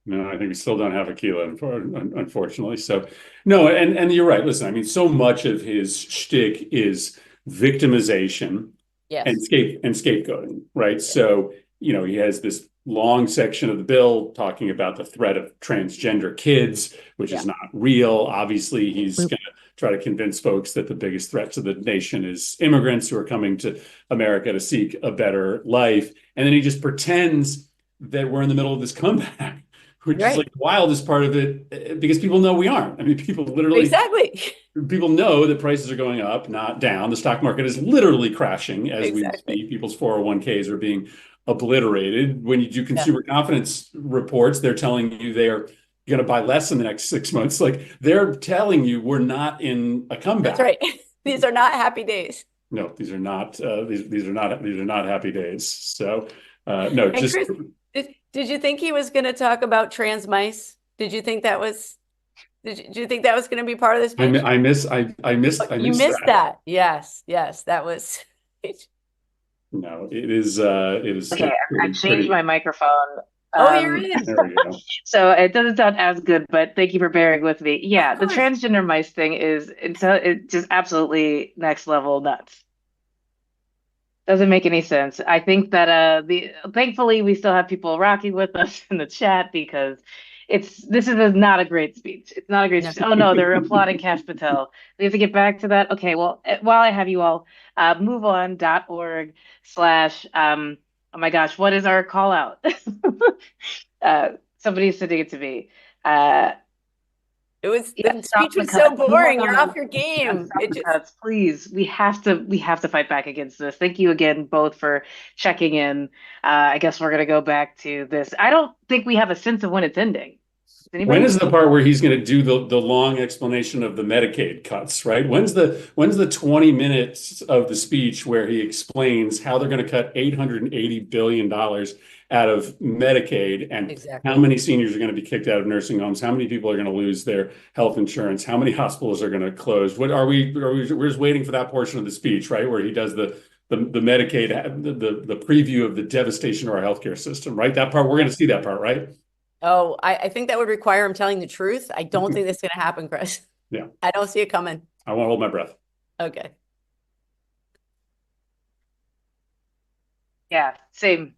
No, I think we still don't have Aquila, unfortunately. So, no, and you're right. Listen, I mean, so much of his shtick is victimization Yes. and scapegoating, right? So, he has this long section of the bill talking about the threat of transgender kids, which is not real. Obviously, he's going to try to convince folks that the biggest threat to the nation is immigrants who are coming to America to seek a better life. And then he just pretends that we're in the middle of this comeback, which is like the wildest part of it, because people know we aren't. I mean, people literally people know that prices are going up, not down. The stock market is literally crashing as we speak. People's 401ks are being obliterated. When you do consumer confidence reports, they're telling you they are going to buy less in the next 6 months. Like they're telling you we're not in a comeback. That's right. These are not happy days. No, these are not. These are not happy days. So no, and Chris, did you think he was going to talk about trans mice? Did you think that was? Did you think that was going to be part of this speech? I missed that. Yes, that was. No, it is. Okay, I've changed my microphone. You're in. There we go. So it doesn't sound as good, but thank you for bearing with me. Yeah, the transgender mice thing it's just absolutely next level nuts. Doesn't make any sense. I think that thankfully we still have people rocking with us in the chat because this is not a great speech. It's not a great speech. Oh no, they're applauding Kash Patel. We have to get back to that. Okay, well, while I have you all, moveon.org/ oh my gosh, what is our call out? Somebody's sending it to me. The speech was so boring. You're off your game. It just please. We have to fight back against this. Thank you again both for checking in. I guess we're gonna go back to this. I don't think we have a sense of when it's ending. When is the part where he's going to do the long explanation of the Medicaid cuts, right? When's the 20 minutes of the speech where he explains how they're going to cut $880 billion out of Medicaid and how many seniors are going to be kicked out of nursing homes, how many people are going to lose their health insurance, how many hospitals are going to close? We're just waiting for that portion of the speech, right? Where he does the Medicaid, the preview of the devastation of our healthcare system, right? That part, we're going to see that part, right? Oh, I think that would require him telling the truth. I don't think that's going to happen, Chris. Yeah. I don't see it coming. I won't hold my breath. Okay. Yeah, same.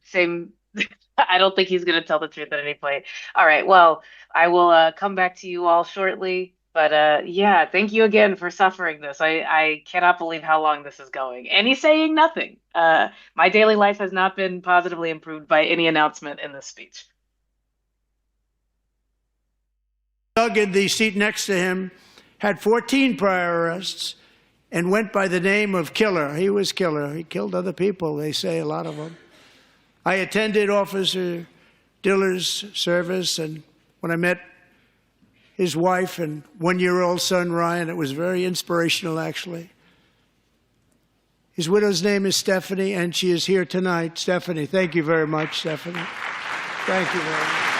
I don't think he's going to tell the truth at any point. All right. Well, I will come back to you all shortly. But yeah, thank you again for suffering this. I cannot believe how long this is going. And he's saying nothing. My daily life has not been positively improved by any announcement in this speech. Doug in the seat next to him had 14 prior arrests and went by the name of Killer. He was Killer. He killed other people, they say, a lot of them. I attended Officer Diller's service, and when I met his wife and one-year-old son, Ryan, it was very inspirational, actually. His widow's name is Stephanie, and she is here tonight. Stephanie, thank you very much, Stephanie. Thank you very much.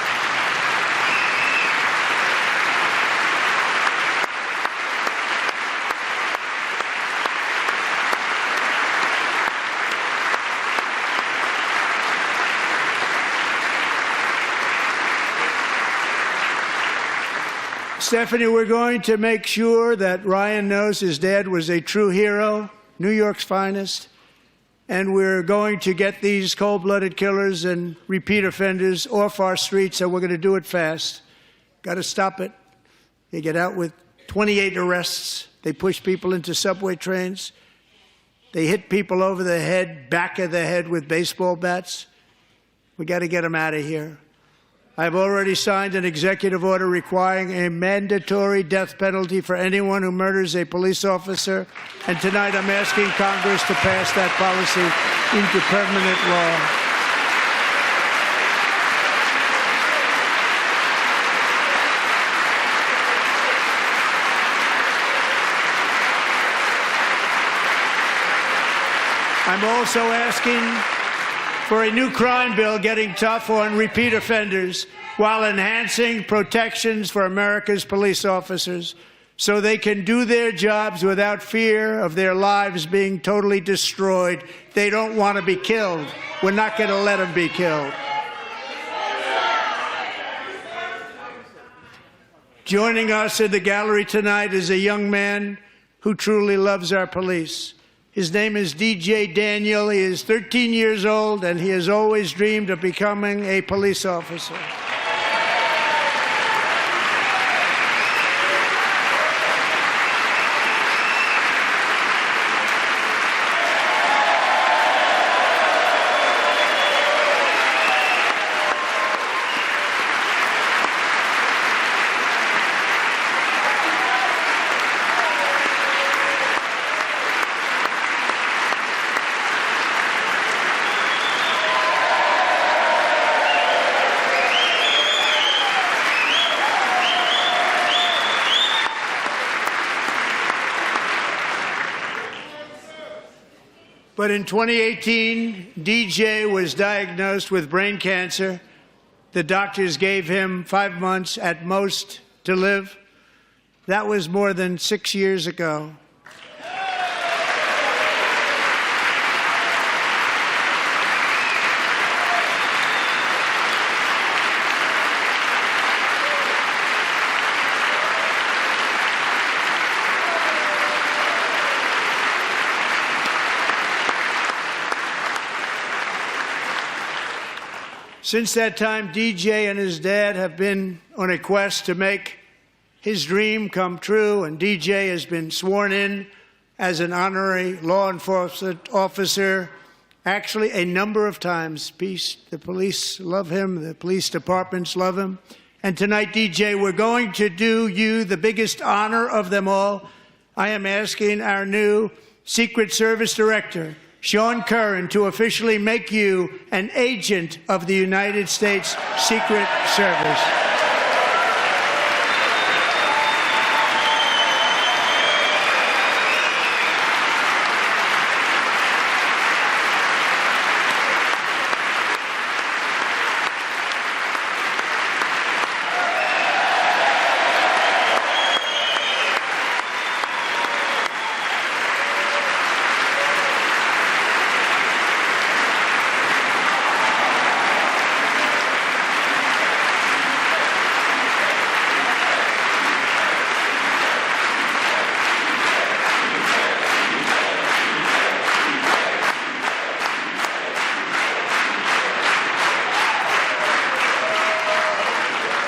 Stephanie, we're going to make sure that Ryan knows his dad was a true hero, New York's finest, and we're going to get these cold-blooded killers and repeat offenders off our streets, and we're going to do it fast. Got to stop it. They get out with 28 arrests. They push people into subway trains. They hit people over the head, back of the head with baseball bats. We got to get them out of here. I've already signed an executive order requiring a mandatory death penalty for anyone who murders a police officer. And tonight I'm asking Congress to pass that policy into permanent law. I'm also asking for a new crime bill getting tough on repeat offenders while enhancing protections for America's police officers so they can do their jobs without fear of their lives being totally destroyed. They don't want to be killed. We're not going to let them be killed. Joining us in the gallery tonight is a young man who truly loves our police. His name is DJ Daniel. He is 13 years old, and he has always dreamed of becoming a police officer. But in 2018, DJ was diagnosed with brain cancer. The doctors gave him 5 months at most to live. That was more than 6 years ago. Since that time, DJ and his dad have been on a quest to make his dream come true, and DJ has been sworn in as an honorary law enforcement officer, actually a number of times. The police love him, the police departments love him, And tonight, DJ, we're going to do you the biggest honor of them all. I am asking our new Secret Service Director, Sean Curran, to officially make you an agent of the United States Secret Service.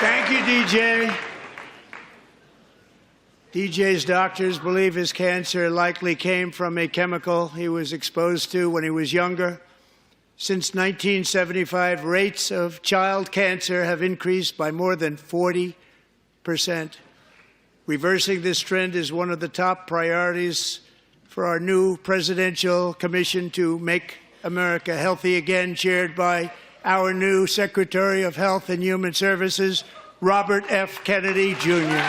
Thank you, DJ. DJ's doctors believe his cancer likely came from a chemical he was exposed to when he was younger. Since 1975, rates of child cancer have increased by more than 40%. Reversing this trend is one of the top priorities for our new presidential commission to make America healthy again, chaired by our new Secretary of Health and Human Services, Robert F. Kennedy, Jr.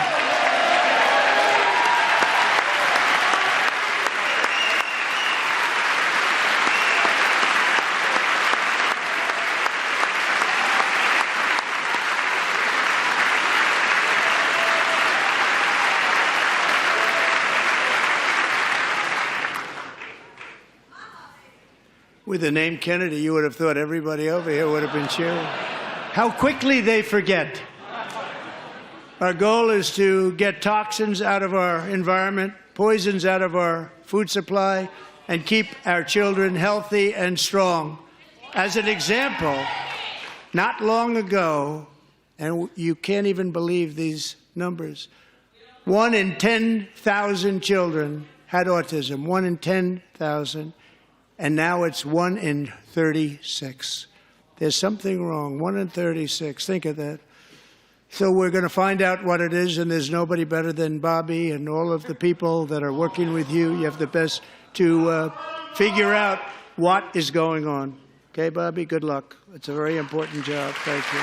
With the name Kennedy, you would have thought everybody over here would have been cheering. How quickly they forget. Our goal is to get toxins out of our environment, poisons out of our food supply, and keep our children healthy and strong. As an example, not long ago, and you can't even believe these numbers, 1 in 10,000 children had autism, 1 in 10,000. And now it's 1 in 36. There's something wrong. 1 in 36. Think of that. So we're going to find out what it is, and there's nobody better than Bobby and all of the people that are working with you. You have the best to figure out what is going on. Okay, Bobby? Good luck. It's a very important job. Thank you.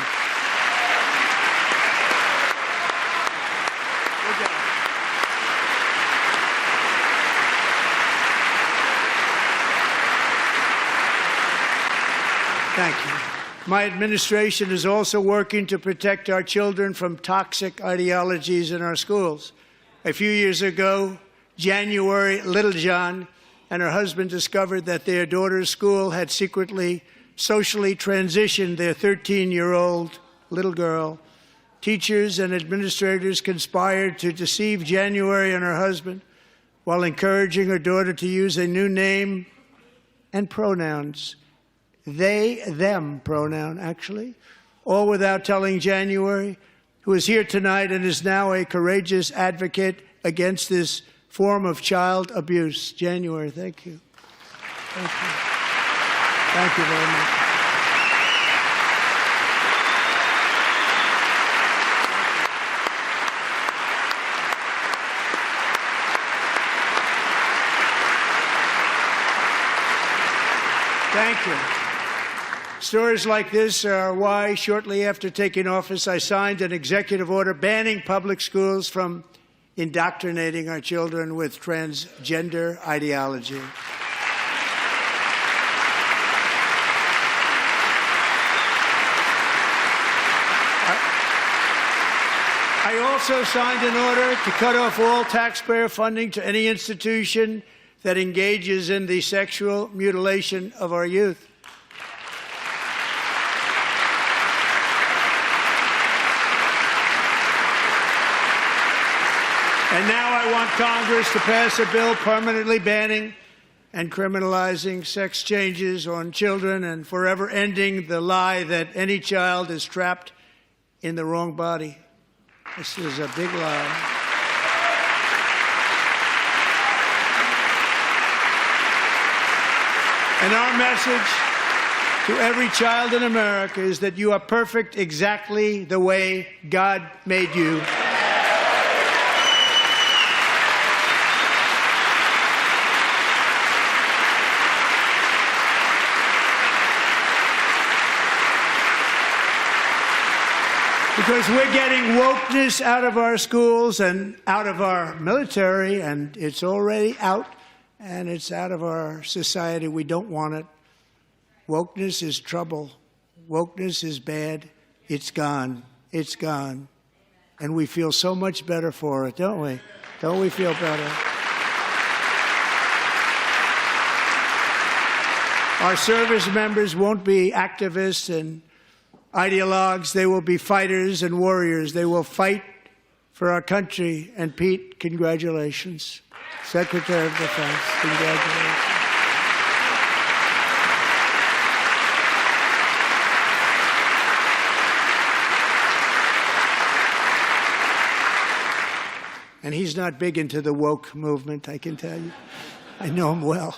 Thank you. My administration is also working to protect our children from toxic ideologies in our schools. A few years ago, January Littlejohn and her husband discovered that their daughter's school had secretly socially transitioned their 13-year-old little girl. Teachers and administrators conspired to deceive January and her husband while encouraging her daughter to use a new name and pronouns. They, them pronoun, actually, all without telling January, who is here tonight and is now a courageous advocate against this form of child abuse. January, thank you. Thank you. Thank you very much. Thank you. Stories like this are why, shortly after taking office, I signed an executive order banning public schools from indoctrinating our children with transgender ideology. I also signed an order to cut off all taxpayer funding to any institution that engages in the sexual mutilation of our youth. And now I want Congress to pass a bill permanently banning and criminalizing sex changes on children and forever ending the lie that any child is trapped in the wrong body. This is a big lie. And our message to every child in America is that you are perfect exactly the way God made you. Because we're getting wokeness out of our schools and out of our military, and it's already out, and it's out of our society. We don't want it. Wokeness is trouble. Wokeness is bad. It's gone. It's gone. And we feel so much better for it, don't we? Don't we feel better? Our service members won't be activists and ideologues. They will be fighters and warriors. They will fight for our country. And Pete, congratulations. Secretary of Defense, congratulations. And he's not big into the woke movement, I can tell you. I know him well.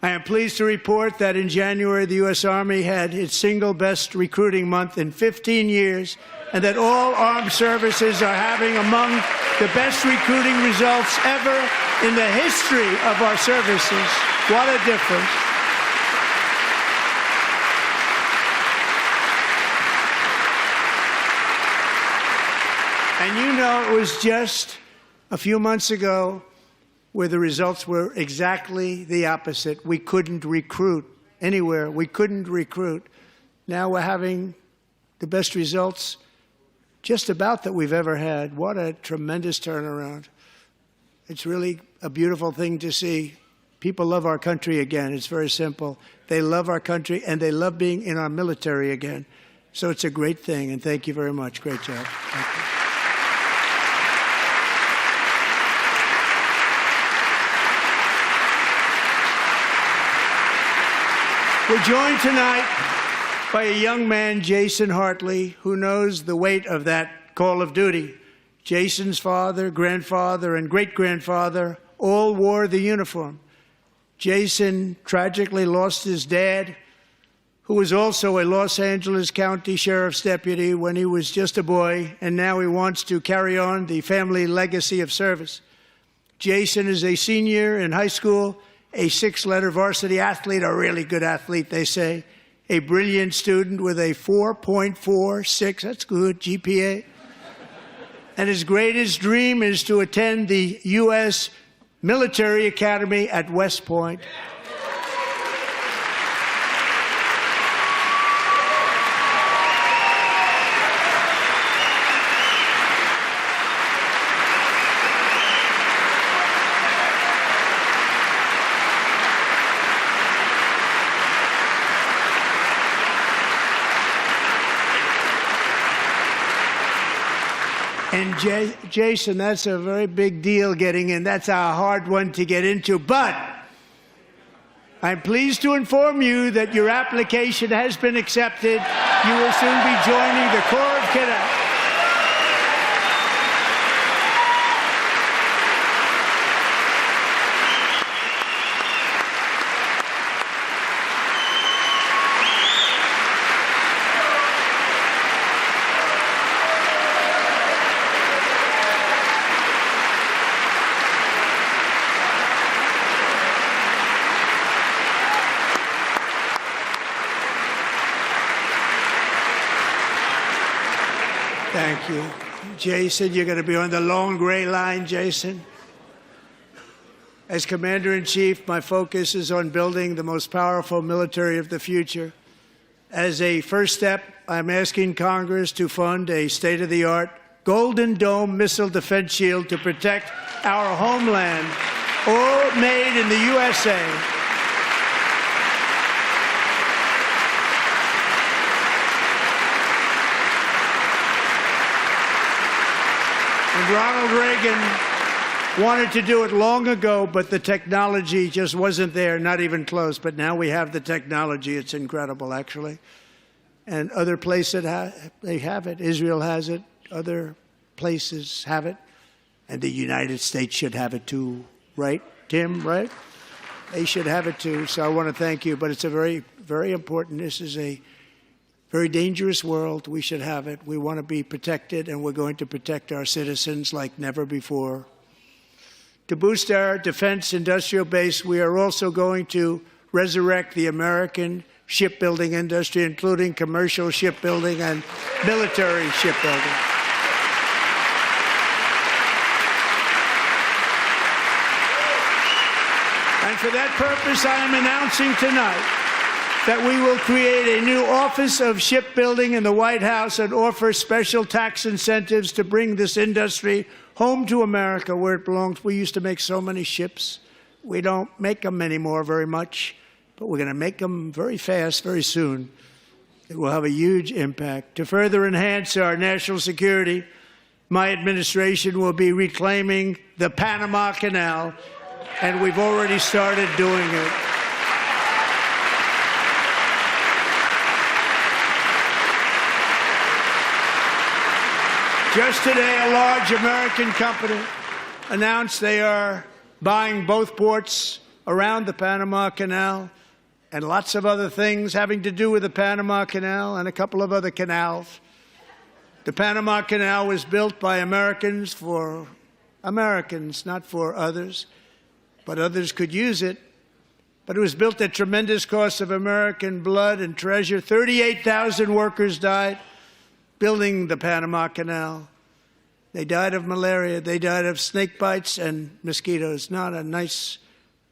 I am pleased to report that in January, the U.S. Army had its single best recruiting month in 15 years, and that all armed services are having among the best recruiting results ever in the history of our services. What a difference. And you know, it was just a few months ago where the results were exactly the opposite. We couldn't recruit anywhere. We couldn't recruit. Now we're having the best results just about that we've ever had. What a tremendous turnaround. It's really a beautiful thing to see. People love our country again. It's very simple. They love our country, and they love being in our military again. So it's a great thing, and thank you very much. Great job. Thank you. We're joined tonight by a young man, Jason Hartley, who knows the weight of that call of duty. Jason's father, grandfather, and great-grandfather all wore the uniform. Jason tragically lost his dad, who was also a Los Angeles County Sheriff's deputy when he was just a boy, and now he wants to carry on the family legacy of service. Jason is a senior in high school, a six-letter varsity athlete, a really good athlete, they say, a brilliant student with a 4.46, that's good, GPA. And his greatest dream is to attend the U.S. Military Academy at West Point. And Jason, that's a very big deal getting in. That's a hard one to get into. But I'm pleased to inform you that your application has been accepted. You will soon be joining the Corps of Cadets. Thank you. Jason, you're going to be on the long gray line, Jason. As Commander-in-Chief, my focus is on building the most powerful military of the future. As a first step, I'm asking Congress to fund a state-of-the-art Golden Dome missile defense shield to protect our homeland, all made in the USA. And Ronald Reagan wanted to do it long ago, but the technology just wasn't there, not even close. But now we have the technology. It's incredible, actually. And other places, they have it. Israel has it. Other places have it. And the United States should have it too, right, Tim, right? They should have it too. So I want to thank you. But it's a very, very important. This is a very dangerous world. We should have it. We want to be protected, and we're going to protect our citizens like never before. To boost our defense industrial base, we are also going to resurrect the American shipbuilding industry, including commercial shipbuilding and military shipbuilding. And for that purpose, I am announcing tonight that we will create a new Office of Shipbuilding in the White House and offer special tax incentives to bring this industry home to America where it belongs. We used to make so many ships. We don't make them anymore very much, but we're going to make them very fast, very soon. It will have a huge impact. To further enhance our national security, my administration will be reclaiming the Panama Canal, and we've already started doing it. Just today, a large American company announced they are buying both ports around the Panama Canal and lots of other things having to do with the Panama Canal and a couple of other canals. The Panama Canal was built by Americans for Americans, not for others, but others could use it. But it was built at tremendous cost of American blood and treasure. 38,000 workers died building the Panama Canal. They died of malaria. They died of snake bites and mosquitoes. Not a nice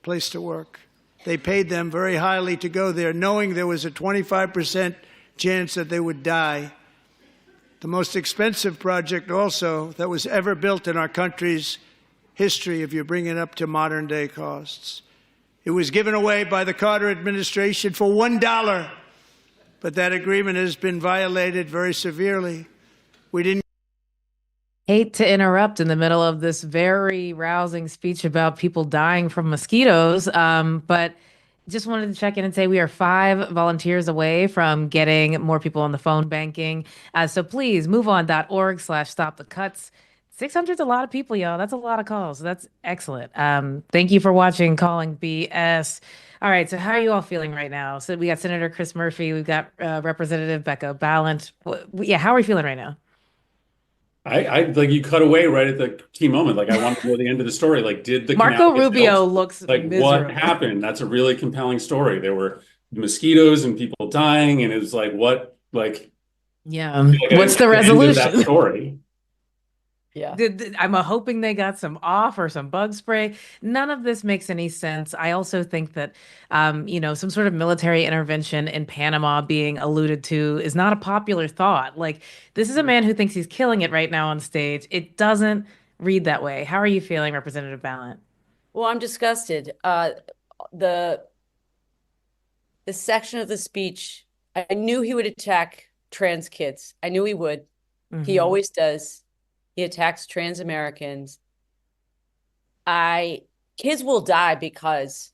place to work. They paid them very highly to go there, knowing there was a 25% chance that they would die. The most expensive project also that was ever built in our country's history, if you bring it up to modern day costs. It was given away by the Carter administration for $1. But that agreement has been violated very severely. We didn't Hate to interrupt in the middle of this very rousing speech about people dying from mosquitoes, but just wanted to check in and say we are 5 volunteers away from getting more people on the phone banking. So please, moveon.org/stop the cuts. 600's a lot of people, y'all. That's a lot of calls. That's excellent. Thank you for watching Calling BS. All right, so how are you all feeling right now? So we got Senator Chris Murphy, we've got Representative Becca Balint. Yeah, how are we feeling right now? I like you cut away right at the key moment. Like I want to know the end of the story. Like, did the Marco canal get Rubio built? looks like miserable. What happened? That's a really compelling story. There were mosquitoes and people dying, and it was like what yeah. like What's the resolution? That story. Yeah. I'm hoping they got some off or some bug spray. None of this makes any sense. I also think that, some sort of military intervention in Panama being alluded to is not a popular thought. Like, this is a man who thinks he's killing it right now on stage. It doesn't read that way. How are you feeling, Representative Balint? Well, I'm disgusted. The section of the speech, I knew he would attack trans kids. I knew he would. Mm-hmm. He always does. He attacks trans Americans. Kids will die because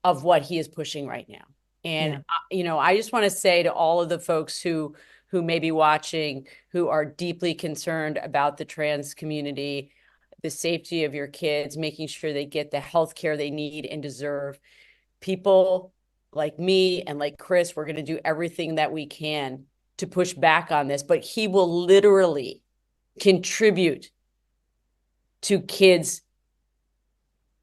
of what he is pushing right now. And, I just want to say to all of the folks who may be watching, who are deeply concerned about the trans community, the safety of your kids, making sure they get the health care they need and deserve. People like me and like Chris, we're going to do everything that we can to push back on this, but he will literally contribute to kids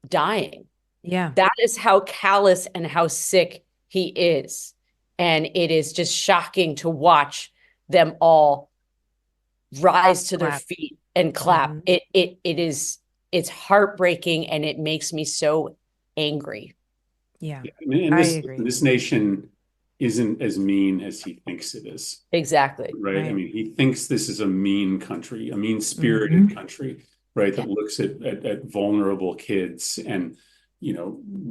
dying. Yeah. That is how callous and how sick he is. And it is just shocking to watch them all rise to their feet and clap. Mm-hmm. It's heartbreaking, and it makes me so angry. Yeah. I agree. This nation isn't as mean as he thinks it is. Exactly. Right. I mean, he thinks this is a mean country, a mean-spirited country, right? That looks at vulnerable kids and, and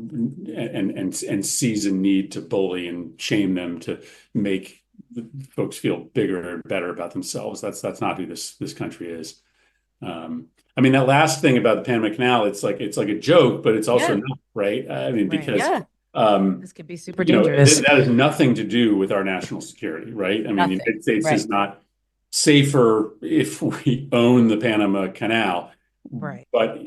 sees a need to bully and shame them to make folks feel bigger and better about themselves. That's not who this country is. I mean, that last thing about the Panama Canal, it's like a joke, but it's also not, right? I mean, because this could be super dangerous. That has nothing to do with our national security, right? I mean, the United States is not safer if we own the Panama Canal. Right. But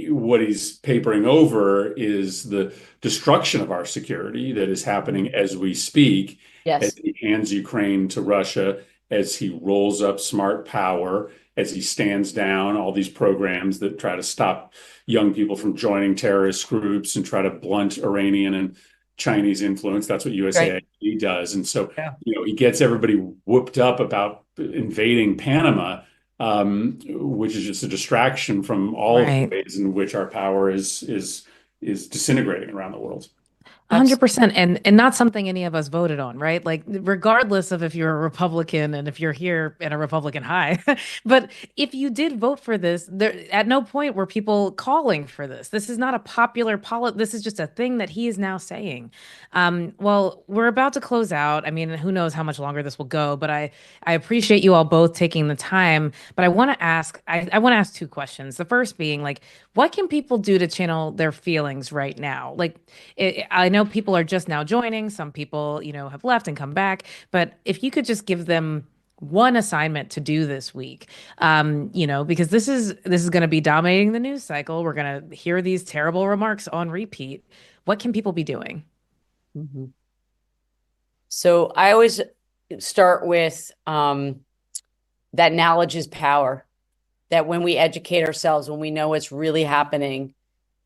what he's papering over is the destruction of our security that is happening as we speak, Yes. as he hands Ukraine to Russia, as he rolls up smart power, as he stands down all these programs that try to stop young people from joining terrorist groups and try to blunt Iranian and Chinese influence. That's what USAID does. And so, he gets everybody whooped up about invading Panama, which is just a distraction from all of the ways in which our power is disintegrating around the world. 100%. And not something any of us voted on, right? Like, regardless of if you're a Republican and if you're here in a Republican high, but if you did vote for this, there at no point were people calling for this. This is not a popular this is just a thing that he is now saying. Well, we're about to close out. I mean, who knows how much longer this will go, but I appreciate you all both taking the time. But I want to ask, I want to ask two questions. The first being, like, what can people do to channel their feelings right now? Like, I know people are just now joining. Some people, have left and come back. But if you could just give them one assignment to do this week, because this is going to be dominating the news cycle. We're going to hear these terrible remarks on repeat. What can people be doing? Mm-hmm. So I always start with that knowledge is power. That when we educate ourselves, when we know what's really happening,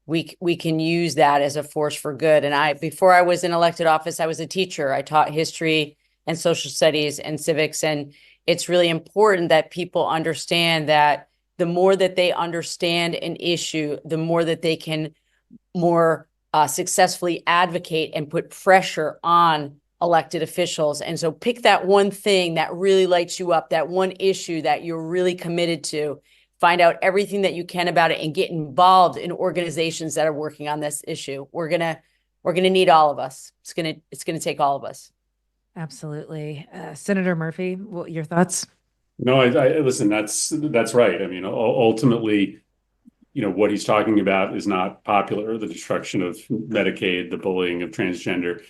we can use that as a force for good. And before I was in elected office, I was a teacher. I taught history and social studies and civics. And it's really important that people understand that the more that they understand an issue, the more that they can more successfully advocate and put pressure on elected officials. And so pick that one thing that really lights you up, that one issue that you're really committed to. Find out everything that you can about it and get involved in organizations that are working on this issue. We're gonna need all of us. It's gonna take all of us. Absolutely. Senator Murphy, your thoughts? No, I listen, that's right. I mean, ultimately, what he's talking about is not popular. The destruction of Medicaid, the bullying of transgender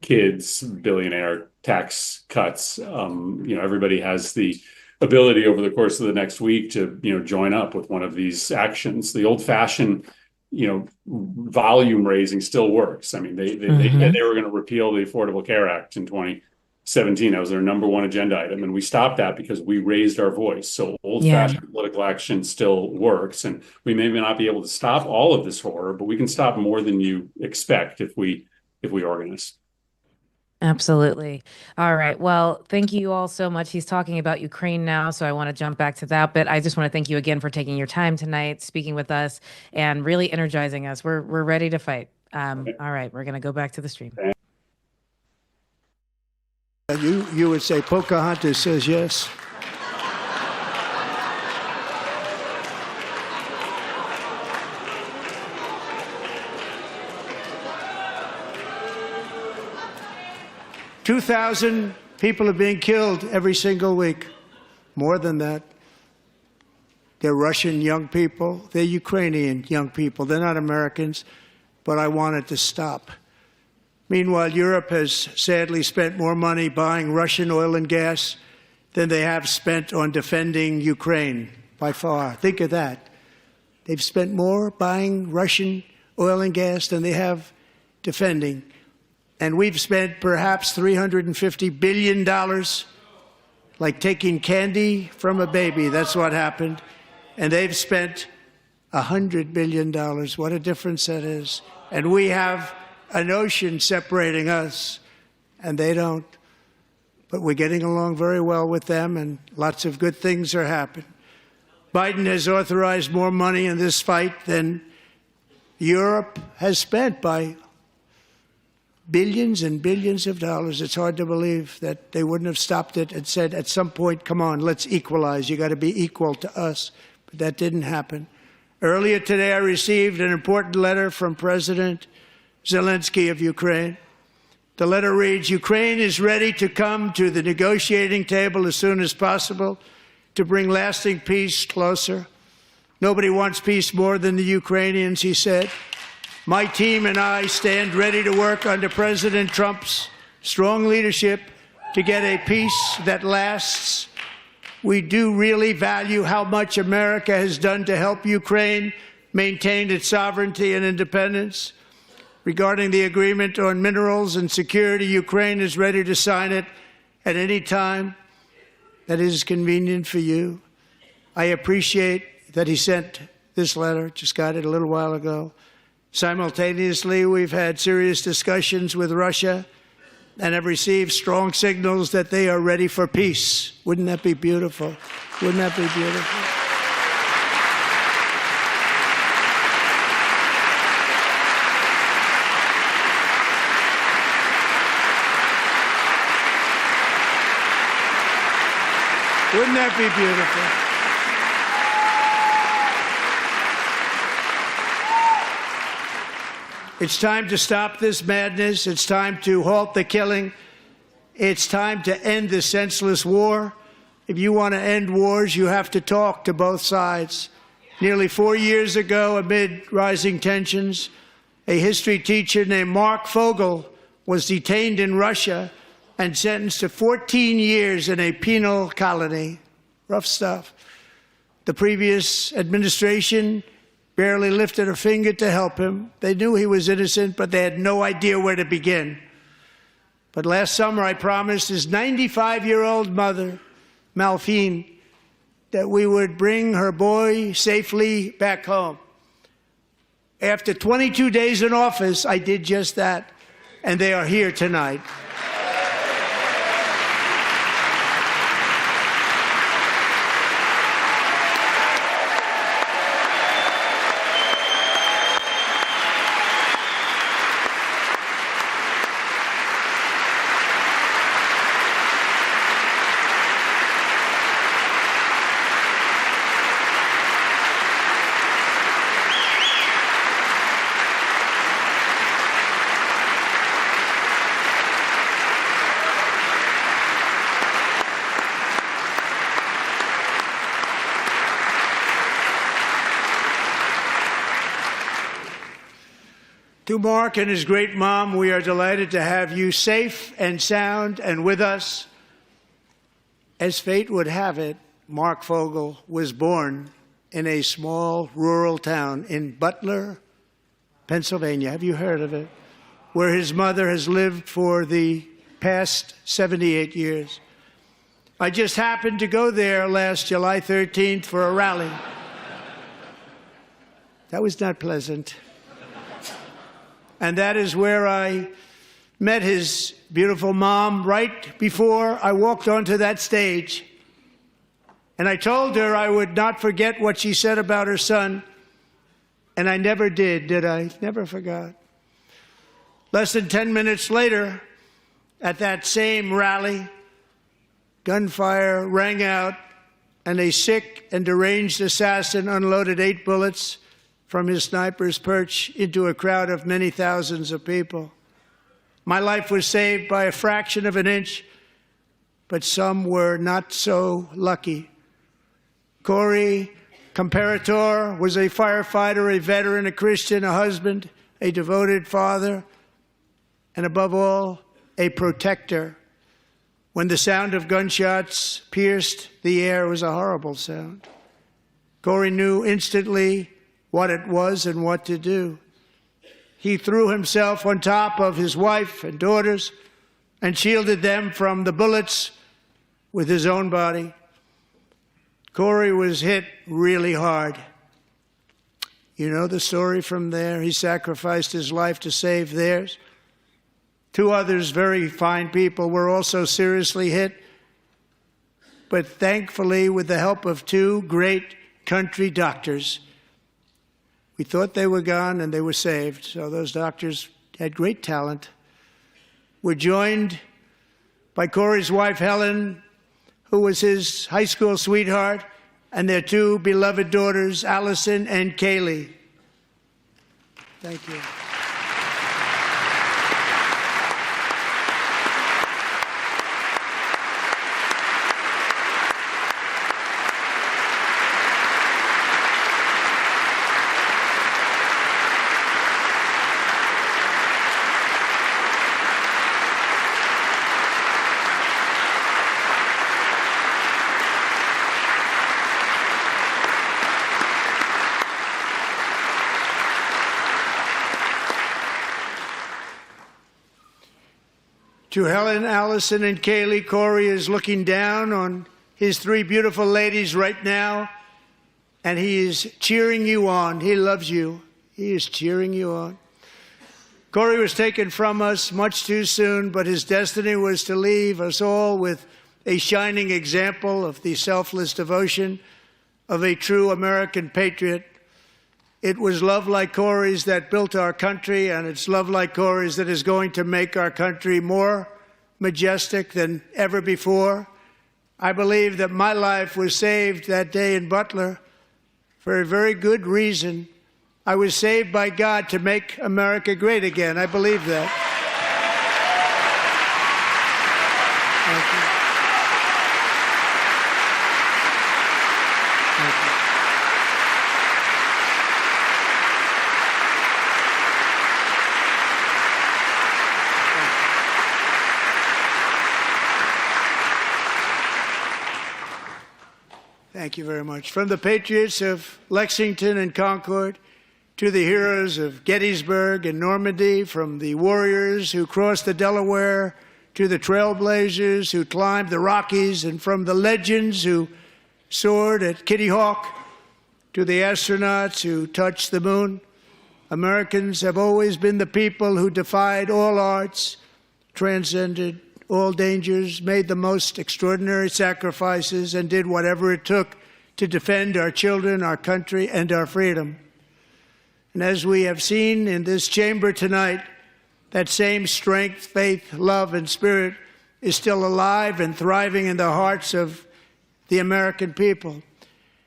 kids, billionaire tax cuts. Everybody has the ability over the course of the next week to join up with one of these actions. The old-fashioned volume raising still works. I mean, they were going to repeal the Affordable Care Act in 2017. That was their number one agenda item, and we stopped that because we raised our voice. So old-fashioned political action still works, and we may not be able to stop all of this horror, but we can stop more than you expect if we organize. Absolutely. All right. Well, thank you all so much. He's talking about Ukraine now, so I want to jump back to that. But I just want to thank you again for taking your time tonight, speaking with us, and really energizing us. We're ready to fight. All right. We're going to go back to the stream. You would say Pocahontas says yes. $2,000 people are being killed every single week. More than that. They're Russian young people. They're Ukrainian young people. They're not Americans, but I want it to stop. Meanwhile, Europe has sadly spent more money buying Russian oil and gas than they have spent on defending Ukraine, by far. Think of that. They've spent more buying Russian oil and gas than they have defending. And we've spent perhaps $350 billion, like taking candy from a baby. That's what happened. And they've spent $100 billion. What a difference that is. And we have an ocean separating us, and they don't. But we're getting along very well with them, and lots of good things are happening. Biden has authorized more money in this fight than Europe has spent by billions and billions of dollars. It's hard to believe that they wouldn't have stopped it and said at some point, come on, let's equalize. You got to be equal to us. But that didn't happen. Earlier today, I received an important letter from President Zelensky of Ukraine. The letter reads, Ukraine is ready to come to the negotiating table as soon as possible to bring lasting peace closer. Nobody wants peace more than the Ukrainians, he said. My team and I stand ready to work under President Trump's strong leadership to get a peace that lasts. we do really value how much America has done to help Ukraine maintain its sovereignty and independence. Regarding the agreement on minerals and security, Ukraine is ready to sign it at any time that is convenient for you. I appreciate that he sent this letter, just got it a little while ago. Simultaneously, we've had serious discussions with Russia and have received strong signals that they are ready for peace. Wouldn't that be beautiful? Wouldn't that be beautiful? Wouldn't that be beautiful? It's time to stop this madness. It's time to halt the killing. It's time to end this senseless war. If you want to end wars, you have to talk to both sides. Nearly 4 years ago, amid rising tensions, a history teacher named Mark Fogel was detained in Russia and sentenced to 14 years in a penal colony. Rough stuff. The previous administration barely lifted a finger to help him. They knew he was innocent, but they had no idea where to begin. But last summer, I promised his 95-year-old mother, Malphine, that we would bring her boy safely back home. After 22 days in office, I did just that, and they are here tonight. To Mark and his great mom, we are delighted to have you safe and sound and with us. As fate would have it, Mark Fogel was born in a small rural town in Butler, Pennsylvania. Have you heard of it? Where his mother has lived for the past 78 years. I just happened to go there last July 13th for a rally. That was not pleasant. And that is where I met his beautiful mom right before I walked onto that stage. And I told her I would not forget what she said about her son. And I never did I? Never forgot. Less than 10 minutes later, at that same rally, gunfire rang out, and a sick and deranged assassin unloaded 8 bullets from his sniper's perch into a crowd of many thousands of people. My life was saved by a fraction of an inch, but some were not so lucky. Corey Comparator was a firefighter, a veteran, a Christian, a husband, a devoted father, and above all, a protector. When the sound of gunshots pierced the air, it was a horrible sound. Corey knew instantly what it was and what to do. He threw himself on top of his wife and daughters and shielded them from the bullets with his own body. Corey was hit really hard. You know the story from there. He sacrificed his life to save theirs. 2 others, very fine people, were also seriously hit. But thankfully, with the help of 2 great country doctors, we thought they were gone, and they were saved. So those doctors had great talent. We're joined by Corey's wife, Helen, who was his high school sweetheart, and their 2 beloved daughters, Allison and Kaylee. Thank you. To Helen, Allison, and Kaylee, Corey is looking down on his three beautiful ladies right now, and he is cheering you on. He loves you. He is cheering you on. Corey was taken from us much too soon, but his destiny was to leave us all with a shining example of the selfless devotion of a true American patriot. It was love like Corey's that built our country, and it's love like Corey's that is going to make our country more majestic than ever before. I believe that my life was saved that day in Butler for a very good reason. I was saved by God to make America great again. I believe that. Thank you. Thank you very much. From the patriots of Lexington and Concord to the heroes of Gettysburg and Normandy, from the warriors who crossed the Delaware to the trailblazers who climbed the Rockies, and from the legends who soared at Kitty Hawk to the astronauts who touched the moon, Americans have always been the people who defied all odds, transcended all dangers, made the most extraordinary sacrifices, and did whatever it took to defend our children, our country, and our freedom. And as we have seen in this chamber tonight, that same strength, faith, love, and spirit is still alive and thriving in the hearts of the American people.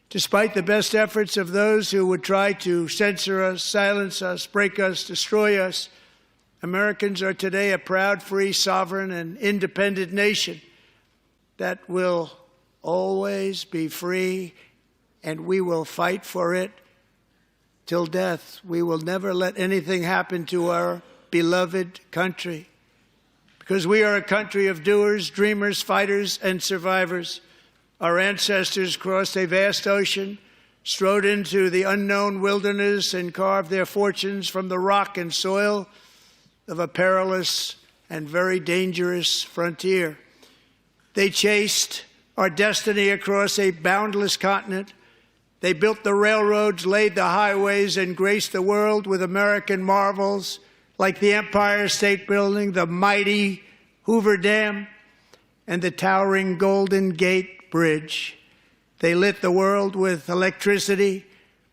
Despite the best efforts of those who would try to censor us, silence us, break us, destroy us, Americans are today a proud, free, sovereign, and independent nation that will always be free, and we will fight for it till death. We will never let anything happen to our beloved country, because we are a country of doers, dreamers, fighters, and survivors. Our ancestors crossed a vast ocean, strode into the unknown wilderness, and carved their fortunes from the rock and soil of a perilous and very dangerous frontier. They chased our destiny across a boundless continent. They built the railroads, laid the highways, and graced the world with American marvels like the Empire State Building, the mighty Hoover Dam, and the towering Golden Gate Bridge. They lit the world with electricity,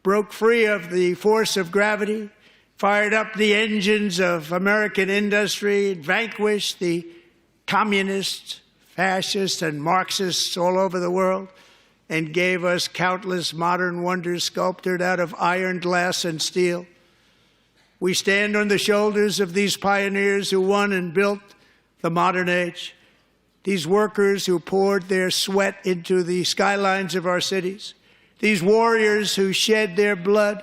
broke free of the force of gravity, fired up the engines of American industry, vanquished the communists, fascists, and Marxists all over the world, and gave us countless modern wonders sculptured out of iron, glass, and steel. We stand on the shoulders of these pioneers who won and built the modern age, these workers who poured their sweat into the skylines of our cities, these warriors who shed their blood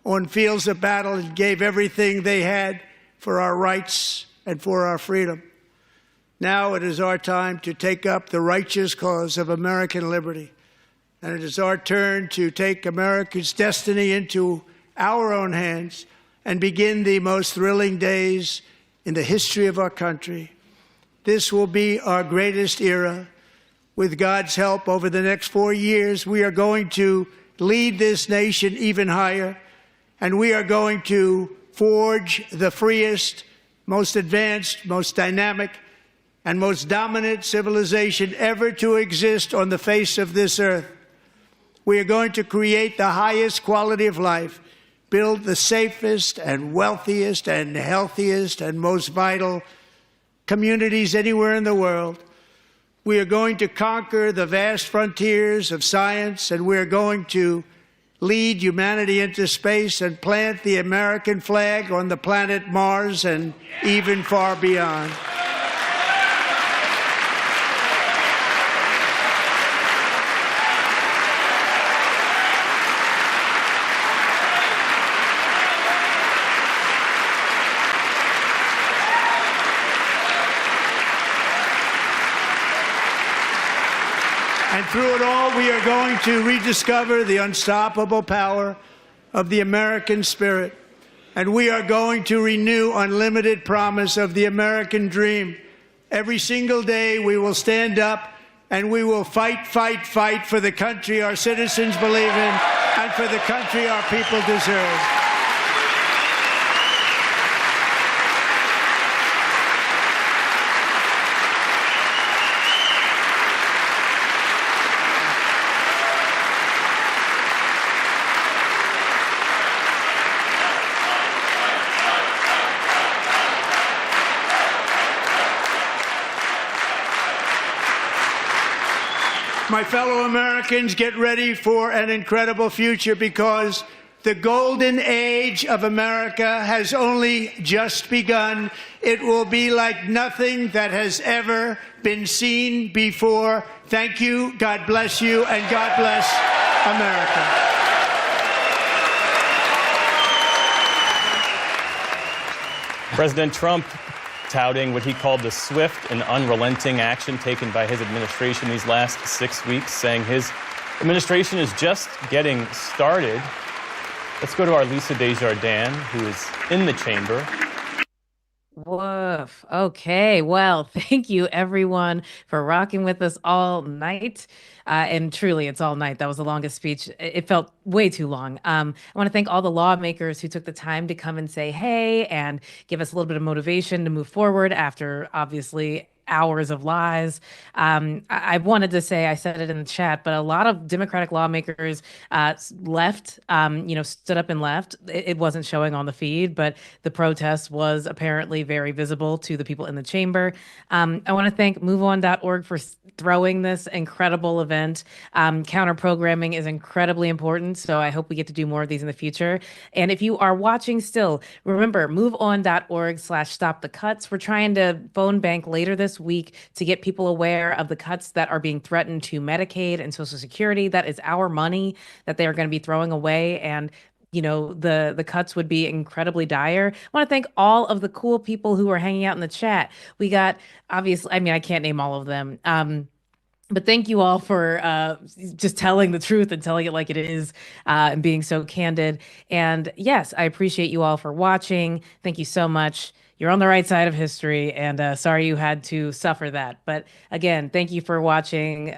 on fields of battle and gave everything they had for our rights and for our freedom. Now it is our time to take up the righteous cause of American liberty. And it is our turn to take America's destiny into our own hands and begin the most thrilling days in the history of our country. This will be our greatest era. With God's help, over the next 4 years, we are going to lead this nation even higher. And we are going to forge the freest, most advanced, most dynamic, and most dominant civilization ever to exist on the face of this earth. We are going to create the highest quality of life, build the safest and wealthiest and healthiest and most vital communities anywhere in the world. We are going to conquer the vast frontiers of science, and we are going to lead humanity into space and plant the American flag on the planet Mars and even far beyond. And through it all, we are going to rediscover the unstoppable power of the American spirit. And we are going to renew unlimited promise of the American dream, Every single day we will stand up and we will fight, fight, fight for the country our citizens believe in and for the country our people deserve. My fellow Americans, get ready for an incredible future because the golden age of America has only just begun. It will be like nothing that has ever been seen before. Thank you, God bless you, and God bless America. President Trump touting what he called the swift and unrelenting action taken by his administration these last 6 weeks, saying his administration is just getting started. Let's go to our Lisa Desjardins, who is in the chamber. Woof. Okay. Well, thank you everyone for rocking with us all night. And truly, it's all night. That was the longest speech. It felt way too long. I want to thank all the lawmakers who took the time to come and say hey and give us a little bit of motivation to move forward after obviously hours of lies. I wanted to say, I said it in the chat, but a lot of Democratic lawmakers left, stood up and left. It wasn't showing on the feed, but the protest was apparently very visible to the people in the chamber. I want to thank MoveOn.org for throwing this incredible event. Counter programming is incredibly important, so I hope we get to do more of these in the future. And if you are watching still, remember MoveOn.org/stop the cuts. We're trying to phone bank later this week to get people aware of the cuts that are being threatened to Medicaid and Social Security. That is our money that they are going to be throwing away. And the cuts would be incredibly dire. I want to thank all of the cool people who are hanging out in the chat. We got, obviously, I mean, I can't name all of them. But thank you all for just telling the truth and telling it like it is and being so candid. And yes, I appreciate you all for watching. Thank you so much. You're on the right side of history, and sorry you had to suffer that. But again, thank you for watching,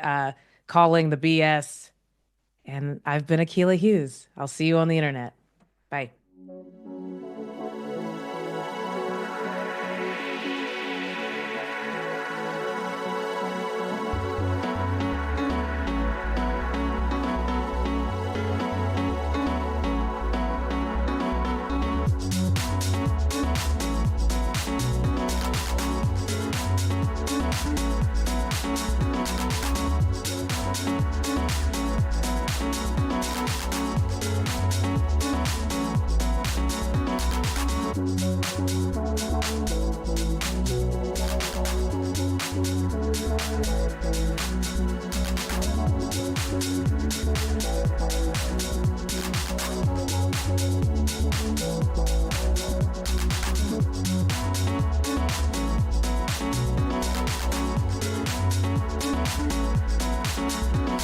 Calling the BS. And I've been Akilah Hughes. I'll see you on the internet. Bye.